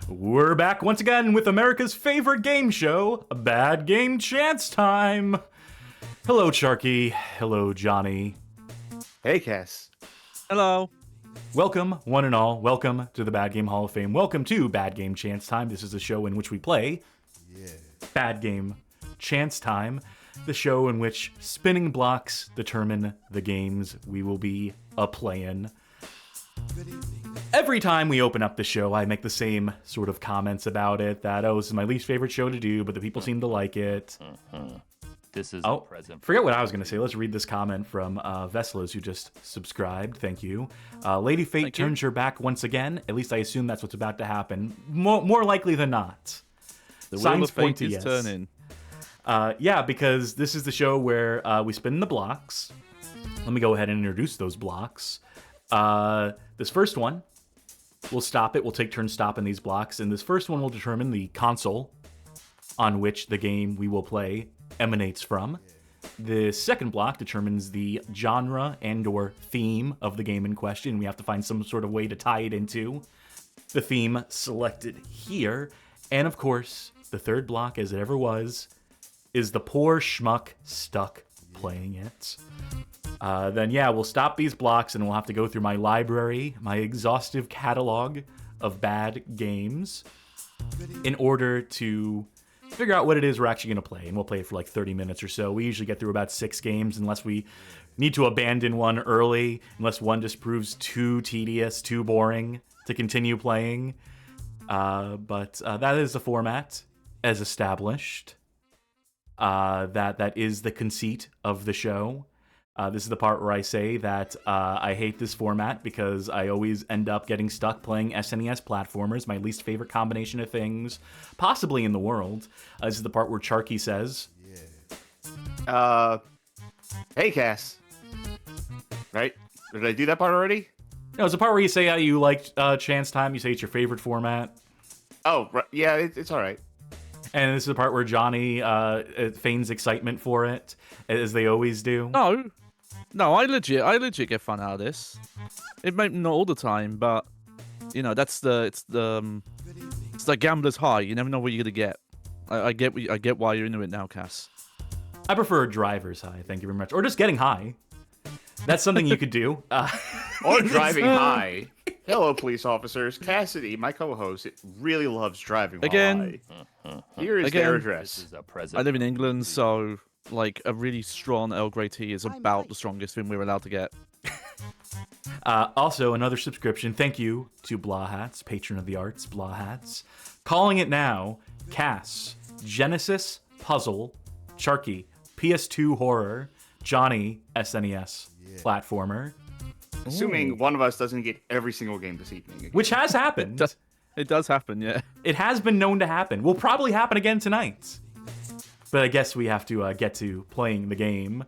We're back once again with America's favorite game show, Bad Game Chance Time. Hello, Sharky. Hello, Johnny. Hey, Cass. Hello. Welcome, one and all. Welcome to the Bad Game Hall of Fame. Welcome to Bad Game Chance Time. This is a show in which we play Bad Game Chance Time, the show in which spinning blocks determine the games we will be a-playin'. Every time we open up the show, I make the same sort of comments about it, that, this is my least favorite show to do, but the people seem to like it. This is a present. Forget what I was going to say. Let's read this comment from Veslas, who just subscribed. Thank you. Lady Fate turns her back once again. At least I assume that's what's about to happen. More likely than not. The wheel of fate is turning. Yeah, because this is the show where we spin the blocks. Let me go ahead and introduce those blocks. This first one, we'll stop it. We'll take turns stopping these blocks. And this first one will determine the console on which the game we will play emanates from. The second block determines the genre and or theme of the game in question. We have to find some sort of way to tie it into the theme selected here. And of course, the third block, as it ever was, is the poor schmuck stuck playing it. Then yeah, we'll stop these blocks and we'll have to go through my library, my exhaustive catalog of bad games, in order to figure out what it is we're actually going to play. And we'll play it for like 30 minutes or so. We usually get through about 6 games unless we need to abandon one early, unless one just proves too tedious, too boring to continue playing. But that is the format as established. That is the conceit of the show. This is the part where I say that I hate this format because I always end up getting stuck playing SNES platformers, my least favorite combination of things, possibly in the world. This is the part where Charky says, Hey, Cass. Right? Did I do that part already? No, it's the part where you say how you like Chance Time, you say it's your favorite format. Oh, right. Yeah, it's all right. And this is the part where Johnny feigns excitement for it, as they always do. No, I legit get fun out of this. It might not all the time, but you know it's the gambler's high. You never know what you're gonna get. I get why you're into it now, Cass. I prefer driver's high. Thank you very much, or just getting high. That's something you could do. Or driving high. Hello, police officers. Cassidy, my co-host, really loves driving again. High. Here is their address. This is a present. I live in England, so like a really strong Earl Grey tea is about the strongest thing we're allowed to get. Also, another subscription. Thank you to Blah Hats, patron of the arts, Blah Hats. Calling it now, Cass, Genesis, Puzzle, Charky, PS2 Horror, Johnny, SNES, Platformer. Assuming one of us doesn't get every single game this evening. Which has happened. It does happen, yeah. It has been known to happen. Will probably happen again tonight. But I guess we have to get to playing the game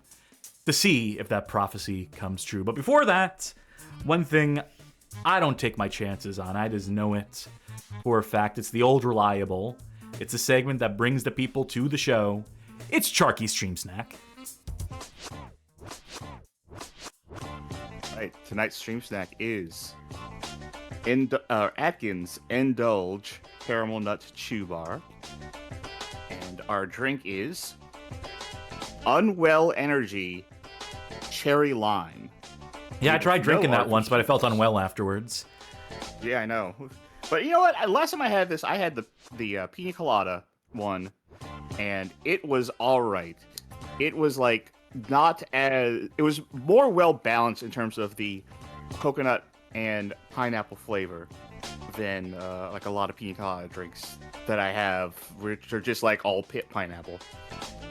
to see if that prophecy comes true. But before that, one thing I don't take my chances on. I just know it for a fact. It's the old reliable. It's a segment that brings the people to the show. It's Charky's Stream Snack. Right, tonight's stream snack is Atkins Indulge Caramel Nut Chew Bar. And our drink is Unwell Energy Cherry Lime. Yeah, I tried drinking that once, but I felt unwell afterwards. Yeah, I know. But you know what? Last time I had this, I had the Pina Colada one, and it was all right. It was like it was more well balanced in terms of the coconut and pineapple flavor than like a lot of Pina Colada drinks that I have, which are just like all pineapple.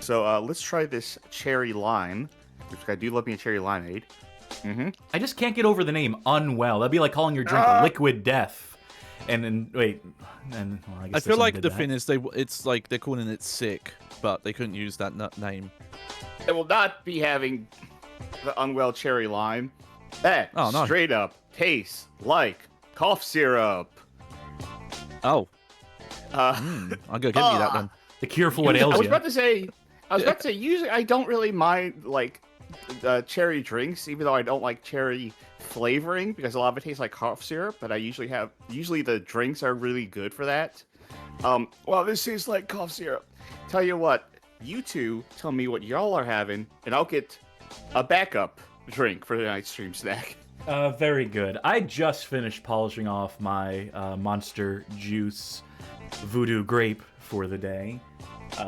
So let's try this cherry lime, which I do love me a cherry limeade. I just can't get over the name Unwell. That'd be like calling your drink Liquid Death. And then wait, and well, I guess I feel like the thing is it's like they're calling it sick, but they couldn't use that name. I will not be having the Unwell cherry lime. That straight up tastes like cough syrup. Oh. I'm gonna give you that then. The cure for what ails you. I was about to say, usually I don't really mind like cherry drinks, even though I don't like cherry flavoring because a lot of it tastes like cough syrup. But I usually the drinks are really good for that. Well, this tastes like cough syrup. Tell you what, you two tell me what y'all are having, and I'll get a backup drink for tonight's stream snack. Very good. I just finished polishing off my Monster Juice Voodoo Grape for the day,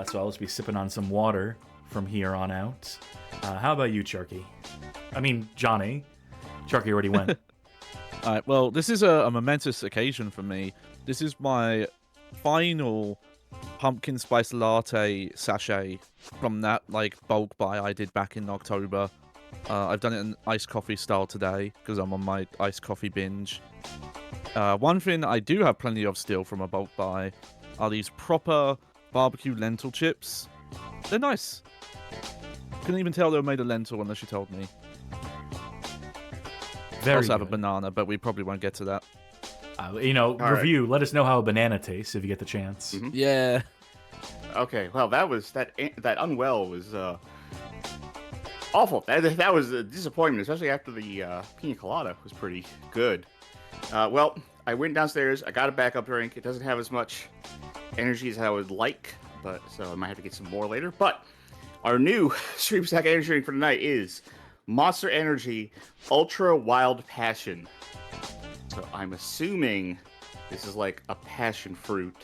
so I'll just be sipping on some water from here on out. How about you, Charky? I mean, Johnny. Charky already went. All right, well, this is a momentous occasion for me. This is my final pumpkin spice latte sachet from that bulk buy I did back in October. I've done it in iced coffee style today because I'm on my iced coffee binge. One thing I do have plenty of still from a bulk buy are these proper barbecue lentil chips. They're nice. Couldn't even tell they were made of lentil unless you told me. I also have a banana, but we probably won't get to that. Review. Right. Let us know how a banana tastes if you get the chance. Mm-hmm. Yeah. Okay. Well, that unwell was awful. That was a disappointment, especially after the pina colada was pretty good. Well, I went downstairs. I got a backup drink. It doesn't have as much energy as I would like, so I might have to get some more later. But our new stream snack energy drink for tonight is Monster Energy Ultra Wild Passion. So I'm assuming this is like a passion fruit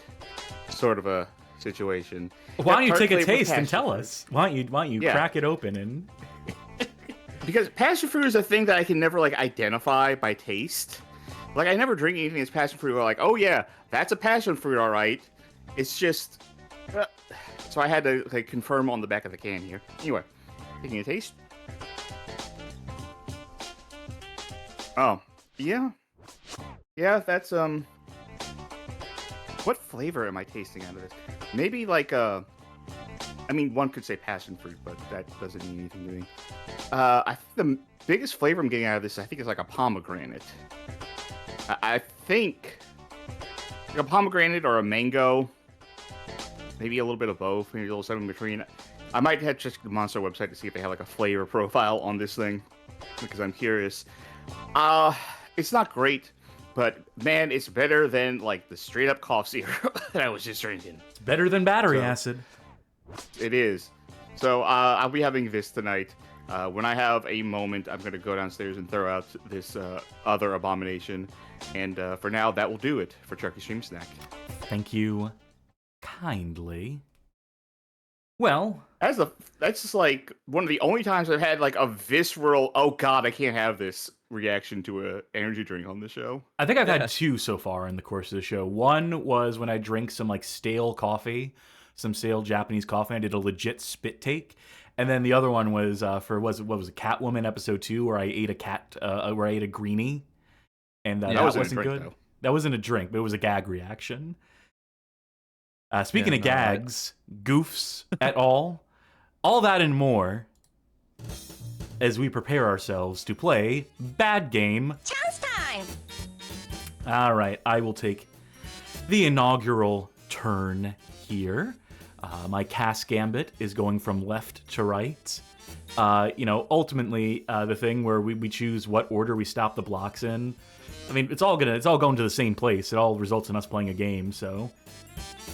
sort of a situation. Why don't you take a taste and tell us? Why don't you crack it open and... Because passion fruit is a thing that I can never identify by taste. I never drink anything that's passion fruit. Like, oh yeah, that's a passion fruit, all right. It's just... So I had to confirm on the back of the can here. Anyway, taking a taste. Oh, yeah. Yeah, that's, what flavor am I tasting out of this? Maybe I mean, one could say passion fruit, but that doesn't mean anything to me. I think the biggest flavor I'm getting out of this, I think, is like a pomegranate. I think like a pomegranate or a mango. Maybe a little bit of both, maybe a little something in between. I might have to check the Monster website to see if they have a flavor profile on this thing, because I'm curious. It's not great, but man, it's better than the straight up cough syrup that I was just drinking. It's better than battery acid. It is. So I'll be having this tonight. When I have a moment, I'm going to go downstairs and throw out this other abomination. And for now, that will do it for Chucky Stream Snack. Thank you kindly. Well, that's just one of the only times I've had a visceral, oh god, I can't have this reaction to a energy drink on the show. I think I've had two so far in the course of the show. One was when I drank some stale coffee, some stale Japanese coffee. I did a legit spit take. And then the other one was for what was it, Catwoman episode 2, where I ate a greenie, and that wasn't good. Though. That wasn't a drink, but it was a gag reaction. Speaking of gags, goofs at all that and more, as we prepare ourselves to play Bad Game. Chance time! All right, I will take the inaugural turn here. My cast gambit is going from left to right. Ultimately, the thing where we choose what order we stop the blocks in. I mean, it's all going to the same place. It all results in us playing a game, so...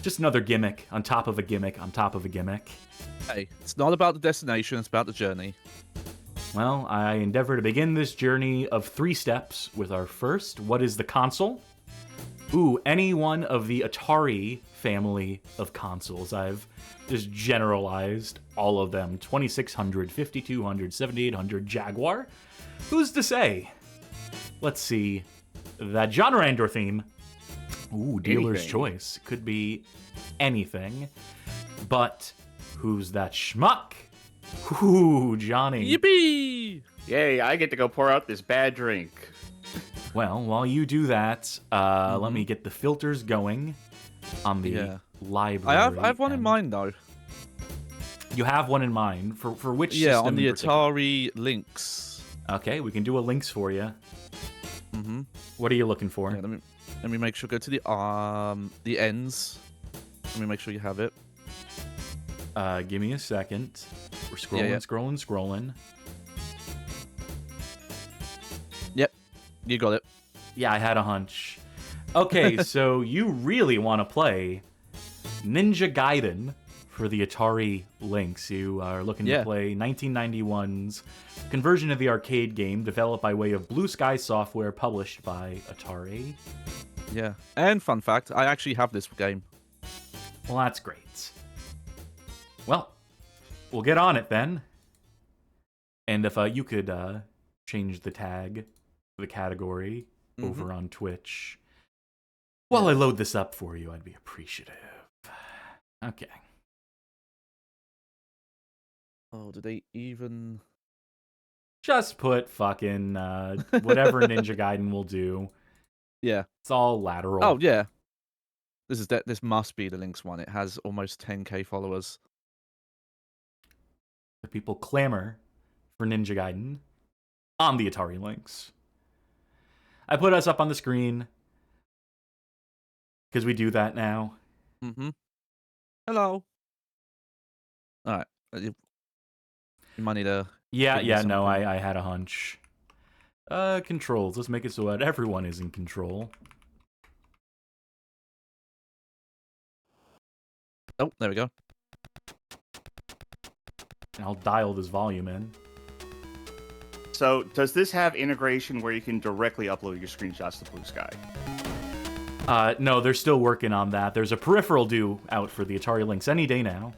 Just another gimmick on top of a gimmick on top of a gimmick. Hey, it's not about the destination, it's about the journey. Well, I endeavor to begin this journey of 3 steps with our first. What is the console? Ooh, any one of the Atari family of consoles. I've just generalized all of them. 2600, 5200, 7800, Jaguar. Who's to say? Let's see. That genre and or theme. Ooh, dealer's choice. Could be anything. But who's that schmuck? Ooh, Johnny. Yippee! Yay, I get to go pour out this bad drink. Well, while you do that, let me get the filters going on the library. I have one in mind, though. You have one in mind? For which system? Yeah, on the Atari LYNX. Okay, we can do a LYNX for you. Mm-hmm. What are you looking for? Yeah, let me make sure. Go to the ends. Let me make sure you have it. Give me a second. We're scrolling, scrolling. You got it. Yeah, I had a hunch. Okay, so you really want to play Ninja Gaiden for the Atari Lynx. You are looking to play 1991's conversion of the arcade game developed by way of Blue Sky Software, published by Atari. Yeah. And fun fact, I actually have this game. Well, that's great. Well, we'll get on it then. And if you could change the tag for the category over on Twitch while I load this up for you, I'd be appreciative. Okay. Oh, did they even... Just put fucking whatever Ninja Gaiden will do. Yeah. It's all lateral. Oh, yeah. This must be the Lynx one. It has almost 10k followers. The people clamor for Ninja Gaiden on the Atari Lynx. I put us up on the screen because we do that now. Mm-hmm. Hello. All right. You might need a... No, I had a hunch. Controls. Let's make it so that everyone is in control. Oh, there we go. And I'll dial this volume in. So, does this have integration where you can directly upload your screenshots to Blue Sky? No, they're still working on that. There's a peripheral due out for the Atari Lynx any day now,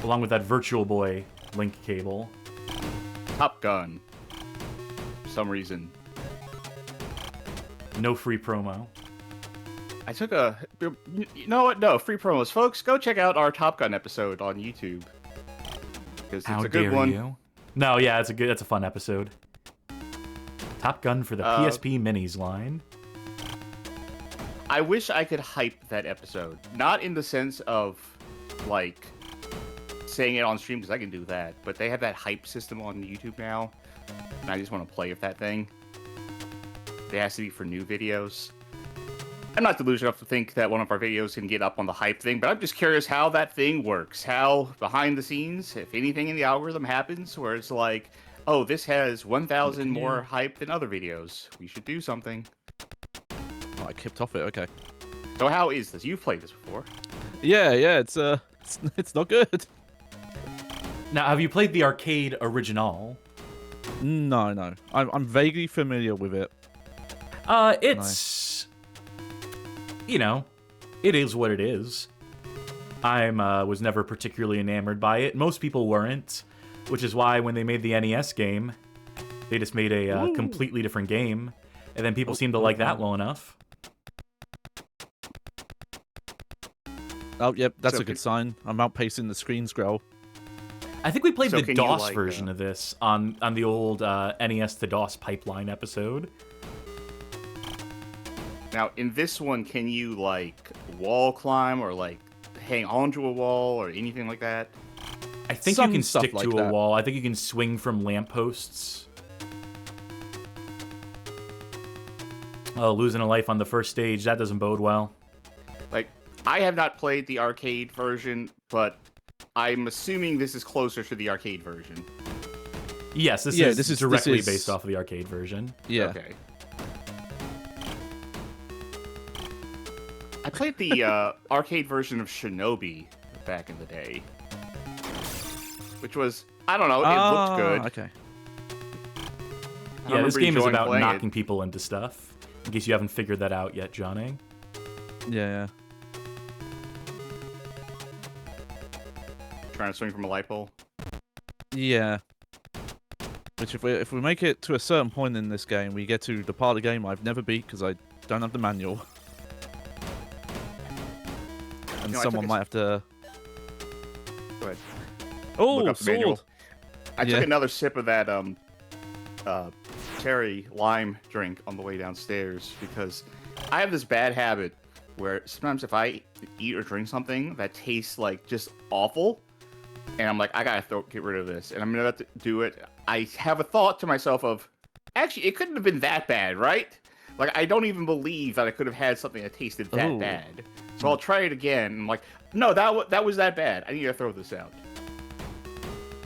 along with that Virtual Boy link cable. Top Gun. For some reason. No free promo. I took a... You know what? No, free promos. Folks, go check out our Top Gun episode on YouTube. Because it's a good one. You? No, yeah, it's a fun episode. Top Gun for the PSP Minis line. I wish I could hype that episode. Not in the sense of, like, saying it on stream, because I can do that. But they have that hype system on YouTube now. And I just want to play with that thing. It has to be for new videos. I'm not delusional enough to think that one of our videos can get up on the hype thing, but I'm just curious how that thing works. How, behind the scenes, if anything in the algorithm happens, where it's like, oh, this has 1,000 more hype than other videos. We should do something. Oh, I kicked off it, okay. So how is this? You've played this before. Yeah, it's not good. Now, have you played the arcade original? No. I'm vaguely familiar with it. It's... You know, it is what it is. I was never particularly enamored by it. Most people weren't, which is why when they made the NES game, they just made a completely different game, and then people seemed to like that well enough. Oh, yep, that's a good sign. I'm outpacing the screen scroll. I think we played the DOS version of this on the old NES to DOS pipeline episode. Now, in this one, can you, like, wall climb or, like, hang onto a wall or anything like that? I think you can stick to a wall. I think you can swing from lampposts. Oh, losing a life on the first stage, that doesn't bode well. Like, I have not played the arcade version, but I'm assuming this is closer to the arcade version. Yes, this is directly based off of the arcade version. Yeah. Okay. I played the arcade version of Shinobi back in the day. Which was, I don't know, it looked good. Okay. Yeah, this game is about knocking people into stuff. In case you haven't figured that out yet, Johnny. Yeah. Trying to swing from a light pole? Yeah. Which, if we make it to a certain point in this game, we get to the part of the game I've never beat because I don't have the manual. And someone might have to... Go ahead. Oh, look up the manual. I Yeah. took another sip of that cherry lime drink on the way downstairs because I have this bad habit where sometimes if I eat or drink something that tastes like just awful, and I'm like, I gotta get rid of this, and I'm gonna have to do it, I have a thought to myself of, actually, it couldn't have been that bad, right? Like, I don't even believe that I could have had something that tasted that bad. So I'll try it again. I'm like, no, that was that bad. I need to throw this out.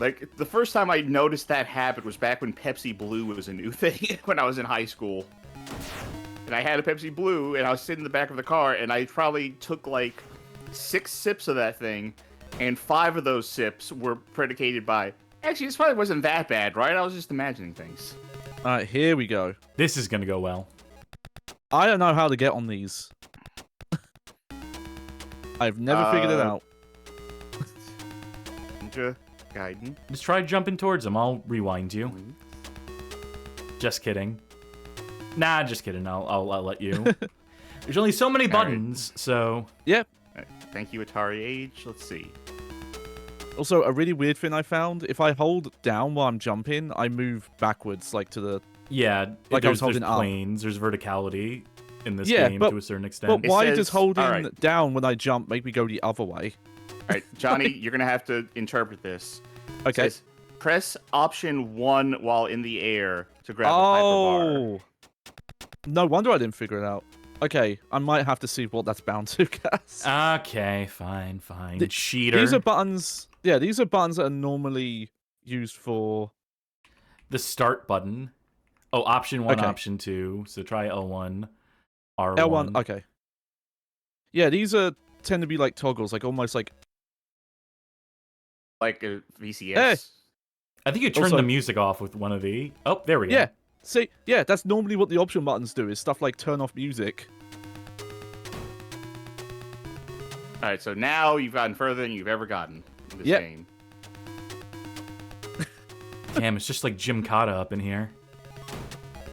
Like, the first time I noticed that happen was back when Pepsi Blue was a new thing when I was in high school. And I had a Pepsi Blue, and I was sitting in the back of the car, and I probably took, like, 6 sips of that thing, and 5 of those sips were predicated by, actually, this probably wasn't that bad, right? I was just imagining things. All right, here we go. This is going to go well. I don't know how to get on these. I've never figured it out. Ninja Gaiden. Just try jumping towards them. I'll rewind you. Just kidding. Nah, just kidding. I'll let you. There's only so many buttons, so... Yep. Thank you, Atari Age. Let's see. Also, a really weird thing I found, if I hold down while I'm jumping, I move backwards, like to the... Yeah, like there's holding up. planes, there's verticality in this game to a certain extent. But why says- does holding alright. down when I jump make me go the other way? All right, Johnny, you're going to have to interpret this. It Okay. says, press option 1 while in the air to grab the hyper bar. Oh! No wonder I didn't figure it out. Okay, I might have to see what that's bound to, guys. Okay, fine. Cheater. These are buttons... Yeah, these are buttons that are normally used for... The start button. Oh, option 1, Okay. option 2. So try L1, R1. L1, okay. Yeah, these tend to be like toggles, like almost like... Like a VCS. Hey. I think you turned Also- the music off with one of the... Oh, there we go. Yeah, see, yeah, that's normally what the option buttons do, is stuff like turn off music. All right, so now you've gotten further than you've ever gotten in this Yep. game. Damn, it's just like Jim Cotta up in here.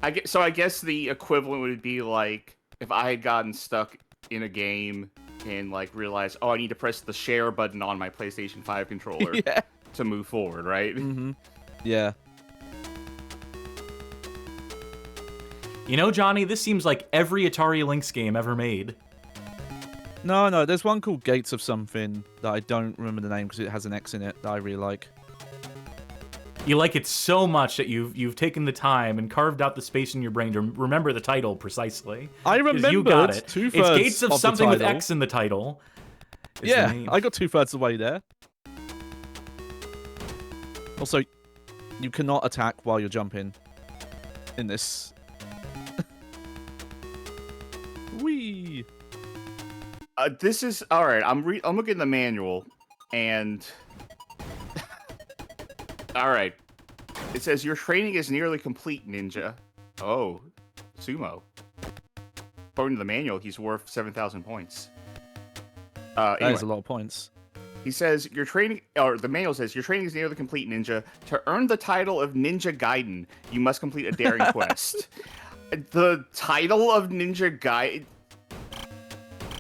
I guess the equivalent would be like if I had gotten stuck in a game and like realized, oh, I need to press the share button on my PlayStation 5 controller Yeah. to move forward, right? Mm-hmm. Yeah. You know, Johnny, this seems like every Atari Lynx game ever made. No, there's one called Gates of something that I don't remember the name because it has an X in it that I really like. You like it so much that you've taken the time and carved out the space in your brain to remember the title precisely. I 'Cause remembered you got it. 2/3 It's Gates of the something with title. X in the title. is the Yeah, name. I got 2/3 the way there. Also, you cannot attack while you're jumping in this. Whee! This is all right. I'm looking at the manual, and all right. It says your training is nearly complete, Ninja. Oh, sumo. According to the manual, he's worth 7,000 points. That Anyway, is a lot of points. he says your training, or the manual says your training is nearly complete, Ninja. To earn the title of Ninja Gaiden, you must complete a daring quest. The title of Ninja Gaiden.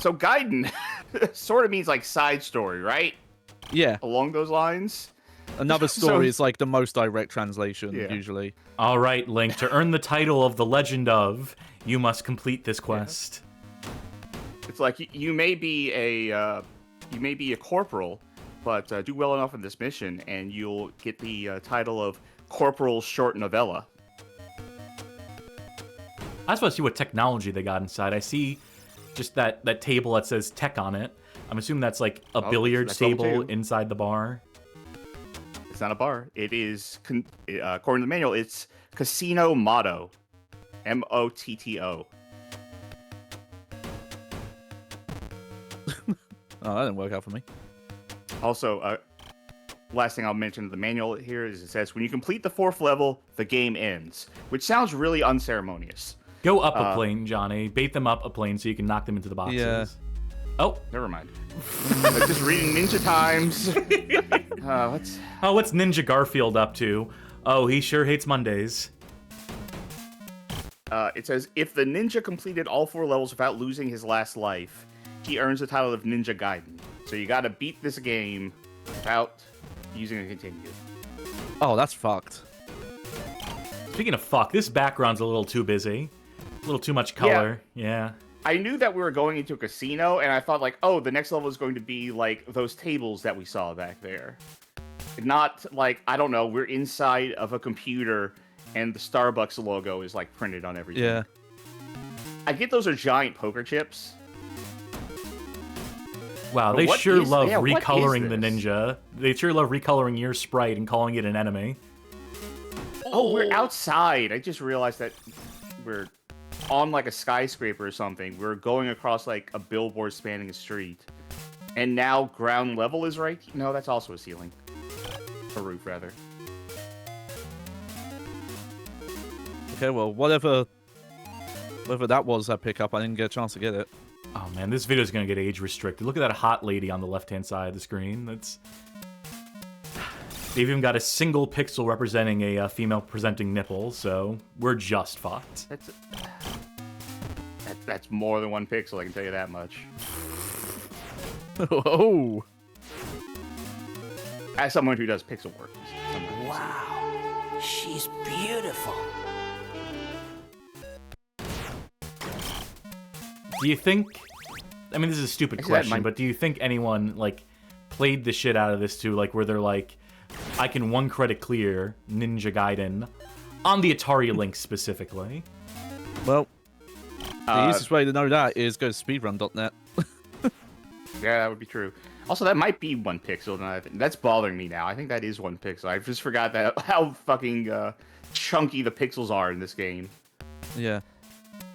So Gaiden sort of means like side story, right? Yeah, Along those lines. another So- story is like the most direct translation, Yeah. usually. All right, Link, to earn the title of the Legend of, you must complete this quest. It's like you may be a corporal, but do well enough in this mission, and you'll get the title of Corporal Short Novella. I just want to see what technology they got inside. I see just that table that says tech on it. I'm assuming that's like a billiards that's level table 2. inside the bar. It's not a bar. It is, according to the manual, it's Casino Motto. MOTTO. Oh, that didn't work out for me. Also, last thing I'll mention in the manual here is it says, when you complete the 4th level, the game ends. Which sounds really unceremonious. Go up a plane, Johnny. Bait them up a plane so you can knock them into the boxes. Yeah. Oh, Never mind. I'm just reading Ninja Times. what's Ninja Garfield up to? Oh, he sure hates Mondays. It says, if the ninja completed all 4 levels without losing his last life, he earns the title of Ninja Gaiden. So you gotta beat this game without using a continue. Oh, that's fucked. Speaking of fuck, this background's a little too busy. A little too much color. Yeah. I knew that we were going into a casino, and I thought, like, oh, the next level is going to be, like, those tables that we saw back there. Not, like, I don't know, we're inside of a computer, and the Starbucks logo is, like, printed on everything. Yeah. I get those are giant poker chips. Wow, But they what sure is- love yeah, what is recoloring the this? ninja. They sure love recoloring your sprite and calling it an enemy. Oh, we're outside. I just realized that we're on like a skyscraper or something. We're going across like a billboard spanning a street. And now ground level is right. No, that's also a ceiling. A roof, rather. Okay, well, whatever that was I pick up, I didn't get a chance to get it. Oh man, this video's gonna get age restricted. Look at that hot lady on the left-hand side of the screen. That's... They've even got a single pixel representing a female presenting nipple, so we're just fucked. That's more than one pixel, I can tell you that much. Oh! As someone who does pixel work. Wow, she's beautiful. Do you think... I mean, this is a stupid Actually, that question, might- but do you think anyone, like, played the shit out of this too, like, where they're like, I can one credit clear Ninja Gaiden on the Atari Lynx specifically? Well, the easiest way to know that is go to speedrun.net. Yeah, that would be true. Also, that might be one pixel. That's bothering me now. I think that is one pixel. I just forgot that how fucking chunky the pixels are in this game. Yeah.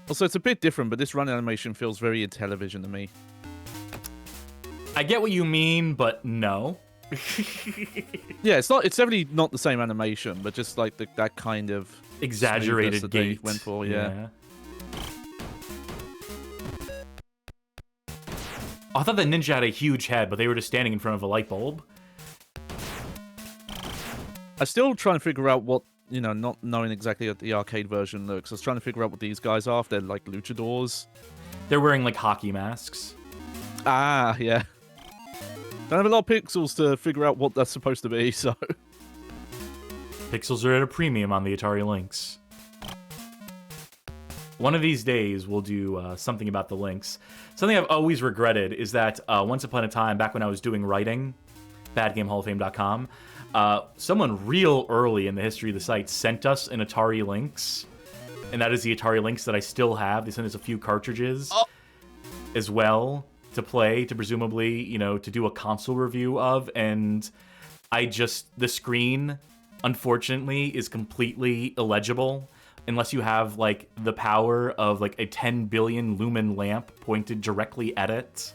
Also, it's a bit different, but this run animation feels very Intellivision to me. I get what you mean, but no. Yeah, it's definitely not the same animation, but just like that kind of Exaggerated smoothness that they gait. went for, yeah. I thought that ninja had a huge head, but they were just standing in front of a light bulb. I'm still trying to figure out what, you know, not knowing exactly how the arcade version looks. I was trying to figure out what these guys are. If they're like luchadors. They're wearing, like, hockey masks. Ah, yeah. Don't have a lot of pixels to figure out what that's supposed to be, so... Pixels are at a premium on the Atari Lynx. One of these days, we'll do something about the Lynx. Something I've always regretted is that once upon a time, back when I was doing writing, badgamehalloffame.com, someone real early in the history of the site sent us an Atari Lynx, and that is the Atari Lynx that I still have. They sent us a few cartridges as well to play, to presumably, you know, to do a console review of, and the screen, unfortunately, is completely illegible unless you have, like, the power of, like, a 10 billion lumen lamp pointed directly at it.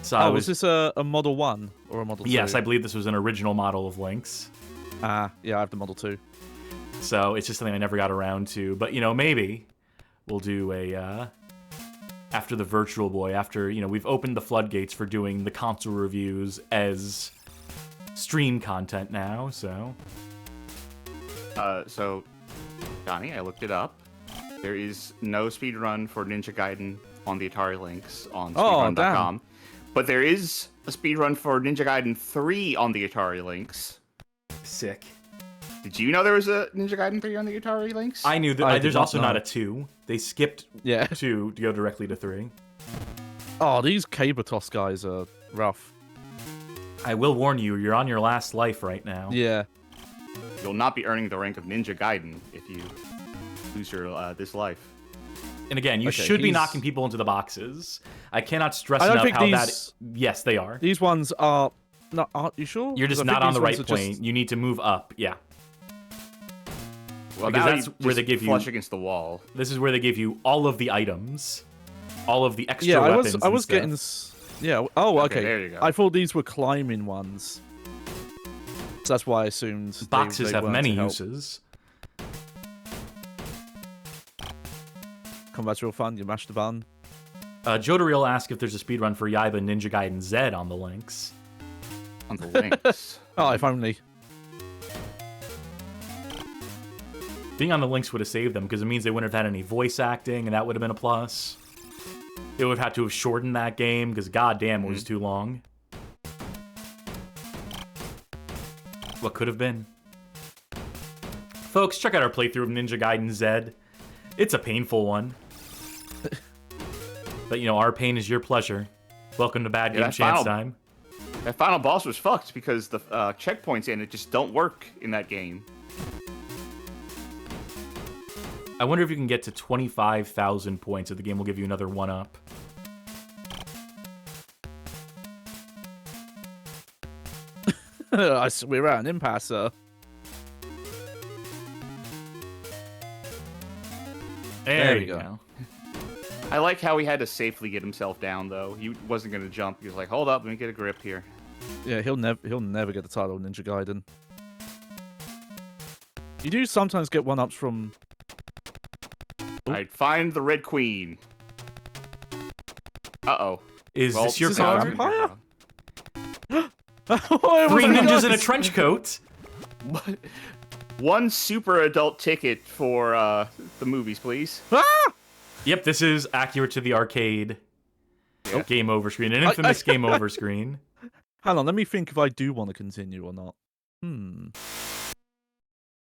So was this a Model 1 or a Model 2? Yes, I believe this was an original model of Lynx. Ah, yeah, I have the Model 2. So it's just something I never got around to. But, you know, maybe we'll do a... after the Virtual Boy, after, you know, we've opened the floodgates for doing the console reviews as stream content now, so... So, Johnny, I looked it up. There is no speedrun for Ninja Gaiden on the Atari Lynx on speedrun.com. But there is a speedrun for Ninja Gaiden 3 on the Atari Lynx. Sick. Did you know there was a Ninja Gaiden 3 on the Atari Lynx? I knew that. I did There's not also not know. a 2. They skipped 2 to go directly to 3. Oh, these Cabotos guys are rough. I will warn you, you're on your last life right now. Yeah. You'll not be earning the rank of Ninja Gaiden if you lose your this life. And again, you Okay, should be he's- knocking people into the boxes. I cannot stress I don't enough think how these- that... Yes, they are. These ones are... No, aren't you sure? You're just 'Cause I not think on the these right ones are plane. just- You need to move up. Yeah. Well, Because now that's you where they just give you- flush against the wall. This is where they give you all of the items. All of the extra Yeah, weapons I was and getting stuff. this... Yeah, oh, Okay, okay. there you go. I thought these were climbing ones. So that's why I assumed Boxes they have weren't many to help. uses. Combat's real fun, you mash the button. Jodariel asked if there's a speedrun for Yaiba Ninja Gaiden Z on the Lynx. On the Lynx. Oh, if only. Being on the Lynx would have saved them, because it means they wouldn't have had any voice acting, and that would have been a plus. They would have had to have shortened that game, because goddamn, it was too long. What could have been? Folks, check out our playthrough of Ninja Gaiden Z. It's a painful one. But, you know, our pain is your pleasure. Welcome to Bad Game that Chance final- time. That final boss was fucked because the checkpoints in it just don't work in that game. I wonder if you can get to 25,000 points if the game will give you another 1-up. We're at an impasse, sir. There you go. I like how he had to safely get himself down, though. He wasn't going to jump. He was like, hold up, let me get a grip here. Yeah, he'll never get the title of Ninja Gaiden. You do sometimes get one-ups from... Alright, find the Red Queen. Uh-oh. Is this your card? card? Oh, Three ninjas in a trench coat. One super adult ticket for the movies, please. Ah! Yep, this is accurate to the arcade game over screen. An infamous game over screen. Hang on, let me think if I do want to continue or not.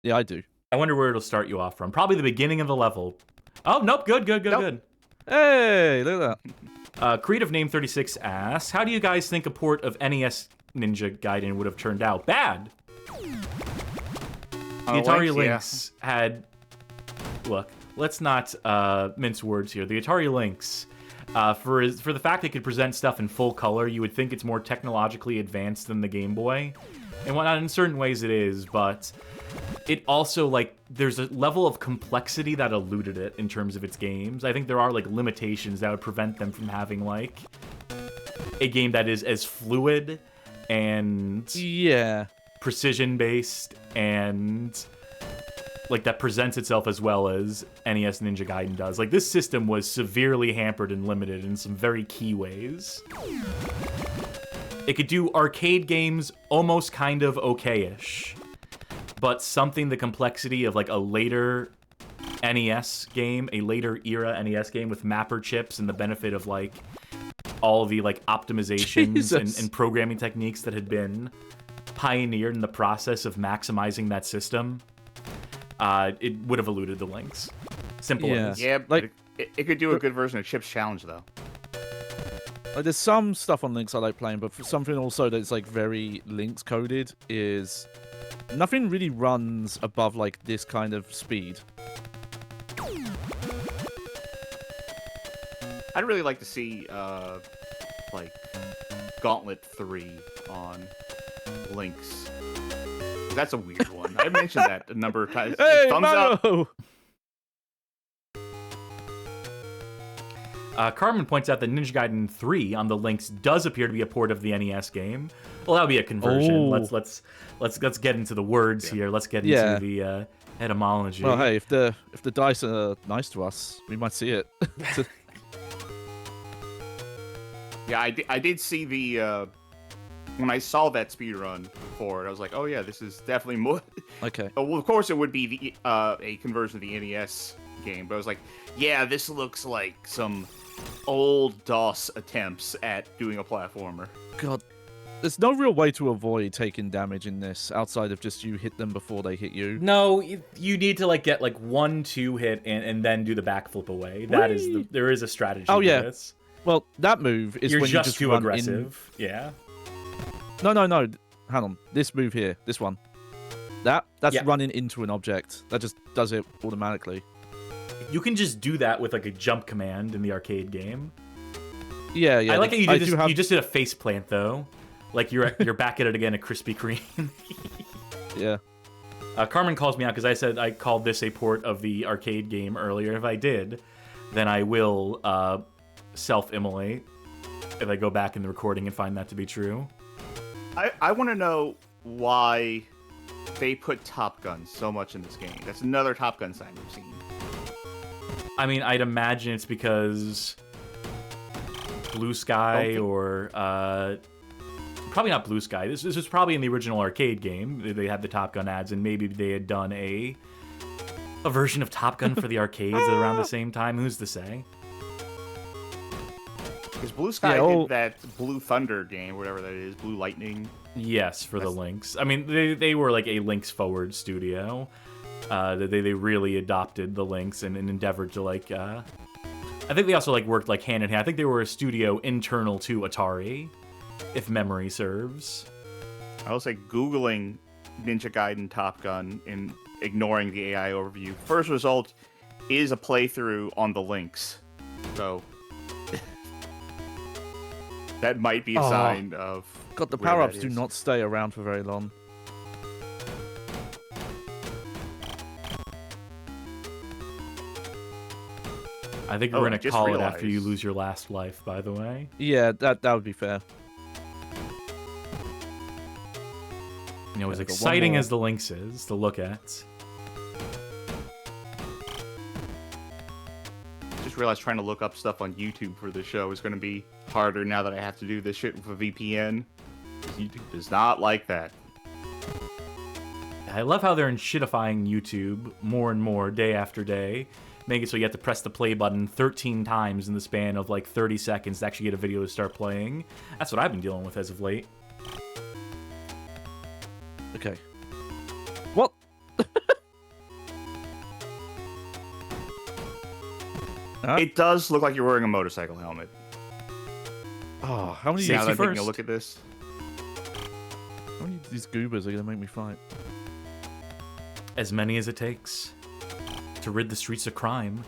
Yeah, I do. I wonder where it'll start you off from. Probably the beginning of the level. Oh, nope. Good. Hey, look at that. Creative Name 36 asks, how do you guys think a port of NES Ninja Gaiden would have turned out? Bad. The Atari Lynx had... Look, let's not mince words here. The Atari Lynx, for the fact it could present stuff in full color, you would think it's more technologically advanced than the Game Boy. And whatnot, in certain ways it is, but it also, like, there's a level of complexity that eluded it in terms of its games. I think there are, like, limitations that would prevent them from having, like, a game that is as fluid and precision-based and, like, that presents itself as well as NES Ninja Gaiden does. Like, this system was severely hampered and limited in some very key ways. It could do arcade games almost kind of okay-ish, but something the complexity of, like, a later NES game, a later era NES game with mapper chips and the benefit of, like, all the, like, optimizations and programming techniques that had been pioneered in the process of maximizing that system, it would have eluded the Lynx. Simple as. Yeah, like, it could do a good version of Chip's Challenge, though. Like, there's some stuff on Lynx I like playing, but for something also that's, like, very Lynx coded is nothing really runs above, like, this kind of speed. I'd really like to see, like, Gauntlet 3 on Lynx. That's a weird one. I mentioned that a number of times. Hey, Thumbs up. Carmen points out that Ninja Gaiden 3 on the Lynx does appear to be a port of the NES game. Well, that would be a conversion. Oh. Let's get into the words here. Let's get into the etymology. Well, hey, if the dice are nice to us, we might see it. Yeah, I did see the when I saw that speedrun for it, I was like, oh yeah, this is definitely more. Okay. Well, of course it would be the a conversion of the NES game, but I was like, yeah, this looks like some old DOS attempts at doing a platformer. God, there's no real way to avoid taking damage in this outside of just you hit them before they hit you. No, you need to, like, get, like, 1-2 hit and then do the backflip away. That is there is a strategy to this. Well, that move is when you just too run aggressive. Yeah. No. Hang on. This move here. This one. That's running into an object. That just does it automatically. You can just do that with, like, a jump command in the arcade game. Yeah. I like that you did this. You just did a face plant though. Like you're back at it again at Krispy Kreme. Yeah. Carmen calls me out because I said I called this a port of the arcade game earlier. If I did, then I will self-immolate if I go back in the recording and find that to be true. I want to know why they put Top Gun so much in this game. That's another Top Gun sign we've seen. I mean, I'd imagine it's because Blue Sky or probably not Blue Sky. This was probably in the original arcade game. They had the Top Gun ads, and maybe they had done a version of Top Gun for the arcades at around the same time. Who's to say? Because Blue Sky did that Blue Thunder game, whatever that is, Blue Lightning. Yes, for the Lynx. I mean, they were like a Lynx forward studio. They really adopted the Lynx and endeavored to, like, I think they also, like, worked, like, hand in hand. I think they were a studio internal to Atari, if memory serves. I was, like, Googling Ninja Gaiden Top Gun and ignoring the AI overview. First result is a playthrough on the Lynx. So that might be a sign of God, the where power-ups that do is. not stay around for very long. I think we're Oh, I gonna just call it after you realized. lose your last life. By the way. Yeah, that would be fair. You know, as I've got one exciting more. as the LYNX is to look at, Just realized trying to look up stuff on YouTube for the show is going to be harder now that I have to do this shit with a VPN. YouTube does not like that. I love how they're shitifying YouTube more and more day after day, make it so you have to press the play button 13 times in the span of like 30 seconds to actually get a video to start playing. That's what I've been dealing with as of late. Okay. What? Huh? It does look like you're wearing a motorcycle helmet. Oh, how many, Safety Now that I'm taking a first. look at this, how many of these goobers are going to make me fight? As many as it takes to rid the streets of crime.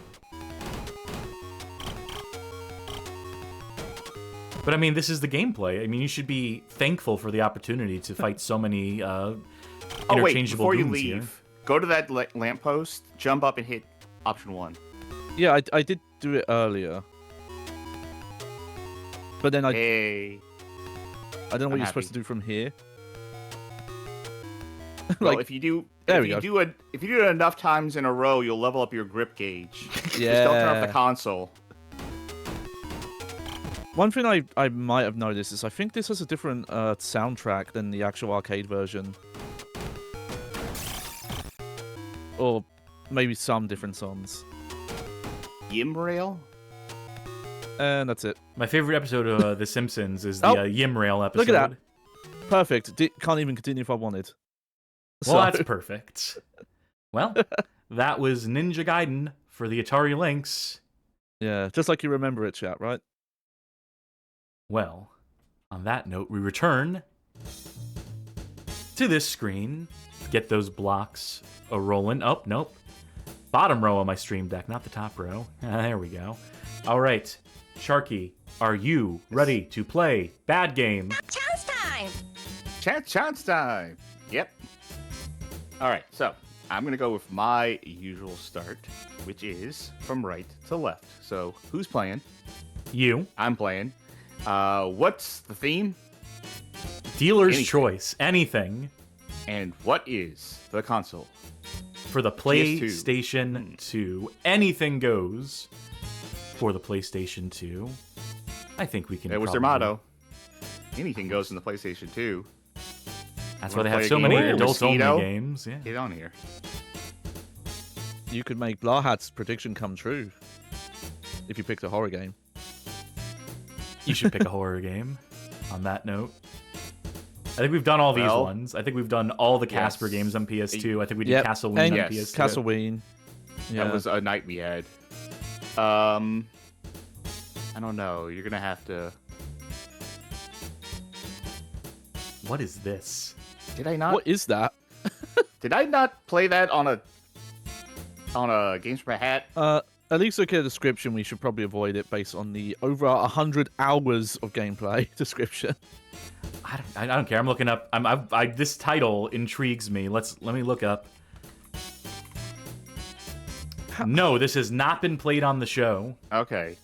But I mean, this is the gameplay. I mean, you should be thankful for the opportunity to fight so many oh wait, interchangeable before you goons leave, here. go to that lamppost, jump up and hit option 1. Yeah, I did do it earlier. But then I Hey. don't know what I'm you're supposed happy. to do from here. Well, Like, if you do, there if we you go. do it, if you do it enough times in a row, you'll level up your grip gauge. Just don't turn off Yeah. the console. one thing I might have noticed is I think this has a different soundtrack than the actual arcade version. Or maybe some different songs. Yim rail? And that's it. My favorite episode of The Simpsons is the Oh, Yimrail episode. look at that. Perfect. Can't even continue if I wanted. Well, So- that's perfect. Well, that was Ninja Gaiden for the Atari Lynx. Yeah, just like you remember it, chat, right? Well, on that note, we return to this screen. Get those blocks a-rolling. Oh, nope. Bottom row of my stream deck, not the top row. There we go. All right. Sharky, are you ready to play Bad Game? Chance time! Chance time! Yep. Alright, so I'm going to go with my usual start, which is from right to left. So, who's playing? You. I'm playing. What's the theme? Dealer's Anything. choice. Anything And what is the console? for the PS2. PlayStation 2. Anything goes for the PlayStation 2. I think we can. That was their probably- motto. Anything goes in the PlayStation 2. That's why Wanna they have play a so game many where you're a adult-only mosquito? games. Yeah. Get on here. You could make Blahat's prediction come true if you picked a horror game. You should pick a horror game. On that note, I think we've done all these Well, ones. I think we've done all the Casper yes. games on PS2. I think we did Yep, Castleween and on yes, PS2. Castleween. Yeah. That was a night we had. I don't know. You're gonna have to. What is this? Did I not? What is that? Did I not play that on a Games for a Hat? At least look at the description. We should probably avoid it based on the over 100 hours of gameplay description. I don't care. I'm looking up. This title intrigues me. Let me look up. No, this has not been played on the show. Okay.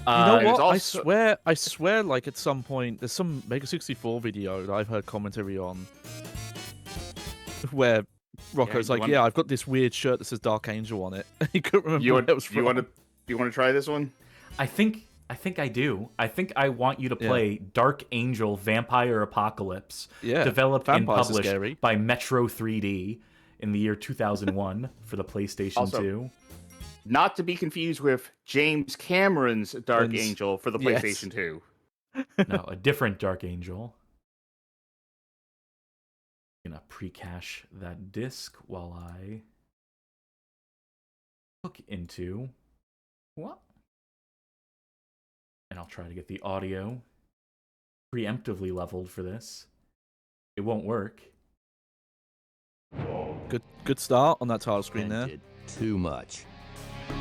You know there's what? also- I swear, like at some point, there's some Mega 64 video that I've heard commentary on, where Rocco's you like, want- "Yeah, I've got this weird shirt that says Dark Angel on it." He couldn't remember You what want it was from. you want to try this one? I think I do. I think I want you to play Dark Angel Vampire Apocalypse, Yeah, developed and vampires are published scary. by Metro 3D in the year 2001 for the PlayStation Also, 2. Not to be confused with James Cameron's Dark And- Angel for the yes. PlayStation 2. No, a different Dark Angel. Gonna pre-cache that disc while I look into what? And I'll try to get the audio preemptively leveled for this. It won't work. Good start on that title screen there. Did too much.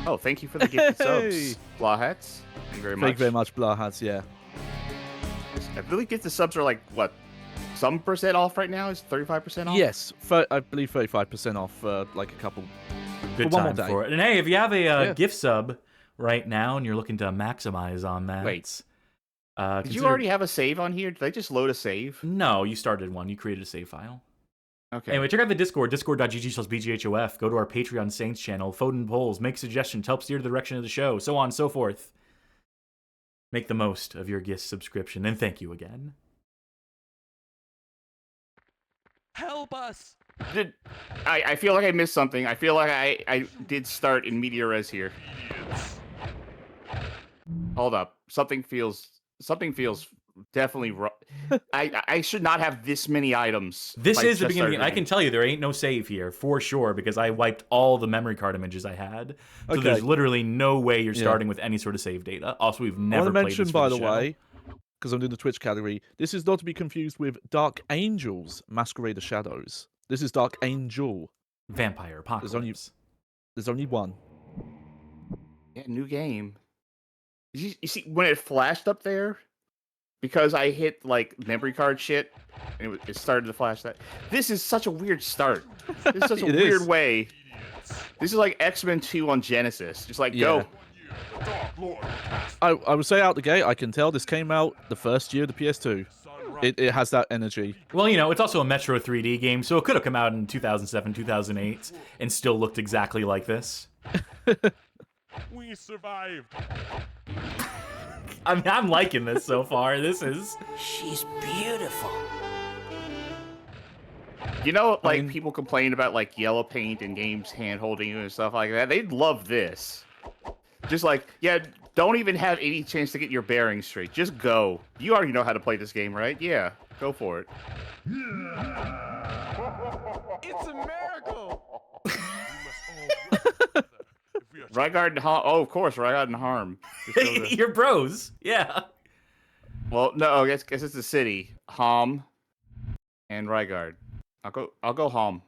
Oh, thank you for the gifted Hey! subs, Blahats. Thank you very much. Thank you very much, Blahatz. Yeah. I believe gift subs are like what, some percent off right now? Is 35% off? Yes, I believe 35% off like a couple. Good for one time more day. for it. And hey, if you have a Yeah. gift sub right now and you're looking to maximize on that, Wait. Did you consider- already have a save on here? Did I just load a save? No, you started one. You created a save file. Okay. Anyway, check out the Discord, discord.gg/bghof. Go to our Patreon Saints channel, vote in polls, make suggestions, help steer the direction of the show, so on and so forth. Make the most of your gift subscription, and thank you again. Help us! I feel like I missed something. I feel like I did start in media res here. Hold up. Something feels definitely wrong. I should not have this many items. This if is the just beginning. started I can tell you there ain't no save here, for sure, because I wiped all the memory card images I had. So Okay. there's literally no way you're Yeah. starting with any sort of save data. Also, we've I never want to played mention, this for by the the show. way, because I'm doing the Twitch category, this is not to be confused with Dark Angels Masquerade of Shadows. This is Dark Angel. Vampire Apocalypse. There's only one. Yeah, new game. You see, when it flashed up there, because I hit like memory card shit, and it started to flash that. This is such a weird start. This is such a It weird is. way. This is like X-Men 2 on Genesis. Just like, Yeah. go. I would say out the gate, I can tell this came out the first year of the PS2. It has that energy. Well, you know, it's also a Metro 3D game, so it could have come out in 2007, 2008, and still looked exactly like this. We survived. I mean, I'm liking this so far. This is... She's beautiful. You know, like mean- people complain about like yellow paint and games hand holding you and stuff like that. They'd love this. Just like, yeah, don't even have any chance to get your bearings straight. Just go. You already know how to play this game, right? Yeah, go for it. It's a miracle. Rygard and Harm. Oh, of course, Rygard and Harm. Just go to- You're bros. Yeah. Well, no, I guess it's the city. Harm and Rygard. I'll go Harm.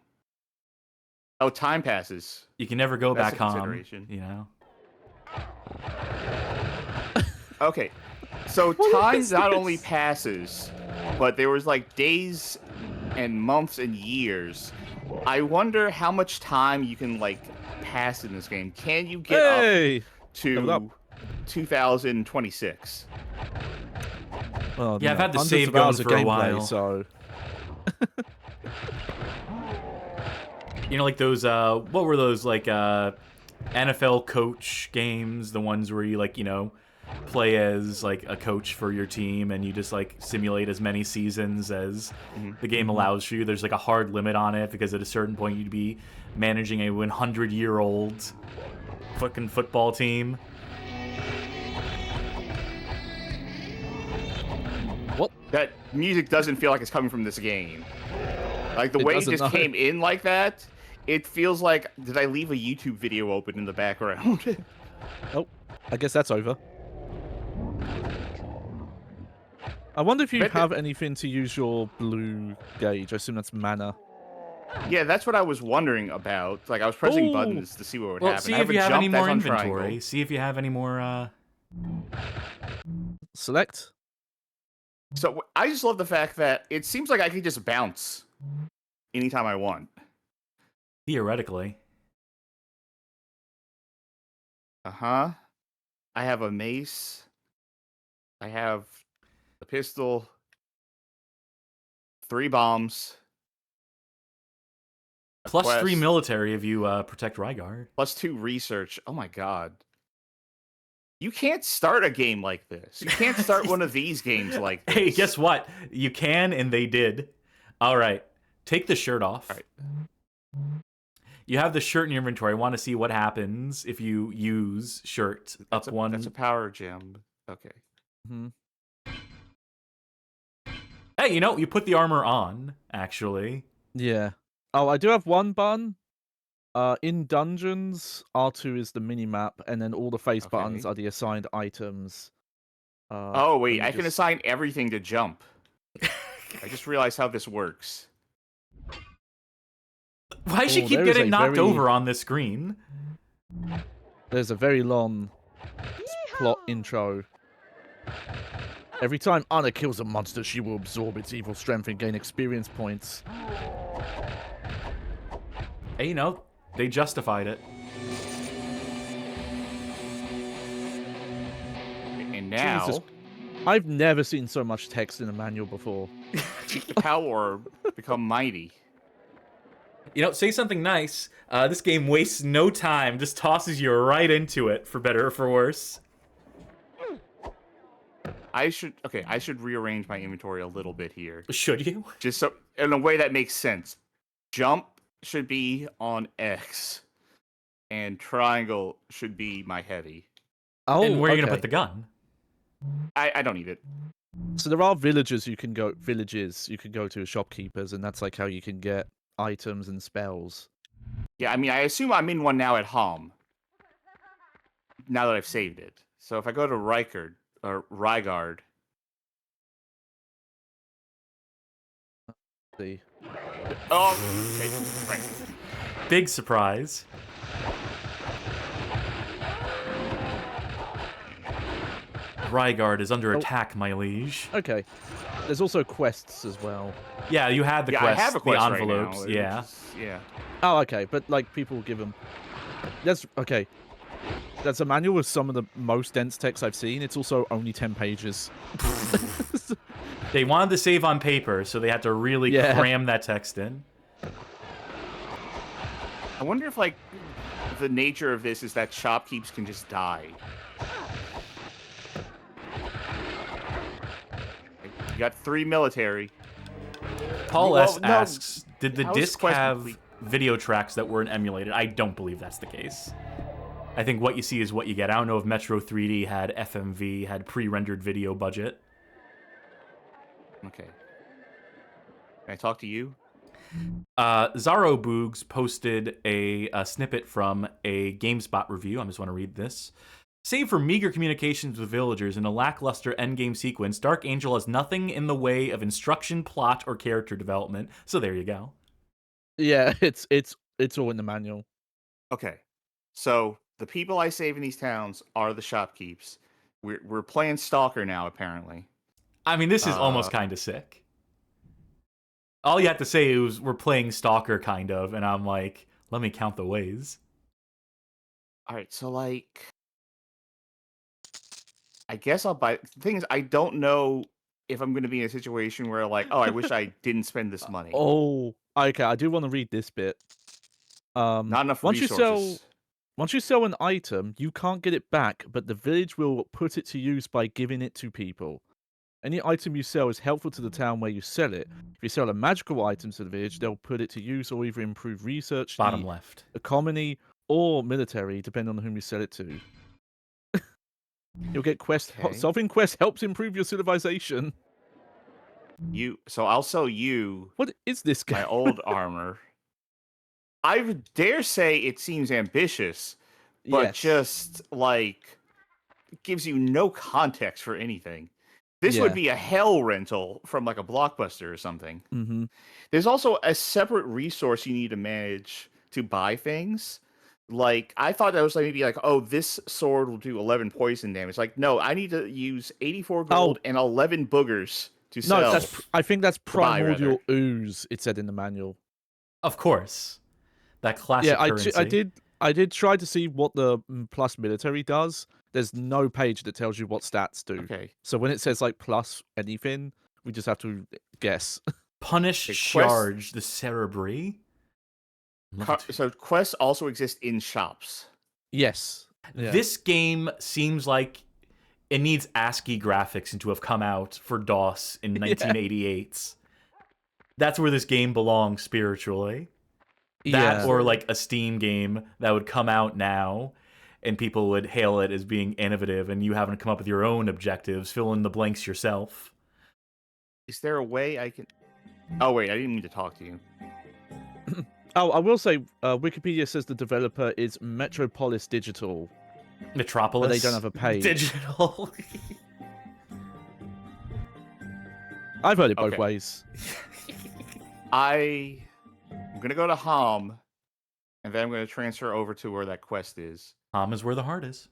Oh, time passes. You can never go That's back a home, consideration. you know? Okay, so time not only passes, but there was like days and months and years. I wonder how much time you can like pass in this game. Can you get Hey! up to 2026? Well, Yeah, I've had the hundreds save of hours going of for a gameplay, while. So You know, like those, what were those, like, NFL coach games? The ones where you, like, you know, play as, like, a coach for your team and you just, like, simulate as many seasons as the game allows for you. There's, like, a hard limit on it because at a certain point you'd be managing a 100-year-old fucking football team. what? That music doesn't feel like it's coming from this game. Like the It way it doesn't, just no. came in like that, it feels like, did I leave a YouTube video open in the background? Oh, I guess that's over. I wonder if you Bet that- have anything to use your blue gauge. I assume that's mana. Yeah, that's what I was wondering about. Like I was pressing Ooh. buttons to see what would Well, happen. see I if you a have jump any that's more on inventory. triangle. See if you have any more, Select. So I just love the fact that it seems like I can just bounce anytime I want. theoretically. Uh-huh. I have a mace. I have a pistol. 3 bombs. a Plus 3 quest, military if you protect Rygard. plus 2 research. Oh my god. You can't start a game like this. You can't start one of these games like this. Hey, guess what? You can, and they did. All right. Take the shirt off. All right. You have the shirt in your inventory. I want to see what happens if you use shirt up one. That's a power gem. Okay. Hmm. Hey, you know, you put the armor on, actually. Yeah. Oh, I do have one button. In dungeons, R2 is the mini map, and then all the face buttons Okay. are the assigned items. Oh, wait. let me I can just- assign everything to jump. I just realized how this works. Why does she Oh, keep there is getting a knocked very- over on this screen? There's a very long plot intro. Every time Anna kills a monster, she will absorb its evil strength and gain experience points. Hey, you know, they justified it. And now, Jesus. I've never seen so much text in a manual before. keep the power orb, become mighty. You know, say something nice. This game wastes no time, just tosses you right into it, for better or for worse. I should rearrange my inventory a little bit here. Should you? Just so in a way that makes sense. Jump should be on X, and triangle should be my heavy. Oh, And where are you okay. gonna put the gun? I don't need it. So there are villages you can go to, shopkeepers, and that's like how you can get items and spells. Yeah, I mean, I assume I'm in one now at home. Now that I've saved it. So if I go to Rygard. See. Oh, okay, right. Big surprise. Rygard is under attack, my liege. Okay. There's also quests as well. Yeah, you had the Yeah, quest, I have a quest the right envelopes, now. yeah. Yeah. Oh, okay. But like people give them. That's okay. That's a manual with some of the most dense text I've seen. It's also only 10 pages. They wanted to save on paper, so they had to really cram that text in. I wonder if, like, the nature of this is that shopkeepers can just die. You got 3 military. Paul Well, S. no, asks, did the how is disc quest have complete? video tracks that weren't emulated? I don't believe that's the case. I think what you see is what you get. I don't know if Metro 3D had FMV, had pre-rendered video budget. Okay. Can I talk to you? Zaro Boogs posted a snippet from a GameSpot review. I just want to read this. Save for meager communications with villagers and a lackluster endgame sequence, Dark Angel has nothing in the way of instruction, plot, or character development. So there you go. Yeah, it's all in the manual. Okay. So the people I save in these towns are the shopkeepers. We're playing Stalker now, apparently. I mean, this is almost kind of sick. All you have to say is we're playing Stalker, kind of, and I'm like, let me count the ways. All right, so like, I guess I'll buy. The thing is, I don't know if I'm going to be in a situation where like, oh, I wish I didn't spend this money. Oh, okay. I do want to read this bit. Not enough once resources. Once you sell an item, you can't get it back, but the village will put it to use by giving it to people. Any item you sell is helpful to the town where you sell it. If you sell a magical item to the village, they'll put it to use or either improve research, Bottom the left. economy, or military, depending on whom you sell it to. You'll get quest. Okay. Solving quests helps improve your civilization. So I'll sell you What is this guy? my old armor. I would dare say it seems ambitious, but Yes. just like gives you no context for anything. This Yeah. would be a hell rental from like a Blockbuster or something. Mm-hmm. There's also a separate resource you need to manage to buy things. Like, I thought that was like maybe like, oh, this sword will do 11 poison damage. Like, no, I need to use 84 gold and 11 boogers to sell. No, I think that's buy, primordial rather. ooze. It said in the manual. Of course. That classic currency. I did try to see what the plus military does. There's no page that tells you what stats do. Okay. So when it says like plus anything, we just have to guess. Punish Okay, Charge, the Cerebri. So quests also exist in shops. Yes. Yeah. This game seems like it needs ASCII graphics to have come out for DOS in 1988. That's where this game belongs spiritually. That or like a Steam game that would come out now and people would hail it as being innovative and you having to come up with your own objectives, fill in the blanks yourself. Is there a way I can... Oh, wait, I didn't mean to talk to you. Oh, I will say, Wikipedia says the developer is Metropolis Digital. Metropolis? But they don't have a page. Digital. I've heard it both ways. I'm going to go to Hom, and then I'm going to transfer over to where that quest is. Hom is where the heart is.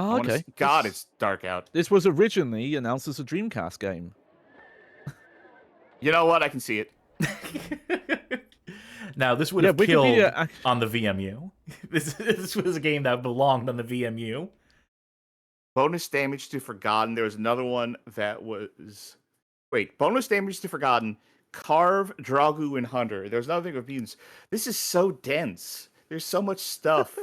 Oh, okay. God, This- it's dark out. This was originally announced as a Dreamcast game. You know what? I can see it. Now, this would Yeah, have killed Wikipedia ac- on the VMU. This was a game that belonged on the VMU. Bonus damage to Forgotten. There was another one that was... Wait, bonus damage to Forgotten, Carve, Dragu, and Hunter. There was another thing with mutants. This is so dense. There's so much stuff.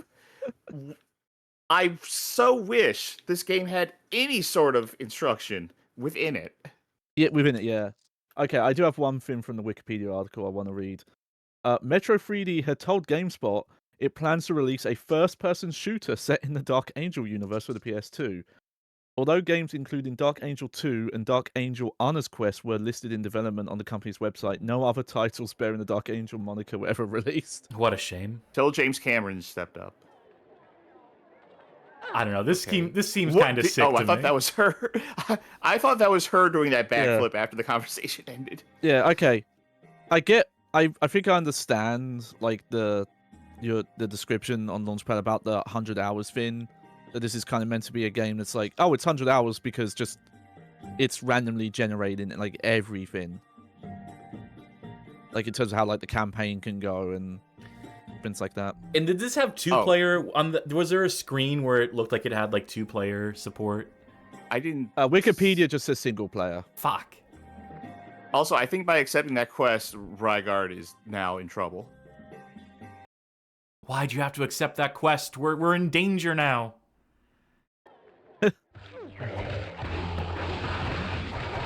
I so wish this game had any sort of instruction within it. Yeah, within it, yeah. Okay, I do have one thing from the Wikipedia article I want to read. Metro 3D had told GameSpot it plans to release a first-person shooter set in the Dark Angel universe for the PS2. Although games including Dark Angel 2 and Dark Angel Honors Quest were listed in development on the company's website, no other titles bearing the Dark Angel moniker were ever released. What a shame. Till James Cameron stepped up. I don't know. This seems What kind of did- sick Oh, to I thought me. that was her. I thought that was her doing that Yeah. backflip after the conversation ended. Yeah, okay. I think I understand like the description on Launchpad about the 100 hours thing. That this is kind of meant to be a game that's like, oh, it's 100 hours because just it's randomly generating like everything. Like in terms of how like the campaign can go and things like that. And did this have two-player on the? Was there a screen where it looked like it had like two-player support? I didn't. Wikipedia just says single player. Fuck. Also, I think by accepting that quest, Rygard is now in trouble. Why'd you have to accept that quest? We're in danger now.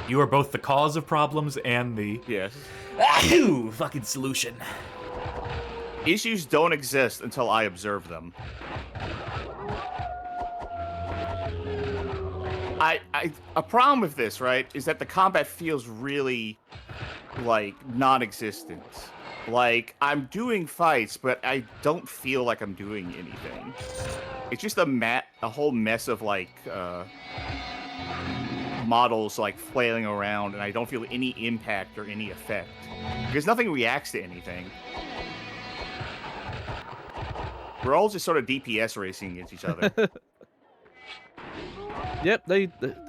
You are both the cause of problems and the Yes. fucking solution. Issues don't exist until I observe them. A problem with this, right, is that the combat feels really like non-existent. Like I'm doing fights, but I don't feel like I'm doing anything. It's just a whole mess of like models like flailing around, and I don't feel any impact or any effect because nothing reacts to anything. We're all just sort of DPS racing against each other. Yep,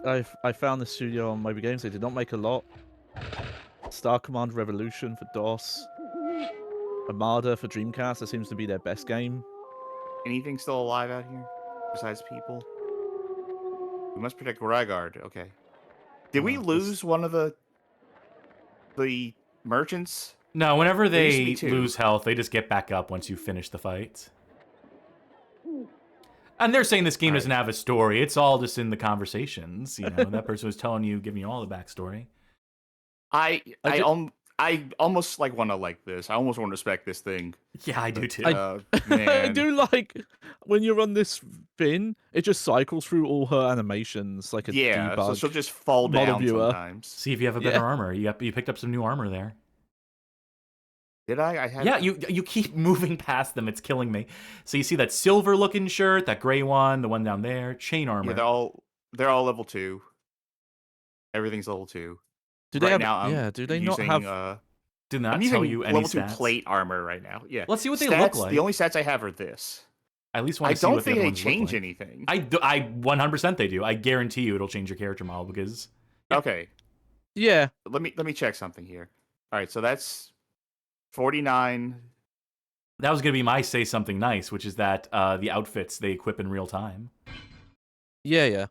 I found the studio on Moby Games. They did not make a lot. Star Command Revolution for DOS. Armada for Dreamcast. That seems to be their best game. Anything still alive out here besides people? We must protect Rygard. Okay. Did we lose one of the merchants? No, whenever There used to they be two. lose health, they just get back up once you finish the fight. And they're saying this game doesn't have a story. It's all just in the conversations. You know, that person was telling you, giving you all the backstory. I almost like want to like this. I almost want to respect this thing. Yeah, I do too. I Man. do like when you're on this thing, it just cycles through all her animations like a Yeah, so debug. she'll just fall model down viewer. sometimes. See if you have a better Yeah. armor. You picked up some new armor there. Did I? I had. Yeah, you keep moving past them. It's killing me. So you see that silver looking shirt, that gray one, the one down there, chain armor. Yeah, they're all level 2. Everything's level 2. Do they right have? now, I'm Yeah. Do they using, not have? Did not I'm tell using you any level 2 stats. plate armor right now. Yeah. Let's see what they Stats, look like. The only stats I have are this. I at least I want to see don't what the think other they ones look change like. anything. I 100% they do. I guarantee you it'll change your character model because Okay. Yeah. Let me check something here. All right, so that's 49. that was going to be my say something nice, which is that the outfits they equip in real time. Yeah. Yeah.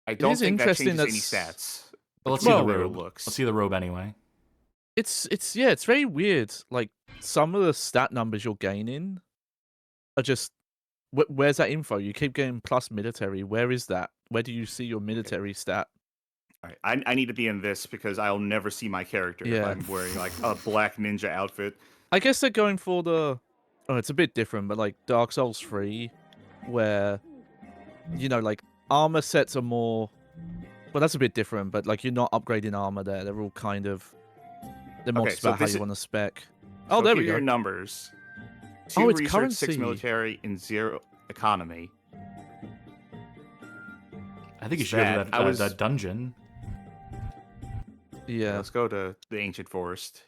I don't is think that interesting changes any that's- stats. But let's Well, see the it robe. looks. Let's see the robe anyway. It's very weird. Like some of the stat numbers you're gaining are just where's that info? You keep getting plus military. Where is that? Where do you see your military stat? All right, I need to be in this because I'll never see my character if Yeah. I'm wearing like a black ninja outfit. I guess they're going for the. Oh, it's a bit different, but like Dark Souls 3, where you know, like armor sets are more. Well, that's a bit different, but like you're not upgrading armor there. They're all kind of. They're more Okay, just so about how this you is- want to spec. So Oh, there here we are your go. numbers. 2 Oh, it's research, 6 currency. military, and 0 economy. I think you should go to That- that, I was- that dungeon. Yeah. Let's go to the ancient forest.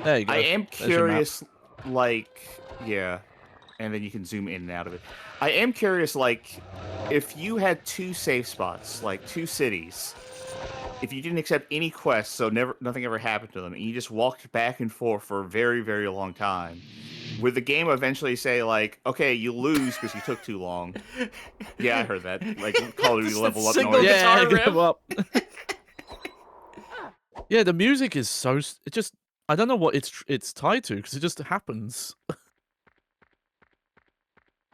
There you go. I am There's your map. curious, like, yeah, and then you can zoom in and out of it. I am curious, like, if you had 2 safe spots, like 2 cities, if you didn't accept any quests, so nothing ever happened to them, and you just walked back and forth for a very, very long time, would the game eventually say, like, okay, you lose because you took too long? Yeah, I heard that. Like, Call of Duty Just level that up single noise. guitar Yeah, give riff. up. Yeah, the music is so. It just. I don't know what it's tied to because it just happens.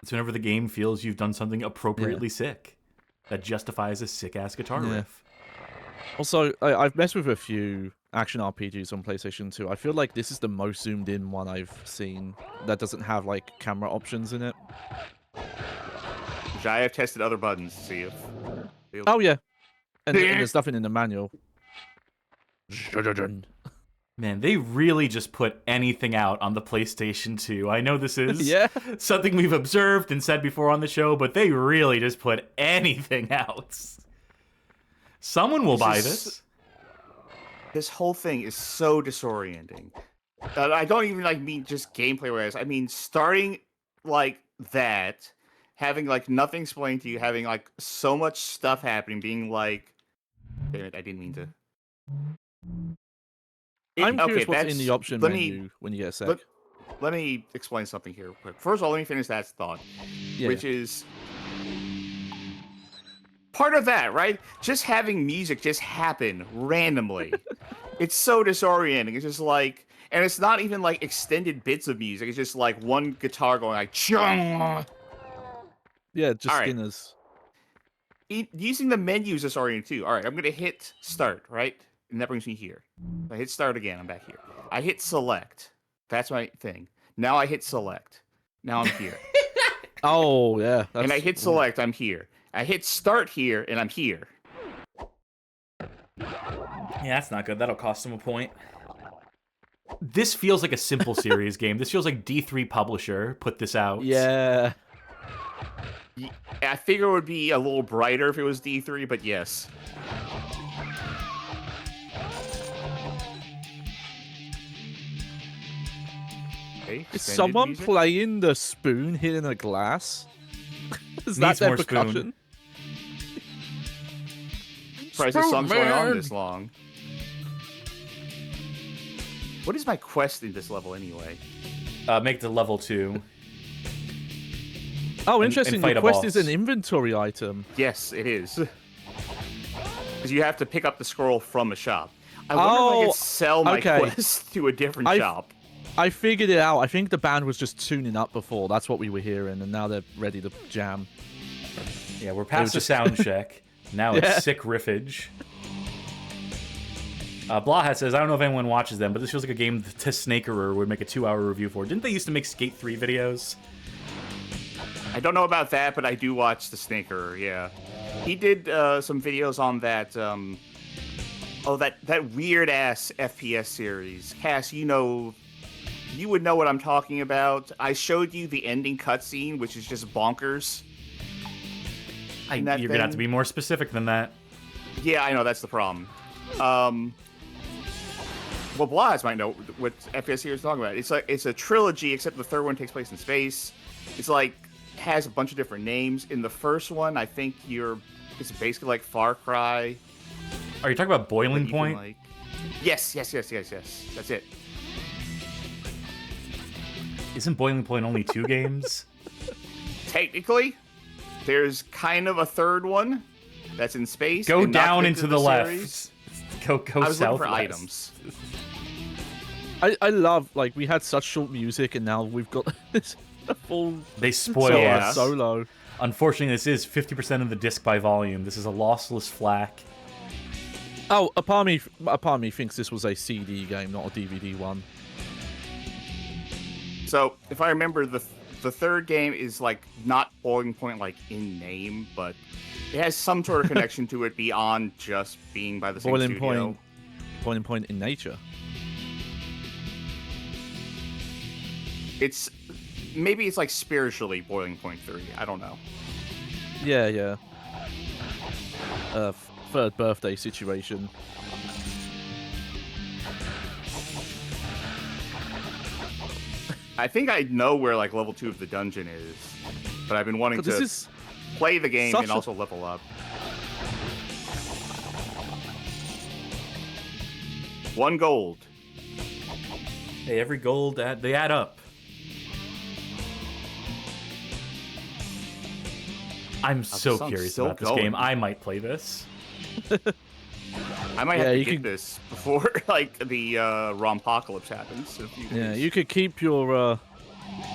It's whenever the game feels you've done something appropriately sick that justifies a sick-ass guitar Yeah. riff. Also, I've messed with a few action RPGs on PlayStation 2. I feel like this is the most zoomed in one I've seen that doesn't have like camera options in it. Which I have tested other buttons to see if... Oh yeah, and there's nothing in the manual. Man, they really just put anything out on the PlayStation 2. I know this is Yeah. something we've observed and said before on the show, but they really just put anything out. Someone will buy this. This whole thing is so disorienting. I don't even like mean just gameplay wise. I mean starting like that, having like nothing explained to you, having like so much stuff happening, being like, damn it, I didn't mean to. I'm curious okay, what's in the option menu when you get a sec. Let me explain something here real quick. First of all, let me finish that thought, which is part of that, right? Just having music just happen randomly. It's so disorienting. It's just like, and it's not even like extended bits of music. It's just like one guitar going like, chung. Yeah, just All right. Skinners. Using the menus is disorienting too. All right, I'm gonna hit start, right? And that brings me here. I hit start again, I'm back here. I hit select. That's my thing. Now I hit select. Now I'm here. Oh, yeah. And I hit select, I'm here. I hit start here, and I'm here. Yeah, that's not good. That'll cost them a point. This feels like a simple series game. This feels like D3 Publisher put this out. Yeah. I figure it would be a little brighter if it was D3, but yes. Okay, Is extended someone music. playing the spoon hitting a glass? Is Needs that their more spoon. percussion? Surprised this song's going on man. this long. What is my quest in this level anyway? Make the level 2. Oh, and interesting. fight The a quest boss. is an inventory item. Yes, it is. Because you have to pick up the scroll from a shop. I wonder if I could sell my okay. quest to a different shop. I figured it out. I think the band was just tuning up before. That's what we were hearing, and now they're ready to jam. Yeah, we're past the just- sound check. Now it's Yeah. sick riffage. Blahat says, I don't know if anyone watches them, but this feels like a game the Snakerer would make a 2-hour review for. Didn't they used to make Skate 3 videos? I don't know about that, but I do watch the Snaker, yeah. He did some videos on that, that weird-ass FPS series. Cass, you would know what I'm talking about. I showed you the ending cutscene, which is just bonkers. You're going to have to be more specific than that. Yeah, I know, that's the problem. Well, Blas might know what FPS series is talking about. It's a trilogy, except the third one takes place in space. It's like has a bunch of different names. In the first one, I think it's basically like Far Cry. Are you talking about Boiling You can, Point? like- Yes. That's it. Isn't Boiling Point only 2 games? Technically, there's kind of a third one that's in space. Go and not down linked into to the left. series. Go I was looking southwest. for items. I love, like, we had such short music, and now we've got this full They spoil Yeah. us. solo. Unfortunately, this is 50% of the disc by volume. This is a lossless FLAC. Oh, a part of me thinks this was a CD game, not a DVD one. So, if I remember, the third game is like not Boiling Point like in name, but it has some sort of connection to it beyond just being by the same studio. Boiling Point in nature. It's maybe it's like spiritually Boiling Point 3. I don't know. Yeah. Third birthday situation. I think I know where like level 2 of the dungeon is, but I've been wanting This to is play the game such and also level up. 1 gold. Hey, every gold they add up. I'm so song's curious still about this going. game. I might play this. I might Yeah, have to you get can- this before like the Rompocalypse happens. In a few yeah. days. You could keep your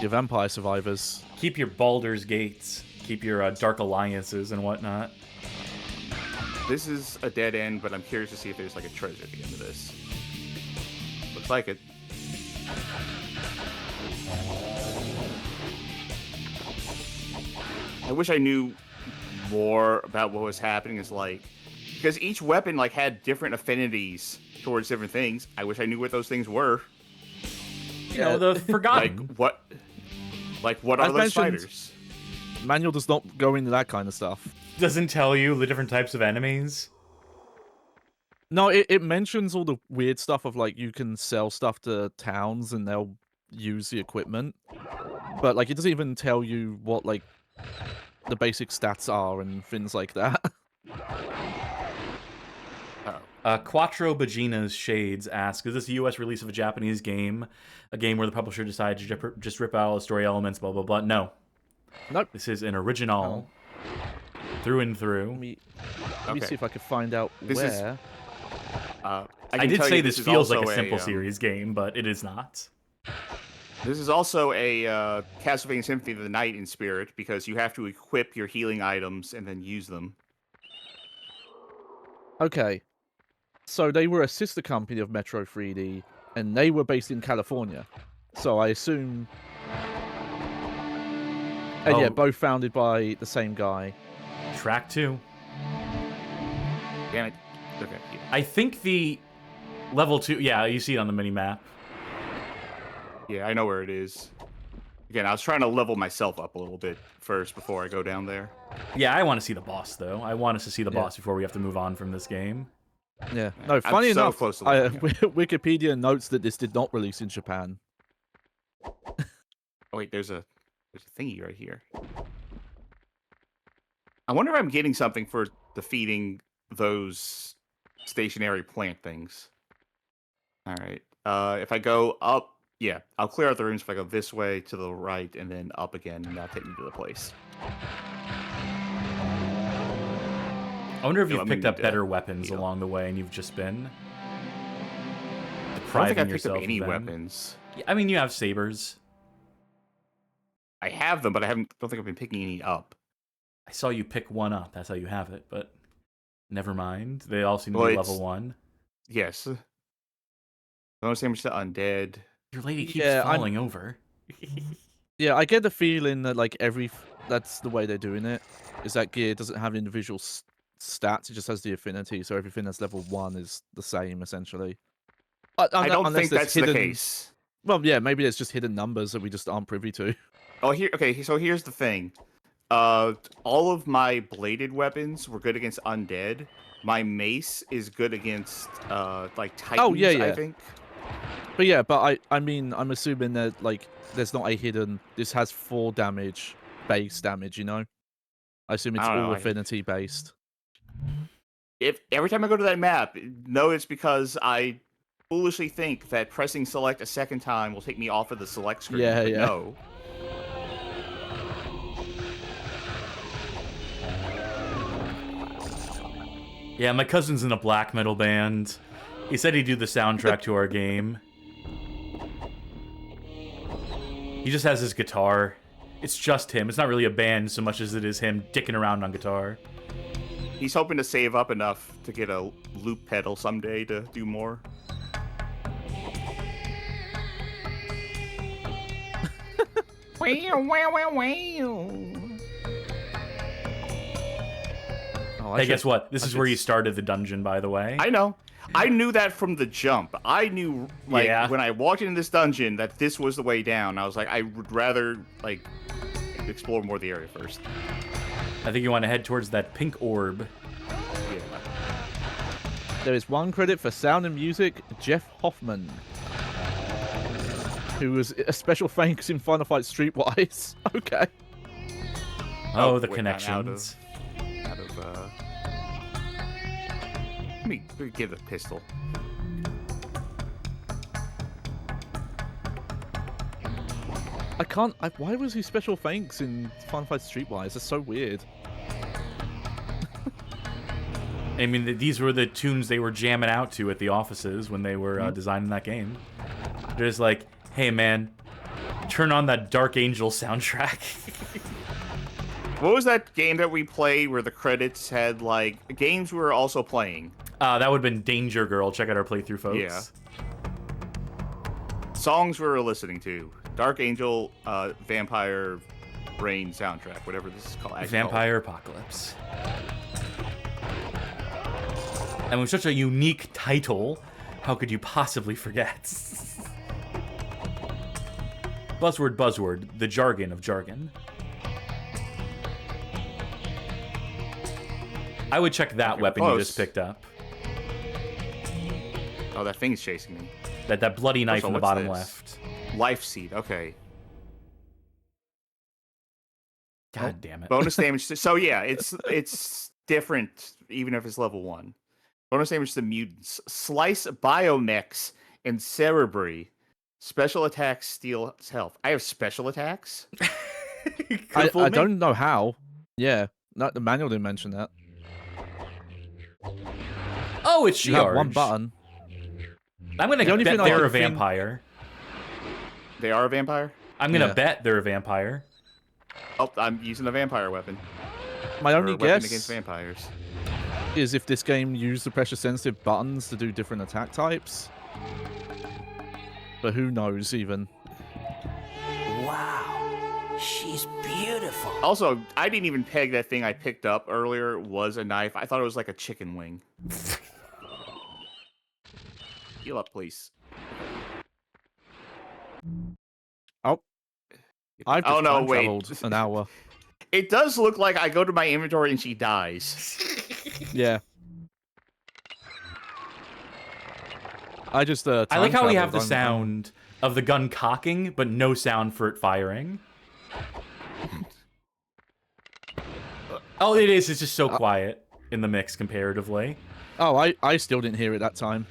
vampire survivors. Keep your Baldur's Gates. Keep your Dark Alliances and whatnot. This is a dead end, but I'm curious to see if there's like a treasure at the end of this. Looks like it. I wish I knew more about what was happening. Is like because each weapon like had different affinities towards different things. I wish I knew what those things were. You know, the Like Forgotten. what? Like what are I've those mentioned- fighters? Manual does not go into that kind of stuff. Doesn't tell you the different types of enemies. No, it mentions all the weird stuff of like you can sell stuff to towns and they'll use the equipment, but like it doesn't even tell you what like the basic stats are and things like that. Quattro Bagina's Shades asks, is this a US release of a Japanese game? A game where the publisher decided to just rip out all the story elements, blah, blah, blah? No. Nope. This is an original. Through and through. Let me Okay. see if I can find out This is- where. I I can did tell say you this is feels like a also simple series game, but it is not. This is also a Castlevania Symphony of the Night in spirit because you have to equip your healing items and then use them. Okay. So they were a sister company of Metro 3D, and they were based in California. So I assume... And yeah, Oh. both founded by the same guy. Track 2. Damn it. Okay. Yeah. I think the level 2, yeah, you see it on the mini-map. Yeah, I know where it is. Again, I was trying to level myself up a little bit first before I go down there. Yeah, I want to see the boss, though. I want us to see the Yeah. boss before we have to move on from this game. Yeah. No, funny so enough, close to I, leveling Wikipedia notes that this did not release in Japan. Oh wait, there's a thingy right here. I wonder if I'm getting something for defeating those stationary plant things. All right. If I go up, yeah, I'll clear out the rooms if I go this way to the right and then up again, and that'll take me to the place. I wonder if Yeah, you've I'm gonna picked up need to better weapons heal. along the way and you've just been I don't think depriving I picked yourself up any of them. weapons. Yeah, I mean, you have sabers. I have them, but don't think I've been picking any up. I saw you pick one up. That's how you have it, but never mind. They all seem to Well, be it's- level 1. Yes. Bonus damage to undead. Your lady keeps Yeah, I'm- falling over. Yeah, I get the feeling that like that's the way they're doing it. Is that gear doesn't have individual stats; it just has the affinity. So everything that's level 1 is the same essentially. I don't Unless think there's that's hidden... the case. Well, yeah, maybe there's just hidden numbers that we just aren't privy to. Oh, okay, so here's the thing. All of my bladed weapons were good against undead. My mace is good against like titans, yeah, I yeah. think. But yeah, but I mean, I'm assuming that like there's not a hidden. This has 4 damage, base damage. You know, I assume it's I don't all know, affinity based. If every time I go to that map, no, it's because I foolishly think that pressing select a second time will take me off of the select screen. Yeah, but yeah. No. Yeah, my cousin's in a black metal band. He said he'd do the soundtrack to our game. He just has his guitar. It's just him. It's not really a band so much as it is him dicking around on guitar. He's hoping to save up enough to get a loop pedal someday to do more. Oh, Hey, guess what? This is where you started the dungeon, by the way. I know. I knew that from the jump. I knew, like, Yeah. when I walked into this dungeon, that this was the way down. I was like, I would rather, like, explore more of the area first. I think you want to head towards that pink orb. Yeah. There is one credit for sound and music, Jeff Hoffman. who was a special thanks in Final Fight Streetwise. Okay. Oh, the wait, I'm connections. Out of let me give the pistol. I can't. Why was he special thanks in Final Fight Streetwise? That's so weird. I mean, these were the tunes they were jamming out to at the offices when they were designing that game. They're just like, hey man, turn on that Dark Angel soundtrack. What was that game that we played where the credits had like games we were also playing? That would have been Danger Girl. Check out our playthrough, folks. Yeah. Songs we were listening to. Dark Angel, Vampire Rain soundtrack, whatever this is called. Vampire Apocalypse. And with such a unique title, how could you possibly forget? Buzzword, the jargon of jargon. I would check that weapon you just picked up. Oh, that thing's chasing me. That bloody knife in the what's bottom this? left. Life Seed, okay. God damn it. Bonus damage. So yeah, it's different even if it's level 1. Bonus damage to mutants. Slice Biomechs and Cerebri. Special attacks steal health. I have special attacks? I don't know how. Yeah, not the manual didn't mention that. Oh, it's You have Shiarge. one button. I'm gonna The only bet thing I they're can a think- vampire. They are a vampire? I'm gonna Yeah. bet they're a vampire. Oh, I'm using a vampire weapon. My Or only a weapon guess against vampires. is if this game used the pressure-sensitive buttons to do different attack types. But who knows, even. Wow, she's beautiful. Also, I didn't even peg that thing I picked up earlier was a knife. I thought it was like a chicken wing. Heal up, please. Oh. I've just Oh, no, time wait. traveled an hour. It does look like I go to my inventory and she dies. Yeah. I just I like how we have the I'm- sound of the gun cocking, but no sound for it firing. Oh, it is. It's just so quiet in the mix comparatively. Oh, I still didn't hear it that time.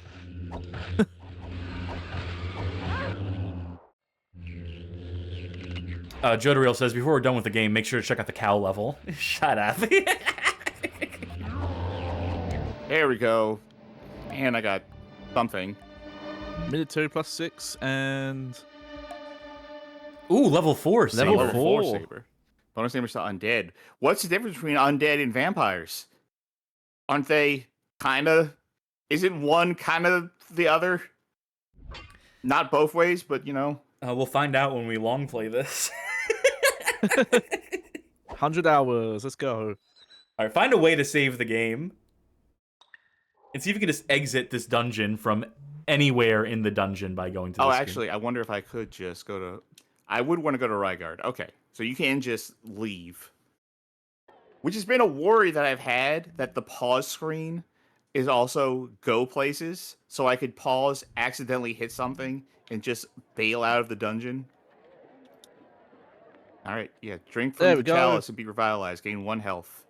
Jodariel says, before we're done with the game, make sure to check out the cow level. Shut up. There we go. And I got something. Minute 2 plus 6 and Ooh, level 4. Level Saber. Level 4 4. saber. Bonus damage to undead. What's the difference between undead and vampires? Aren't they kind of... Isn't one kind of the other? Not both ways, but you know. We'll find out when we long play this. 100 hours. Let's go. All right, find a way to save the game. And see if you can just exit this dungeon from anywhere in the dungeon by going to Oh, this screen. actually, I wonder if I could just go to... I would want to go to Rygard. Okay, so you can just leave. Which has been a worry that I've had, that the pause screen is also go places. So I could pause, accidentally hit something, and just bail out of the dungeon. Alright, yeah. Drink There from we the go. chalice and be revitalized. Gain 1 health.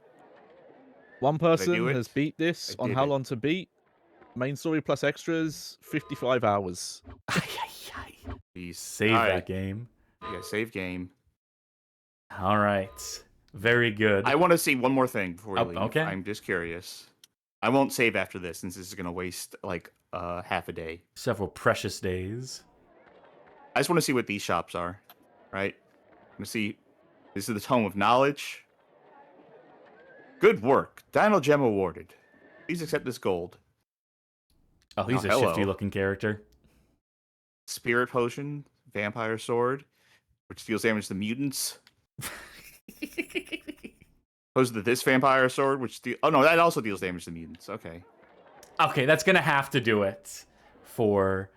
One do person it? has beat this I on did how it. long to beat. Main story plus extras, 55 hours. Jeez. Save Alright, that game. Yeah, save game. All right. Very good. I want to see one more thing before we Oh, leave. okay. I'm just curious. I won't save after this, since this is going to waste, like, half a day. Several precious days. I just want to see what these shops are, right? I'm going to see. This is the Tome of Knowledge. Good work. Dino Gem awarded. Please accept this gold. Oh, he's Oh, a hello. shifty-looking character. Spirit Potion. Vampire Sword. Which deals damage to mutants. Opposed to this Vampire Sword, which... Oh, no, that also deals damage to mutants. Okay. Okay, that's gonna have to do it for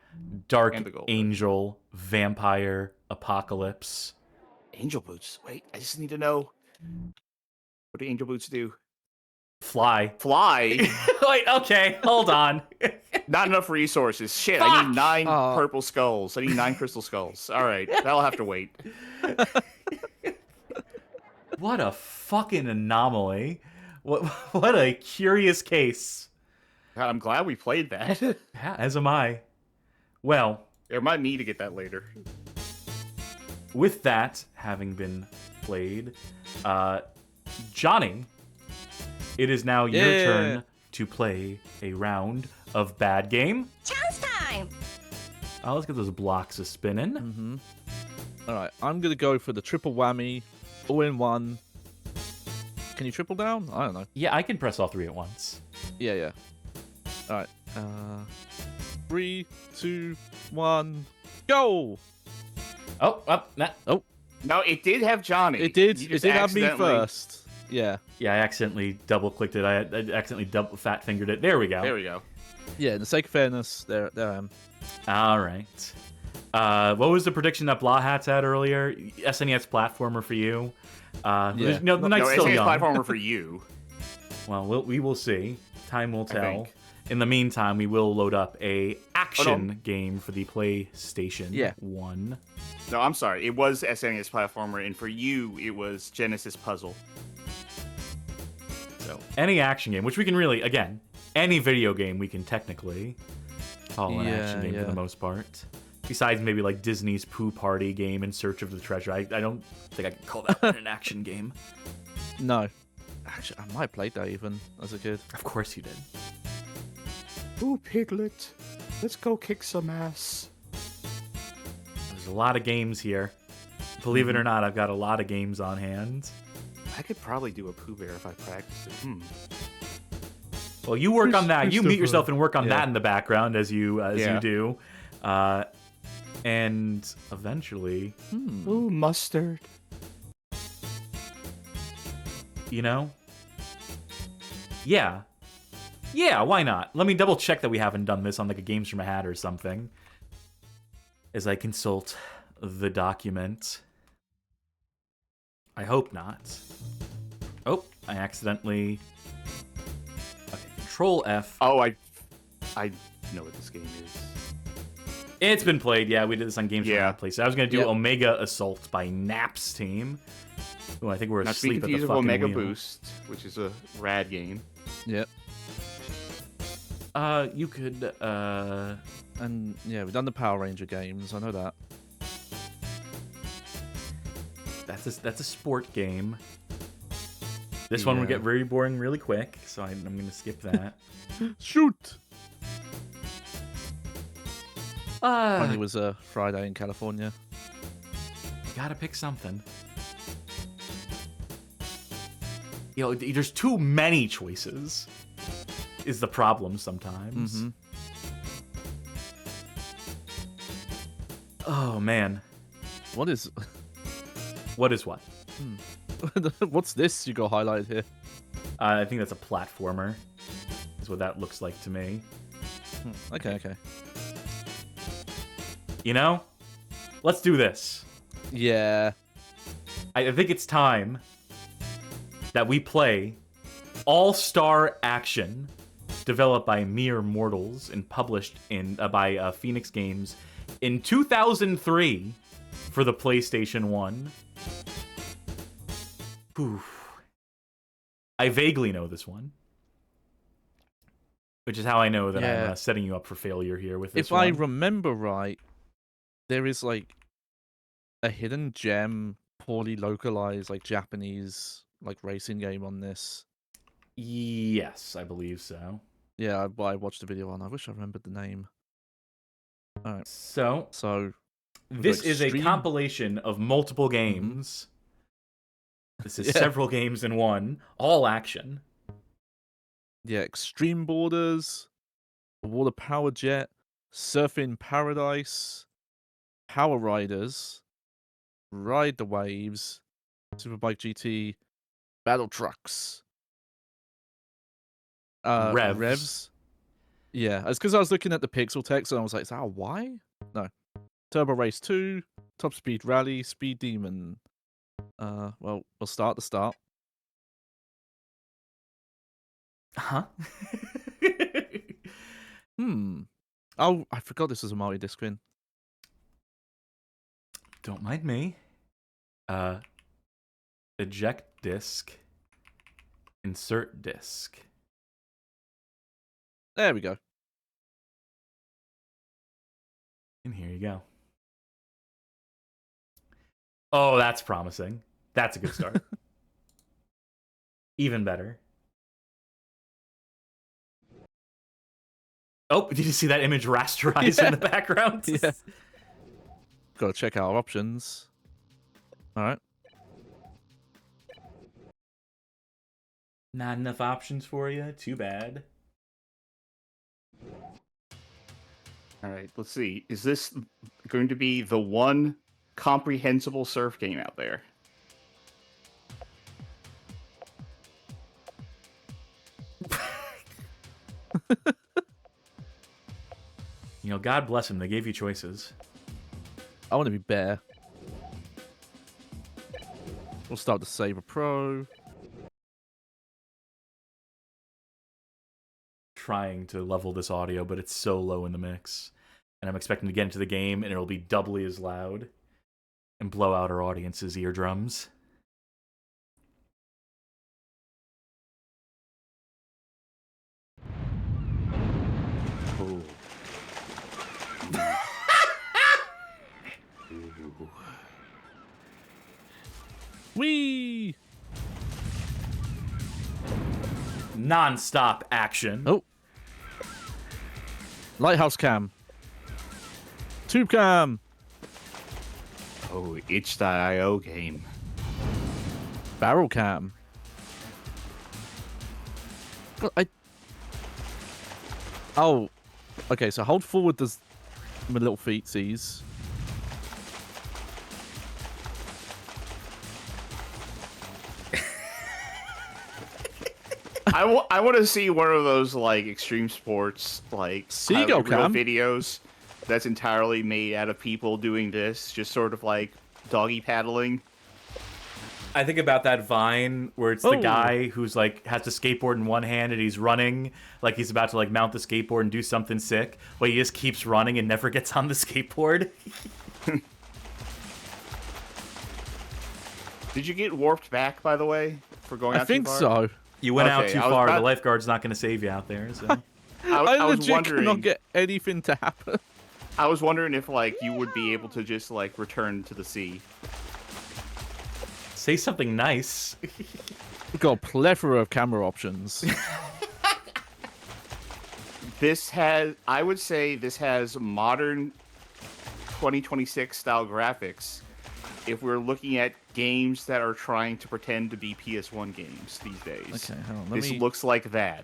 Dark And the gold. Angel Vampire Apocalypse. Angel Boots. Wait, I just need to know... What do Angel Boots do? Fly. Fly? Wait, okay, hold on. Not enough resources. Shit, I Fuck! need 9 Oh. purple skulls. I need 9 crystal skulls. All right, that'll have to wait. What a fucking anomaly. What a curious case. God, I'm glad we played that. Yeah, as am I. Well, There might need to get that later. with that having been played, Johnny, it is now your Yeah. turn to play a round of Bad Game. Chance time! Let's get those blocks a spinning. Mm-hmm. All right, I'm gonna go for the triple whammy, all in one. Can you triple down? I don't know. Yeah, I can press all 3 at once. Yeah, yeah. All right. 3, 2, 1, go! Oh, nah. No, it did have Johnny. It did. You It just did have me accidentally- first. Yeah. Yeah, I accidentally double-clicked it. I accidentally double fat-fingered it. There we go. There we go. Yeah. In the sake of fairness, there I am. All right. What was the prediction that Blah Hats had earlier? SNES platformer for you. Yeah. No, the night's No, still it's young. platformer for you. Well, we will see. Time will tell. think. In the meantime, we will load up a action game for the PlayStation Yeah. 1. No, I'm sorry. It was SNES platformer, and for you, it was Genesis Puzzle. So any action game, which we can really, again, any video game we can technically call an action game for the most part. Besides maybe like Disney's Pooh Party game In Search of the Treasure. I don't think I can call that an action game. No. Actually, I might have played that even as a kid. Of course you did. Ooh, Piglet. Let's go kick some ass. There's a lot of games here. Believe it or not, I've got a lot of games on hand. I could probably do a Pooh Bear if I practiced it. Well, you work on that. You mute yourself and work on Yeah. that in the background as you Yeah. do. And eventually, Ooh, mustard. you know? Yeah. Yeah, why not? Let me double check that we haven't done this on like a Games from a Hat or something. As I consult the document. I hope not. Oh, I accidentally... Okay, Control F. Oh, I know what this game is. It's been played, yeah. We did this on Games from a Yeah. Hat Place. I was going to do Yep. Omega Assault by Nap's team. Who I think we're Not to be asleep at the confused with fucking Omega wheel. Boost, which is a rad game. Yep. You could, And yeah, we've done the Power Ranger games. I know that. That's a sport game. This one would Yeah. get very boring really quick, so I'm going to skip that. Shoot! Funny was a Friday in California. Gotta pick something. You know, there's too many choices. Is the problem sometimes. Mm-hmm. Oh man, What is? what is what? What's this you got highlighted here? I think that's a platformer. Is what that looks like to me. Okay, okay. You know, let's do this. Yeah. I think it's time that we play All-Star Action, developed by Mere Mortals and published by Phoenix Games in 2003 for the PlayStation 1. Whew. I vaguely know this one, which is how I know that Yeah. I'm setting you up for failure here with this If one. I remember right, there is like a hidden gem, poorly localized, like Japanese, like racing game on this. Yes, I believe so. Yeah, I watched the video on. I wish I remembered the name. Alright, So, so this is a Extreme- compilation of multiple games. This is Yeah. several games in one, all action. yeah, Extreme Borders, Water Power Jet, Surfing Paradise, Power Riders, Ride the Waves, Superbike GT, Battle Trucks. Revs. Yeah, it's because I was looking at the pixel text and I was like, is that a Y? No. Turbo Race 2, Top Speed Rally, Speed Demon. Well, we'll start at the start. Huh? Oh, I forgot this was a multi-disc screen. Don't mind me. Eject disc. Insert disc. There we go. And here you go. Oh, that's promising. That's a good start. Even better. Oh, did you see that image rasterize in the background? Yeah. Got to check our options. All right. Not enough options for you. Too bad. All right, let's see. Is this going to be the one comprehensible surf game out there? You know, God bless him. They gave you choices. I want to be Bear. We'll start the Saber Pro. Trying to level this audio, but it's so low in the mix. And I'm expecting to get into the game and it'll be doubly as loud and blow out our audience's eardrums. Oh. Whee! Non-stop action. Oh. Lighthouse cam. Tube cam. Oh, itch.io game. Barrel cam. God, Oh. Okay, so hold forward does my little feetsies. I want to see one of those like extreme sports like Seagull highlight reel cam. videos that's entirely made out of people doing this, just sort of like doggy paddling. I think about that Vine where it's the guy who's like has the skateboard in one hand and he's running like he's about to like mount the skateboard and do something sick, but he just keeps running and never gets on the skateboard. Did you get warped back, by the way, for going I out think too far? so. You went out Okay, too I was far. about- The lifeguard's not going to save you out there. So. I was legit wondering. cannot get anything to happen. I was wondering if like you would be able to just like return to the sea. Say something nice. We've got a plethora of camera options. I would say this has modern 2026 style graphics. If we're looking at games that are trying to pretend to be PS1 games these days, Okay, hold on. this looks like that.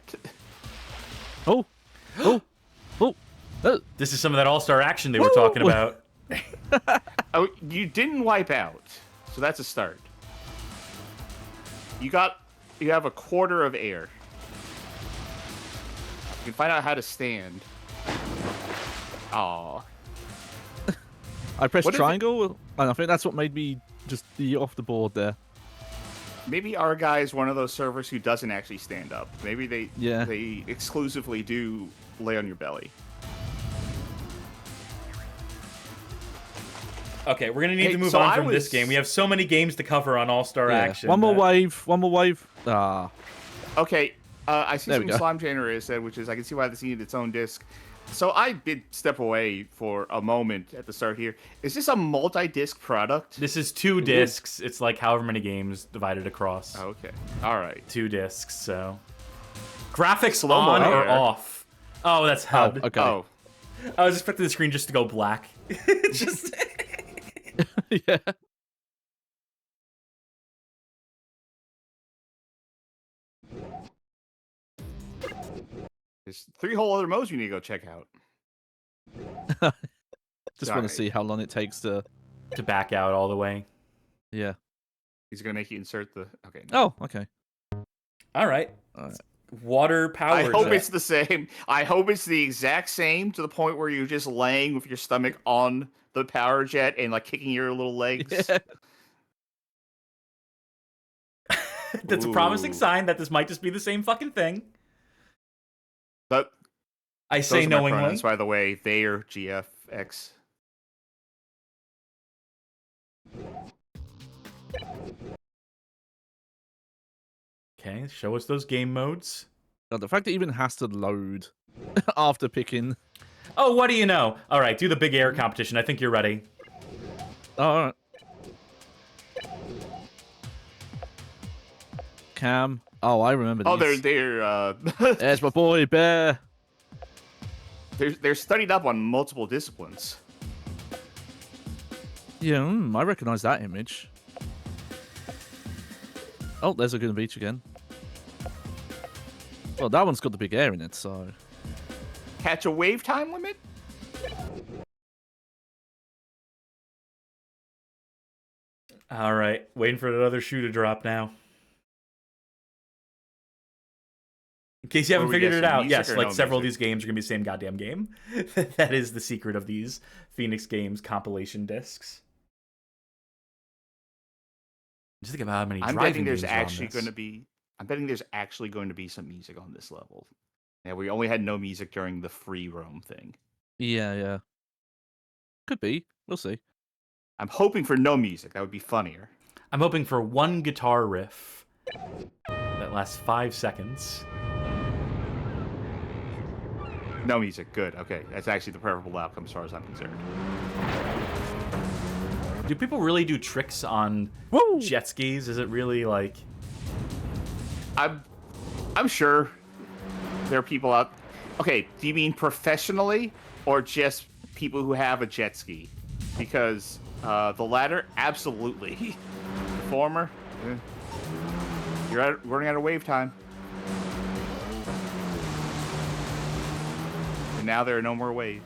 Oh, oh, oh. This is some of that all-star action they were talking about. Oh, you didn't wipe out, so that's a start. You have a quarter of air. You can find out how to stand. Aw. I pressed What if triangle, and I think that's what made me just be off the board there. Maybe our guy is one of those servers who doesn't actually stand up. Maybe they exclusively do lay on your belly. Okay, we're going to need Hey, to move so on I from this was- game. We have so many games to cover on all-star Yeah. action. One more that- wave. One more wave. Ah. Okay, I see There we something go. Slime Generator said, which is I can see why this needed its own disc. So I did step away for a moment at the start here. Is this a multi-disc product? This is 2 discs. It's like however many games divided across. Okay, all right. 2 discs, so... Graphics Slow-mo on or there. off? Oh, that's HUD. Okay. Oh, I was expecting the screen just to go black. Just... Yeah. there's 3 whole other modes you need to go check out. Just want Alright. to see how long it takes to. to back out all the way. Yeah. He's gonna make you insert the. Okay. No. Oh, okay. All right. Alright. Water power. I hope it's the same. I hope it's the exact same to the point where you're just laying with your stomach on the power jet and like kicking your little legs. Yeah. That's a promising Ooh. sign that this might just be the same fucking thing. But I say Those are my knowingly. pronouns, by the way. They are GFX. Okay, show us those game modes. God, the fact that it even has to load after picking. Oh, what do you know? All right, do the big air competition. I think you're ready. Oh, all right. Cam. Oh, I remember these. Oh, they're There's my boy Bear. they're studied up on multiple disciplines. Yeah, I recognize that image. Oh, there's a good beach again. Well, that one's got the big air in it, so... Catch a wave time limit? All right, waiting for another shoe to drop now. In case you haven't figured it out, yes, like several of these games are going to be the same goddamn game. That is the secret of these Phoenix Games compilation discs. Just think about how many I'm driving betting there's games are on actually this. going to be. I'm betting there's actually going to be some music on this level. Yeah, we only had no music during the free roam thing. Yeah, yeah. Could be. We'll see. I'm hoping for no music. That would be funnier. I'm hoping for one guitar riff that lasts 5 seconds. No music. Good. Okay. That's actually the preferable outcome as far as I'm concerned. Do people really do tricks on Woo! jet skis? Is it really like... I'm sure there are people out. Okay, do you mean professionally or just people who have a jet ski? Because the latter, absolutely. The former, you're running out of wave time. And now there are no more waves.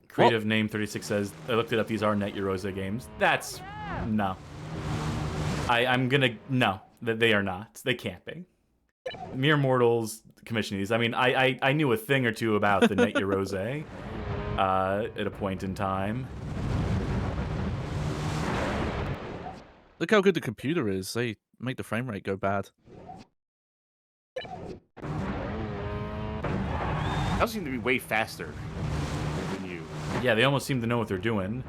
Creative Name 36 says, I looked it up, these are Net Eurozone games. That's... no. I'm gonna... no. They are not. They can't be. Mere mortals commissioning these. I mean, I knew a thing or two about the Net Eurozone at a point in time. Look how good the computer is. They make the frame rate go bad. Those seem to be way faster than you. Yeah, they almost seem to know what they're doing.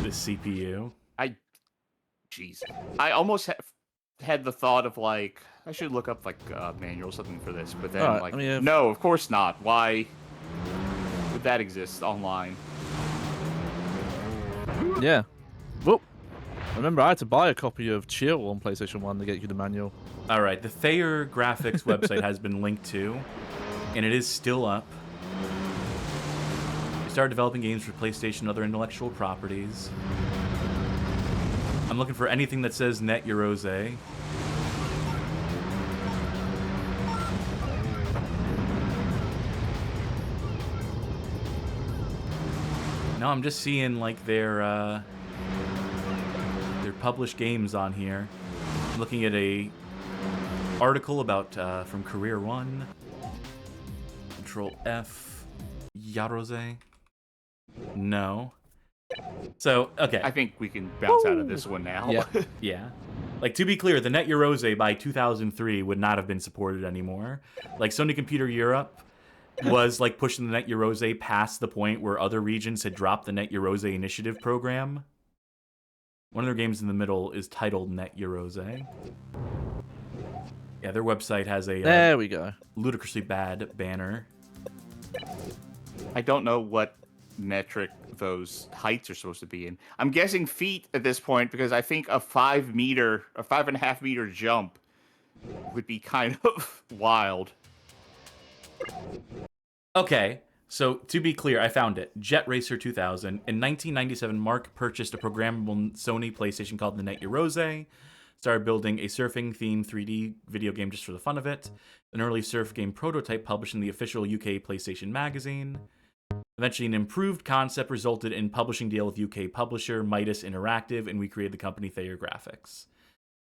This CPU. Jeez. I almost had the thought of, like, I should look up, like, a manual or something for this, but then, Alright, like, I mean, no, of course not. Why would that exist online? Yeah. Whoop. Remember, I had to buy a copy of Chill on PlayStation 1 to get you the manual. All right, the Thayer Graphics website has been linked to, and it is still up. We started developing games for PlayStation and other intellectual properties. I'm looking for anything that says Net Eurozone. No, I'm just seeing like their published games on here. I'm looking at a article about from Career 1. Control F. Yarose. No. So, okay. I think we can bounce out of this one now. Yeah. Yeah. Like, to be clear, the Net Eurozone by 2003 would not have been supported anymore. Like, Sony Computer Europe was, like, pushing the Net Eurozone past the point where other regions had dropped the Net Eurozone Initiative program. One of their games in the middle is titled Net Eurozone. Yeah, their website has a There we go. ludicrously bad banner. I don't know what metric those heights are supposed to be in. I'm guessing feet at this point because I think a 5.5 meter jump would be kind of wild. Okay, so to be clear, I found it. Jet Racer 2000. In 1997, Mark purchased a programmable Sony PlayStation called the Net Eurozone. Started building a surfing-themed 3D video game just for the fun of it. An early surf game prototype published in the official UK PlayStation magazine. Eventually, an improved concept resulted in publishing deal with UK publisher Midas Interactive, and we created the company Thayer Graphics.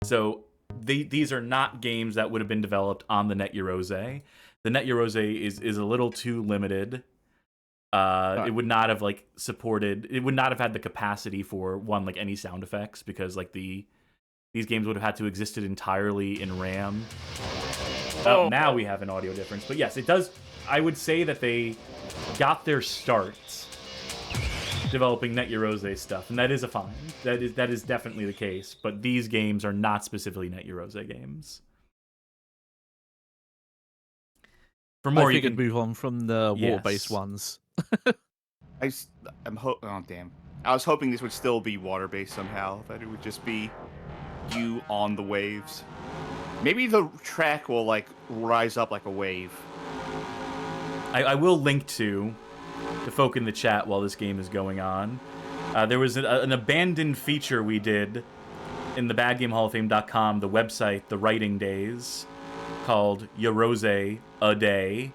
So these are not games that would have been developed on the Net Eurozone. The Net Eurozone is a little too limited. It would not have like supported. It would not have had the capacity for one like any sound effects because like the these games would have had to existed entirely in RAM. Oh. Now we have an audio difference. But yes, it does. I would say that they got their start developing Net Eurose stuff, and that is a find. That is definitely the case. But these games are not specifically Net Eurose games. For more, I think you it'd can move on from the water-based Yes. ones. Oh damn! I was hoping this would still be water-based somehow. That it would just be you on the waves. Maybe the track will like rise up like a wave. I will link to the folk in the chat while this game is going on. There was an abandoned feature we did in the BadGameHallOfFame.com, the website, the writing days, called Eurose a Day.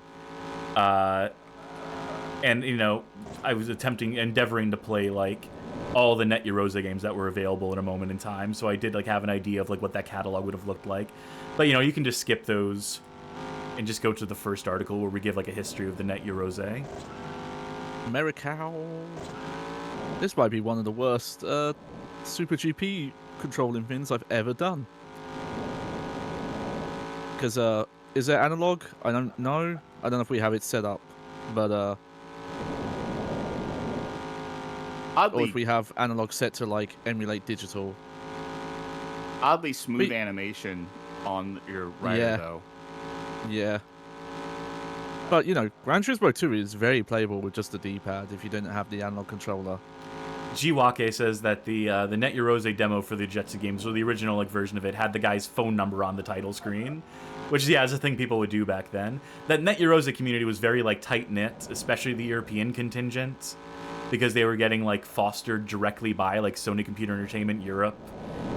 And, you know, I was endeavoring to play, like, all the Net Eurose games that were available at a moment in time, so I did, like, have an idea of, like, what that catalog would have looked like. But, you know, you can just skip those and just go to the first article where we give, like, a history of the Net Eurose. Americow. This might be one of the worst Super GP controlling things I've ever done. Because, is there analog? I don't know. I don't know if we have it set up. But, or Oddly, if we have analog set to, like, emulate digital. oddly smooth But- animation on your rider Yeah. though. Yeah. But, you know, Gran Turismo 2 is very playable with just the D-pad if you didn't have the analog controller. Jiwake says that the Net Eurose demo for the Jetsu games, or the original like version of it, had the guy's phone number on the title screen, which is a thing people would do back then. That Net Eurose community was very like tight knit, especially the European contingent, because they were getting like fostered directly by like Sony Computer Entertainment Europe